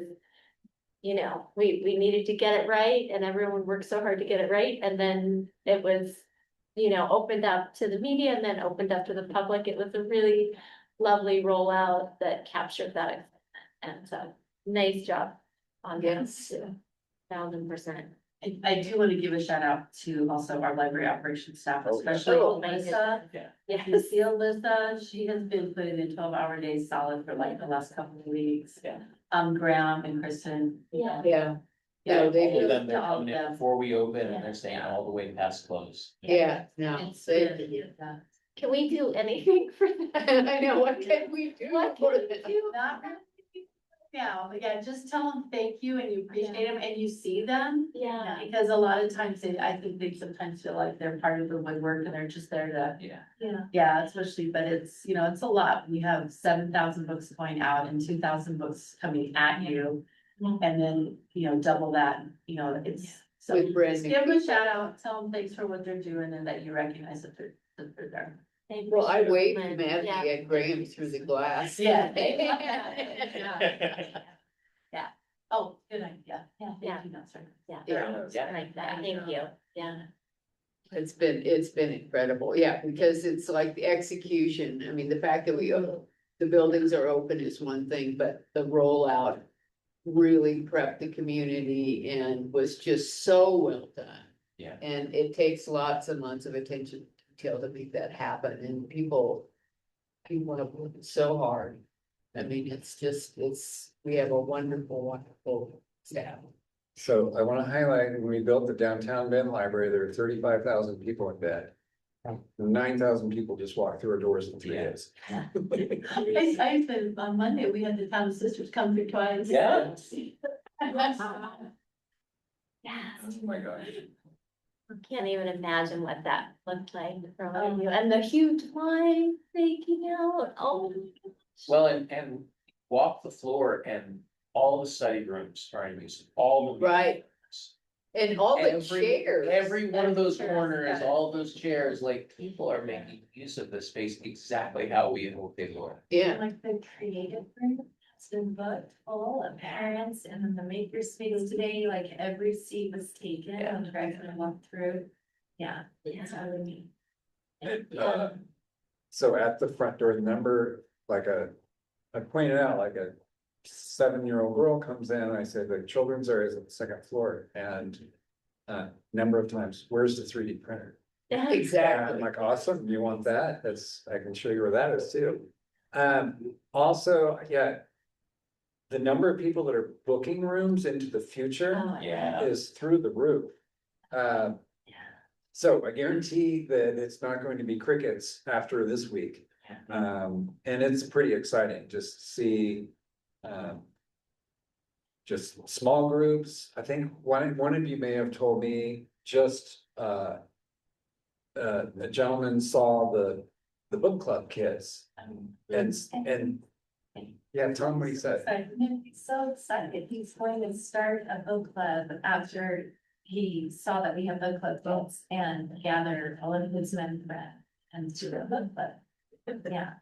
Speaker 5: we needed to get it right, and everyone worked so hard to get it right, and then it was, opened up to the media and then opened up to the public. It was a really lovely rollout that captured that, and so nice job on that.
Speaker 1: Yes.
Speaker 5: 1000%.
Speaker 12: I do want to give a shout out to also our library operations staff,
Speaker 10: Oh, yeah.
Speaker 12: especially
Speaker 5: Oh, my
Speaker 12: Alyssa.
Speaker 5: Yeah.
Speaker 12: You see Alyssa, she has been putting in 12-hour days solid for like the last couple of weeks.
Speaker 3: Yeah.
Speaker 12: Graham and Kristen.
Speaker 5: Yeah.
Speaker 1: Yeah,
Speaker 12: Yeah,
Speaker 1: No, they
Speaker 3: All of
Speaker 1: do.
Speaker 3: them, they're
Speaker 12: to all of
Speaker 3: coming in
Speaker 12: them.
Speaker 3: before we open, and they're staying all the way past close.
Speaker 1: yeah, no,
Speaker 12: It's
Speaker 1: they,
Speaker 12: been, yeah.
Speaker 5: Can we do anything for that?
Speaker 1: I know, what can we do
Speaker 5: What
Speaker 1: for
Speaker 5: can we
Speaker 1: them?
Speaker 5: do?
Speaker 12: Not really now, but yeah, just tell them thank you and you appreciate them and you see them.
Speaker 5: Yeah.
Speaker 12: Because a lot of times I think they sometimes feel like they're part of the woodwork and they're just there to.
Speaker 3: Yeah.
Speaker 12: Yeah, especially, but it's, it's a lot. We have 7,000 books going out and 2,000 books coming at you. And then, double that, it's. So
Speaker 1: With brand
Speaker 12: just
Speaker 1: new
Speaker 12: give them a
Speaker 1: people.
Speaker 12: shout out, tell them thanks for what they're doing and that you recognize that they're there.
Speaker 1: Well, I waved
Speaker 5: Yeah.
Speaker 1: madly at Graham through the glass.
Speaker 12: Yeah. Yeah. Oh, good idea.
Speaker 5: Yeah.
Speaker 12: Thank you, that's right.
Speaker 5: Yeah.
Speaker 1: Yeah.
Speaker 5: Like that, thank you, yeah.
Speaker 1: It's been incredible, yeah, because it's like the execution, I mean, the fact that the buildings are open is one thing, but the rollout really prepped the community and was just so well done.
Speaker 3: Yeah.
Speaker 1: And it takes lots and lots of attention to detail to make that happen, and people have worked so hard. I mean, we have a wonderful staff.
Speaker 2: So I want to highlight, when we built the downtown Bend Library, there were 35,000 people in Bend. 9,000 people just walked through our doors in 3
Speaker 3: Yeah.
Speaker 2: days.
Speaker 12: I said on Monday, we had the town sisters come through twice.
Speaker 3: Yeah.
Speaker 5: Yes.
Speaker 3: Oh my gosh.
Speaker 5: I can't even imagine what that looked like for all of you, and the huge line making out, oh. my gosh.
Speaker 3: Well, and walk the floor, and all the study rooms are in use, all the.
Speaker 1: Right. And all the
Speaker 3: Every-
Speaker 1: chairs.
Speaker 3: Every one of those
Speaker 12: Chairs,
Speaker 3: corners,
Speaker 12: yeah.
Speaker 3: all those chairs, like, people are making use of this space exactly how we hope they would.
Speaker 1: Yeah,
Speaker 9: Like the creative room has been booked full of parents, and then the maker space today, like every seat was taken when the guys walked through. Yeah, it's really neat.
Speaker 2: So at the front door, the number, I pointed out, like a 7-year-old girl comes in, I said, the children's area is at the second floor, and number of times, where's the 3D printer?
Speaker 5: Yeah.
Speaker 2: I'm
Speaker 1: exactly.
Speaker 2: like, awesome, you want that? I can show you where that is too. Also, yeah. The number of people that are booking rooms into the future
Speaker 5: Oh,
Speaker 3: Yeah.
Speaker 2: is through the roof. So I guarantee that it's not going to be crickets after this week. And it's pretty exciting just to see. Just small groups. I think one of you may have told me just a gentleman saw the book club kids and yeah, tell him what he said.
Speaker 9: He's so excited, he's going to start a book club after he saw that we have book club books and gathered all of his men friends and to a book club. Yeah,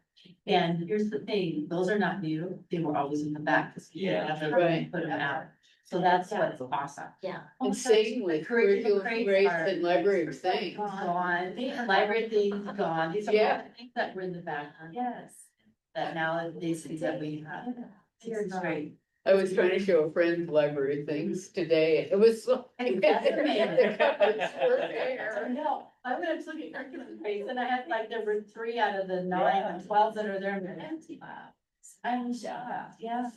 Speaker 12: And here's the thing, those are not new, they were always in the back. 'Cause we didn't have to
Speaker 1: Right.
Speaker 12: Put them out. So that's what's awesome.
Speaker 5: Yeah.
Speaker 1: And same with curriculum grace and library of things.
Speaker 12: Gone, library things gone, these are all
Speaker 1: Yeah.
Speaker 12: the things that were in the background, yes. That now these things that we have. It's great.
Speaker 1: I was trying to show a friend library things today. It was like. the cupboards were bare.
Speaker 12: No, I went to look at curriculum grades and I had like, there were 3 out of the 9 and 12 that are there and they're empty. I'm shocked, yeah.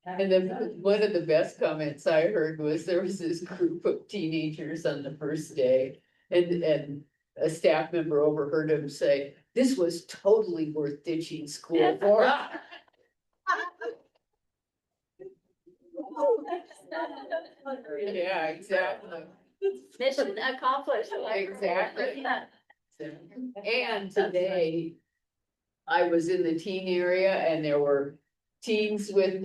Speaker 1: And then one of the best comments I heard was there was this group of teenagers on the first day. And a staff member overheard him say, "This was totally worth ditching school for." Yeah, exactly.
Speaker 5: Mission accomplished.
Speaker 1: Exactly.
Speaker 5: Yeah.
Speaker 1: And today, I was in the teen area and there were teens with,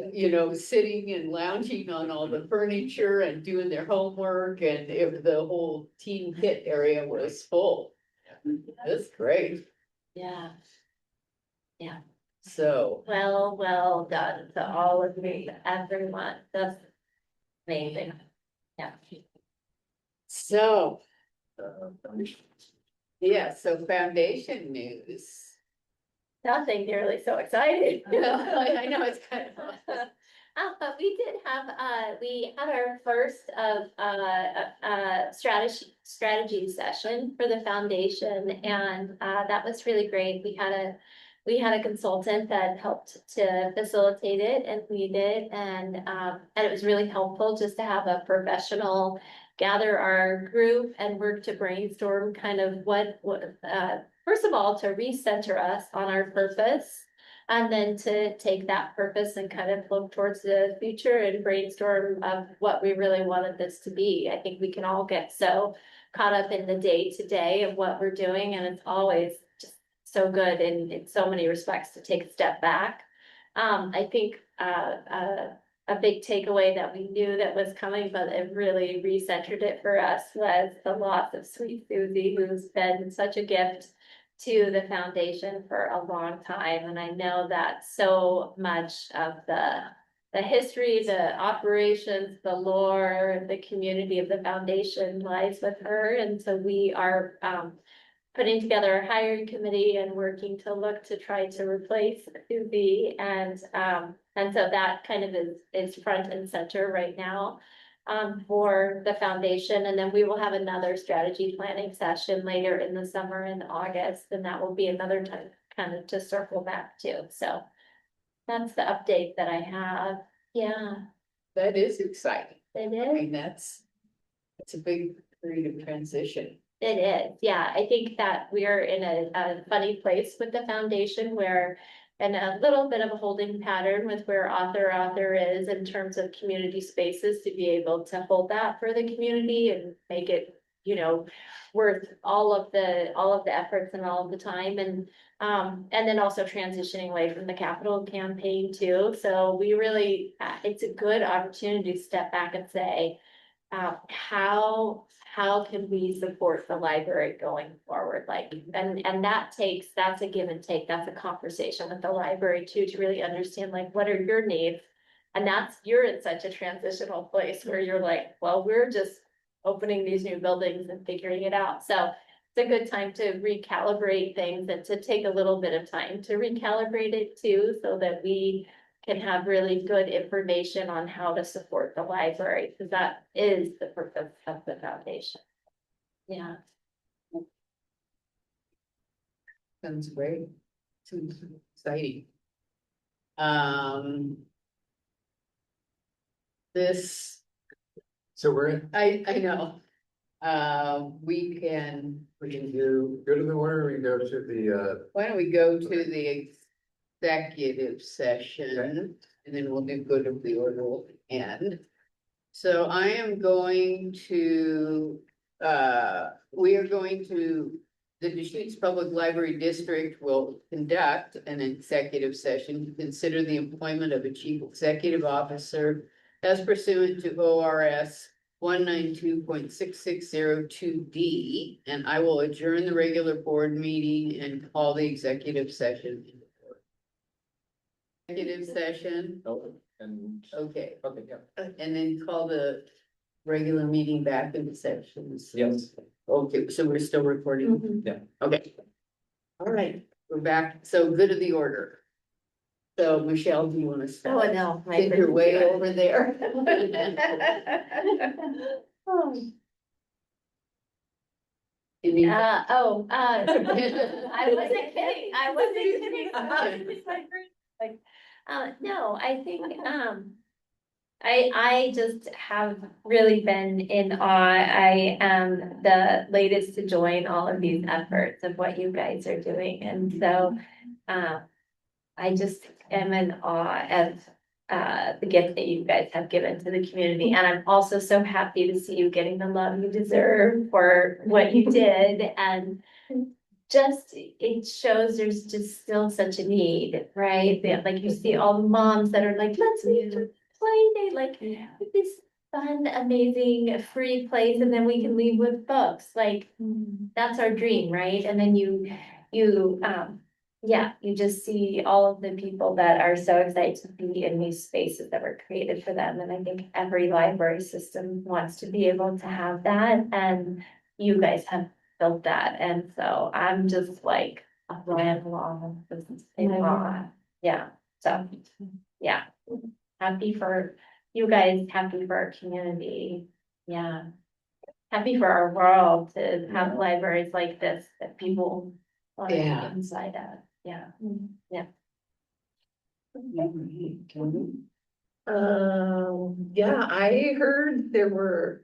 Speaker 1: sitting and lounging on all the furniture and doing their homework, and the whole teen pit area was full. That's great.
Speaker 5: Yeah.
Speaker 1: So,
Speaker 5: Well done to all of me, everyone. That's amazing. Yeah.
Speaker 1: so. Yeah, so foundation news.
Speaker 5: Nothing nearly so exciting.
Speaker 1: I know it's kind of.
Speaker 5: But we did have, we had our first of, strategy session for the foundation, and, that was really great. We had a consultant that helped to facilitate it and lead it, and it was really helpful just to have a professional gather our group and work to brainstorm kind of what, first of all, to recenter us on our purpose. And then to take that purpose and kind of look towards the future and brainstorm of what we really wanted this to be. I think we can all get so caught up in the day to day of what we're doing, and it's always just so good in so many respects to take a step back. I think a big takeaway that we knew that was coming, but it really recentered it for us, was the loss of Sweet Susie, who's been such a gift to the foundation for a long time. And I know that so much of the history, the operations, the lore, the community of the foundation lies with her. And so we are putting together a hiring committee and working to look to try to replace Susie. And so that kind of is front and center right now for the foundation. And then we will have another strategy planning session later in the summer in August, and that will be another time kind of to circle back to. So that's the update that I have. Yeah,
Speaker 1: That is exciting.
Speaker 5: it
Speaker 1: I
Speaker 5: is.
Speaker 1: mean, that's a big period of transition.
Speaker 5: It is. Yeah, I think that we are in a funny place with the foundation where, and a little bit of a holding pattern with where author is in terms of community spaces, to be able to hold that for the community and make it, worth all of the efforts and all of the time. And then also transitioning away from the capital campaign too. So we really, it's a good opportunity to step back and say, how can we support the library going forward? Like, and that's a give and take. That's a conversation with the library too, to really understand, like, what are your needs? And you're in such a transitional place where you're like, well, we're just opening these new buildings and figuring it out. So it's a good time to recalibrate things and to take a little bit of time to recalibrate it too, so that we can have really good information on how to support the library, because that is the purpose of the foundation. Yeah.
Speaker 1: Sounds great. Sounds exciting. This,
Speaker 2: So we're
Speaker 1: I know. We can do,
Speaker 2: go to the order, we go to the,
Speaker 1: why don't we go to the executive session, and then we'll go to the order at the end. So I am going to, we are going to, the Deschutes Public Library District will conduct an executive session to consider the employment of a chief executive officer as pursuant to ORS 192.6602D, and I will adjourn the regular board meeting and call the executive session. executive session,
Speaker 2: Oh, and,
Speaker 1: okay,
Speaker 2: okay, yeah.
Speaker 1: and then call the regular meeting back into sections.
Speaker 2: Yes.
Speaker 1: Okay, so we're still recording?
Speaker 2: Yeah.
Speaker 1: Okay. All right, we're back, so good of the order. So Michelle, do you wanna
Speaker 5: Oh,
Speaker 1: start?
Speaker 5: no.
Speaker 1: Think you're way over there. You need-
Speaker 5: I wasn't kidding, I wasn't kidding. Like, no, I think, I just have really been in awe. I am the latest to join all of these efforts of what you guys are doing, and so, I just am in awe of the gift that you guys have given to the community, and I'm also so happy to see you getting the love you deserve for what you did, and just, it shows there's just still such a need, right? Like you see all the moms that are like, let's meet for play day, like this fun, amazing, free place, and then we can leave with books, like that's our dream, right? And then you, yeah, you just see all of the people that are so excited to be in these spaces that were created for them. And I think every library system wants to be able to have that. And you guys have built that. And so I'm just like ran along with this in awe. Yeah. So, yeah. Happy for you guys, happy for our community. Yeah. Happy for our world to have libraries like this that people want to
Speaker 1: Yeah.
Speaker 5: be inside of. Yeah. Yeah.
Speaker 11: Yeah, I heard there were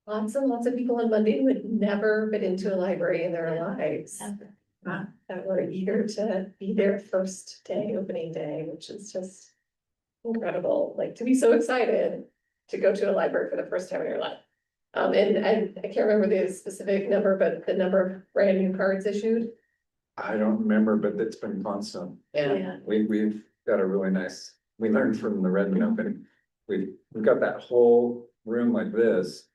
Speaker 11: lots and lots of people on Monday who had never been into a library in their lives. That were eager to be there first day, opening day, which is just incredible, like to be so excited to go to a library for the first time in your life. And I can't remember the specific number, but the number of brand new cards issued.
Speaker 2: I don't remember, but it's been constant.
Speaker 1: Yeah,
Speaker 2: We've got a really nice, we learned from the Redmond opening. We've got that whole room like this,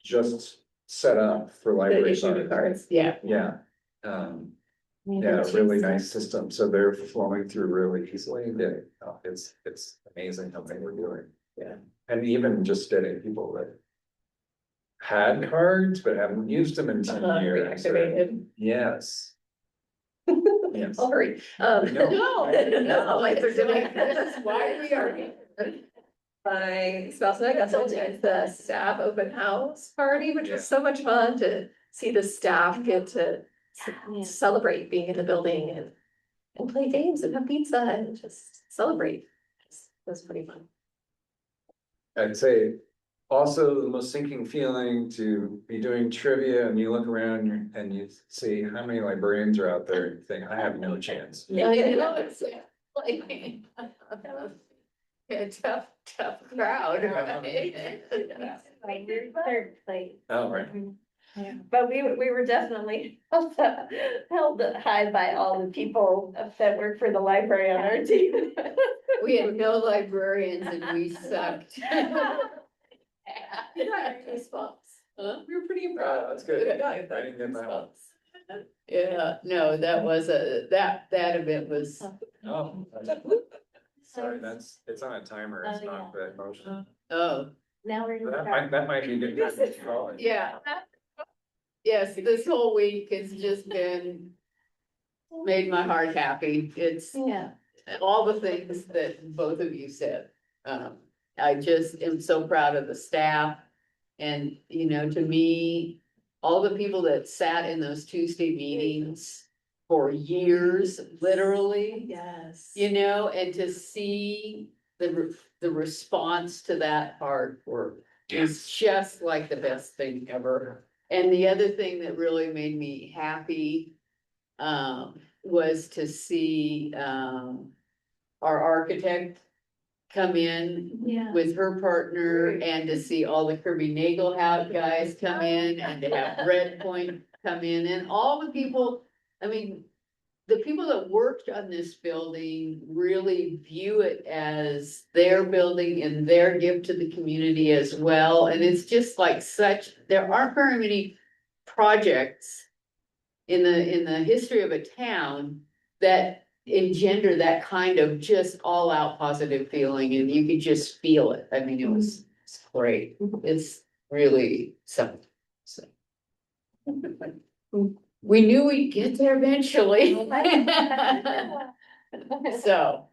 Speaker 2: just set up for
Speaker 11: The
Speaker 2: library
Speaker 11: issued
Speaker 2: cards.
Speaker 11: cards.
Speaker 1: yeah.
Speaker 2: Yeah, yeah, really nice system, so they're flowing through really easily, it's amazing how they were doing.
Speaker 11: Yeah.
Speaker 2: And even just getting people that had cards but haven't used them in 10 years.
Speaker 11: Reactivated.
Speaker 2: Yes. Yes.
Speaker 11: I'll hurry.
Speaker 2: No.
Speaker 11: No, like they're doing.
Speaker 1: That's why we are here.
Speaker 11: My spouse and I got to attend the staff open house party, which was so much fun to see the staff get to celebrate being in the building and play games and have pizza and just celebrate. It was pretty fun.
Speaker 2: I'd say also the most sinking feeling to be doing trivia and you look around and you see how many librarians are out there and you think, I have no chance.
Speaker 1: Yeah, you know, it's like, a tough crowd, right?
Speaker 5: Like we're third place.
Speaker 2: Oh, right.
Speaker 5: Yeah, but we were definitely held high by all the people that work for the library on our team.
Speaker 1: We had no librarians and we sucked.
Speaker 11: You got goosebumps.
Speaker 1: Huh?
Speaker 11: We were pretty
Speaker 2: Oh,
Speaker 11: impressed.
Speaker 2: that's good.
Speaker 11: Yeah,
Speaker 2: I didn't get that one.
Speaker 11: goosebumps.
Speaker 1: Yeah, no, that was that event was,
Speaker 2: Oh. Sorry, it's on a timer, it's
Speaker 5: Oh,
Speaker 2: not that motion.
Speaker 1: oh,
Speaker 5: Now we're.
Speaker 2: That might be good.
Speaker 1: yeah. Yes, this whole week has just been, made my heart happy. It's
Speaker 5: Yeah.
Speaker 1: all the things that both of you said. I just am so proud of the staff. And, you know, to me, all the people that sat in those Tuesday meetings for years, literally,
Speaker 11: Yes.
Speaker 1: you know, and to see the response to that hard work is just like the best thing ever. And the other thing that really made me happy, was to see, our architect come in
Speaker 5: Yeah.
Speaker 1: with her partner and to see all the Kirby Nagelhout guys come in and to have Red Point come in and all the people, I mean, the people that worked on this building really view it as their building and their gift to the community as well. And it's just like there aren't very many projects in the history of a town that engender that kind of just all out positive feeling and you could just feel it. I mean, it's great. It's really something, so. We knew we'd get there eventually. So,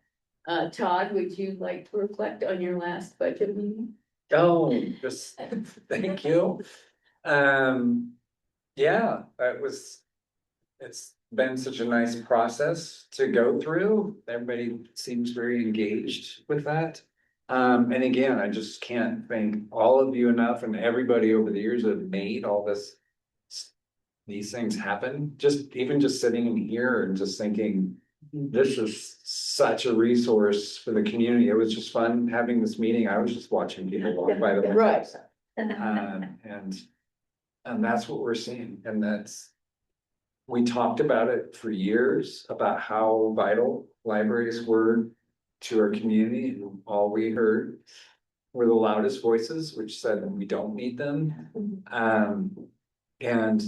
Speaker 1: Todd, would you like to reflect on your last budget meeting?
Speaker 2: Oh, just, thank you. Yeah, it's been such a nice process to go through. Everybody seems very engaged with that. And again, I just can't thank all of you enough and everybody over the years that have made all these things happen. Even just sitting in here and just thinking, this is such a resource for the community. It was just fun having this meeting. I was just watching people walk by the.
Speaker 1: Right.
Speaker 2: And that's what we're seeing, and we talked about it for years, about how vital libraries were to our community, and all we heard were the loudest voices, which said we don't need them. And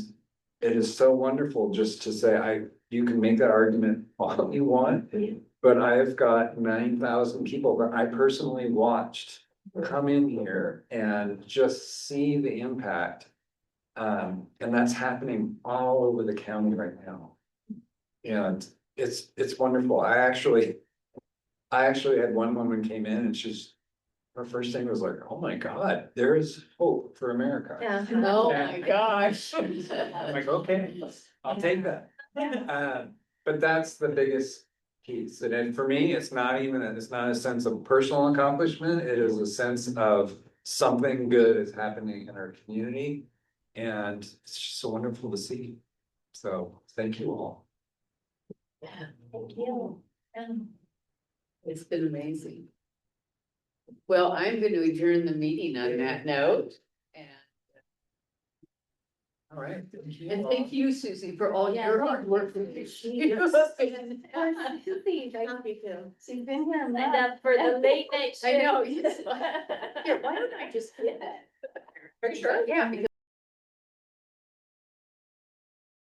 Speaker 2: it is so wonderful just to say, you can make that argument all you want, but I've got 9,000 people that I personally watched come in here and just see the impact. And that's happening all over the county right now. And it's wonderful. I actually had one woman came in and her first thing was like, oh my God, there is hope for America.
Speaker 5: Yeah.
Speaker 1: Oh my gosh.
Speaker 2: I'm like, okay, I'll take that. But that's the biggest piece. And then for me, it's not a sense of personal accomplishment. It is a sense of something good is happening in our community. And it's just so wonderful to see. So thank you all.
Speaker 5: Thank you.
Speaker 1: It's been amazing. Well, I'm going to adjourn the meeting on that note. And
Speaker 2: All right.
Speaker 1: thank you, Susie, for all
Speaker 5: Yeah,
Speaker 1: your hard work.
Speaker 5: Susie, nice to meet you. She's been here. And for the late night shift.
Speaker 1: I know. Here, why don't I just get that? Are you sure? Yeah. Because